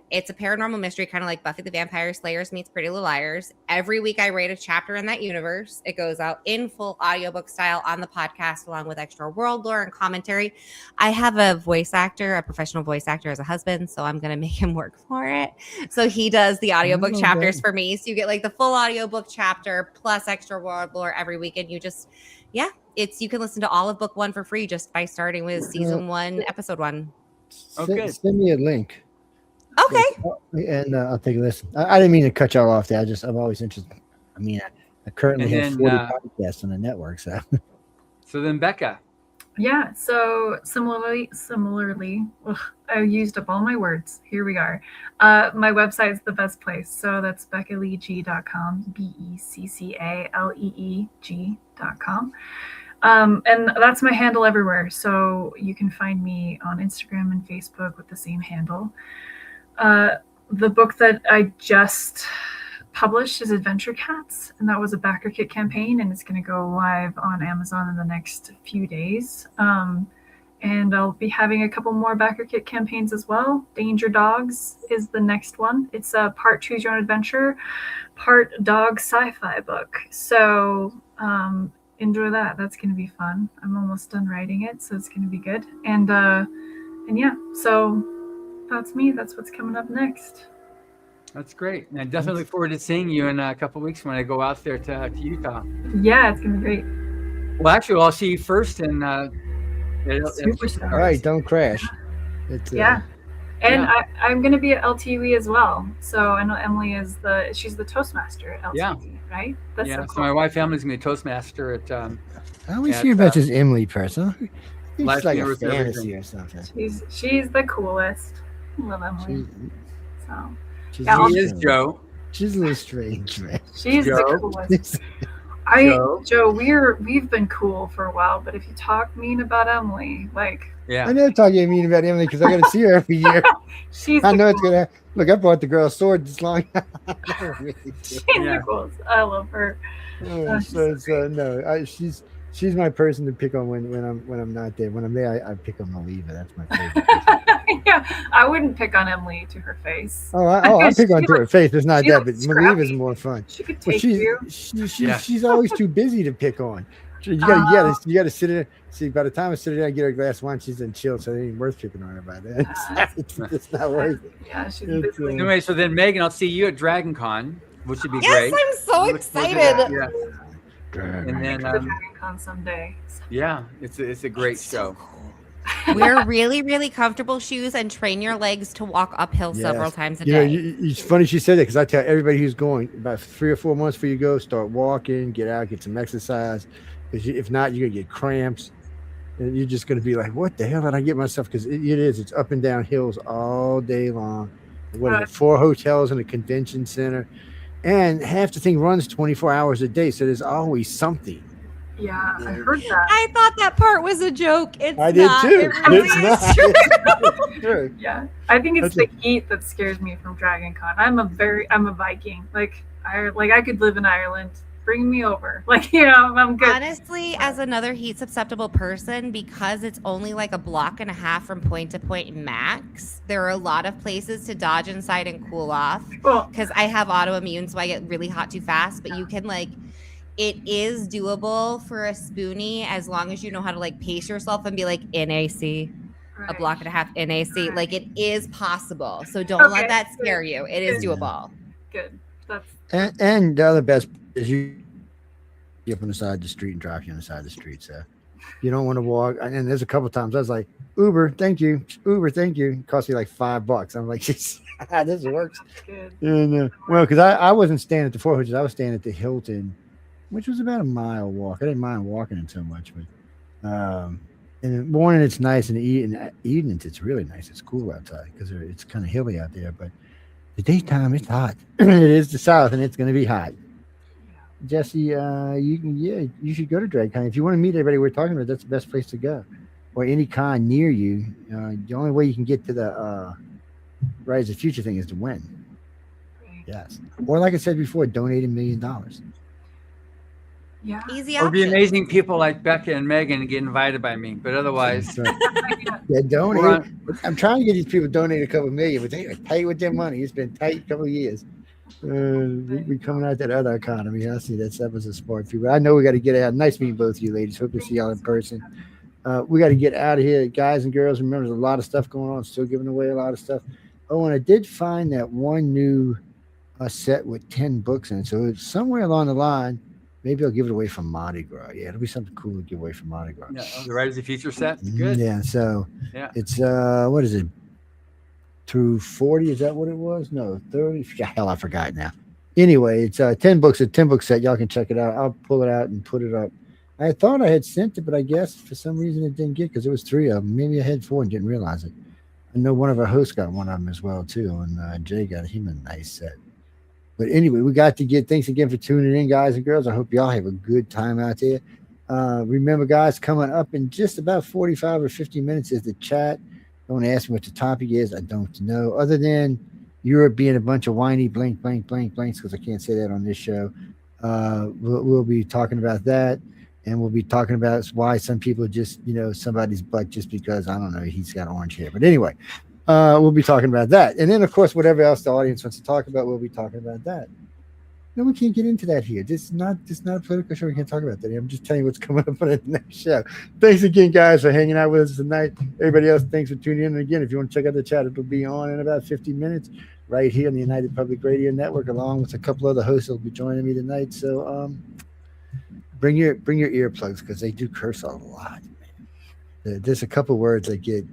it's a paranormal mystery, kind of like Buffy the Vampire Slayers meets Pretty Little Liars. Every week I write a chapter in that universe. It goes out in full audiobook style on the podcast, along with extra world lore and commentary. I have a professional voice actor as a husband, so I'm going to make him work for it. So he does the audiobook chapters for me. So you get like the full audiobook chapter plus extra world lore every week. And you just, you can listen to all of book 1 for free just by starting with season 1, episode 1. Send me a link. Okay. And I'll take a listen. I didn't mean to cut y'all off there. I'm always interested. I mean, I currently And have then, 40 podcasts on the network, so. So then Becca. Yeah, so similarly, ugh, I used up all my words. Here we are. My website is the best place. So that's beccaleeg.com, BECCALEEG.com. And that's my handle everywhere. So you can find me on Instagram and Facebook with the same handle. The book that I just published is Adventure Cats, and that was a backer kit campaign, and it's going to go live on Amazon in the next few days. And I'll be having a couple more backer kit campaigns as well. Danger Dogs is the next one. It's a part choose your own adventure, part dog sci-fi book. So enjoy that. That's going to be fun. I'm almost done writing it, so it's going to be good. And yeah, so that's me. That's what's coming up next. That's great. And I definitely look forward to seeing you in a couple of weeks when I go out there to Utah. Yeah, it's going to be great. Well, actually, I'll see you first in Superstars. All right, don't crash. Yeah. And Yeah. I'm going to be at LTV as well. So I know Emily is she's the Toastmaster at LTV, Yeah. right? That's Yeah, so so cool. my wife Emily's gonna be a Toastmaster at I always Yeah, hear about this Emily person. Life It's like a University of fantasy Everything. or something. She's the coolest. I love Emily. So She's Yeah, a little She is strange. Joe. She's a little strange, man. she's Joe. the coolest. Joe. Joe, we've been cool for a while, but if you talk mean about Emily, like Yeah. I never talk to mean about Emily because I got to see her every year. she's I the know it's coolest. gonna. Look, I brought the girl a sword this long. I really do. She's Yeah. the coolest. I love her. No, she's my person to pick on when I'm not there. When I'm there, I pick on Maliva. That's my favorite person. Yeah, I wouldn't pick on Emily to her face. I pick on to her face. It's not she that, but looks Maliva's scrappy. more fun. She could But take you. Yeah. she's always too busy to pick on. You gotta sit there. See, by the time I sit there and get her a glass of wine, she's in chill, so it ain't worth picking on her about that. It's not worth it. Yeah, she's It's, busy. Anyway, so then Megan, I'll see you at Dragon Con, which would be Yes, great. I'm so Look forward to excited. that. Yeah. And then Dragon Con someday. yeah, it's a great show. Wear really, really comfortable shoes and train your legs to walk uphill several Yes. times a You know, day. it's funny she said that because I tell everybody who's going about 3 or 4 months before you go, start walking, get out, get some exercise. Because if not, you're gonna get cramps, and you're just gonna be like, "What the hell did I get myself?" Because it's up and down hills all day long. What is it? 4 hotels and a convention center, and half the thing runs 24 hours a day. So there's always something. Yeah, I heard that. I thought that part was a joke. It's I did not. too. It really It's is not. true. It's true. Yeah, I think it's That's the heat that scares me from Dragon Con. I'm a Viking. I could live in Ireland. Bring me over. I'm good. Honestly, as another heat susceptible person, because it's only like a block and a half from point to point max, there are a lot of places to dodge inside and cool off. Well, Because I have autoimmune, so I get really hot too fast. But you can it is doable for a spoonie as long as you know how to pace yourself and be in AC, a right. block and a half in AC. Right. It is possible. So don't Okay, let that scare you. It is good. doable. Good. That's And the other best is you up on the side of the street and drop you on the side of the street. So you don't want to walk. And there's a couple times I was like, Uber, thank you. Uber, thank you. It cost me like $5. I'm like, this works. good. And, well, because I wasn't staying at the Four Hooters. I was staying at the Hilton, which was about a mile walk. I didn't mind walking it so much, but in the morning it's nice, and in the evenings it's really nice. It's cool outside because it's kind of hilly out there. But the daytime it's hot. It is the South, and it's going to be hot. Jesse, you should go to Drag Con if you want to meet everybody we're talking about. That's the best place to go, or any con near you. The only way you can get to the Rise of the Future thing is to win. Right. Yes, or like I said before, donate $1 million. Yeah. Easy It would be option. amazing people like Becca and Megan to get invited by me, but otherwise, That's right. Yeah, donate. we're on- I'm trying to get these people to donate a couple million, but they are tight with their money. It's been tight a couple of years. We coming out that other economy. I see that was a smart people. I know we got to get out. Nice meeting both of you ladies. Hope to see y'all in person. We got to get out of here, guys and girls. Remember, there's a lot of stuff going on. Still giving away a lot of stuff. Oh, and I did find that one new set with 10 books in it. So it's somewhere along the line. Maybe I'll give it away from Mardi Gras. Yeah, it'll be something cool to give away from Mardi Gras. yeah, the Rise of the Future set. Good. Yeah, so Yeah. it's what is it? through 40. Is that what it was? No, 30. Hell, I forgot now. Anyway, it's 10 books, a 10 book set. Y'all can check it out. I'll pull it out and put it up. I thought I had sent it, but I guess for some reason it didn't get, because there was 3 of them. Maybe I had 4 and didn't realize it. I know one of our hosts got one of them as well too, and Jay got him a nice set. But anyway, we got to get, thanks again for tuning in, guys and girls. I hope y'all have a good time out there. Remember, guys, coming up in just about 45 or 50 minutes is the chat. Don't ask me what the topic is. I don't know, other than Europe being a bunch of whiny blanks, because I can't say that on this show. We'll be talking about that, and we'll be talking about why some people just, somebody's butt just because, I don't know, he's got orange hair. But anyway, we'll be talking about that. And then, of course, whatever else the audience wants to talk about, we'll be talking about that. No, we can't get into that here. This is not a political show. We can't talk about that. I'm just telling you what's coming up on the next show. Thanks again, guys, for hanging out with us tonight. Everybody else, thanks for tuning in. And again, if you want to check out the chat, it'll be on in about 50 minutes right here on the United Public Radio Network, along with a couple other hosts that will be joining me tonight. So bring your earplugs, because they do curse a lot. There's a couple words that get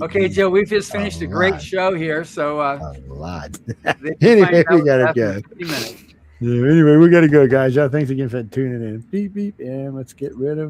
okay, Joe, we've just finished a great show here. So a lot. Anyway, we got to go. Yeah, anyway, we got to go, guys. Y'all, thanks again for tuning in. Beep, beep. And let's get rid of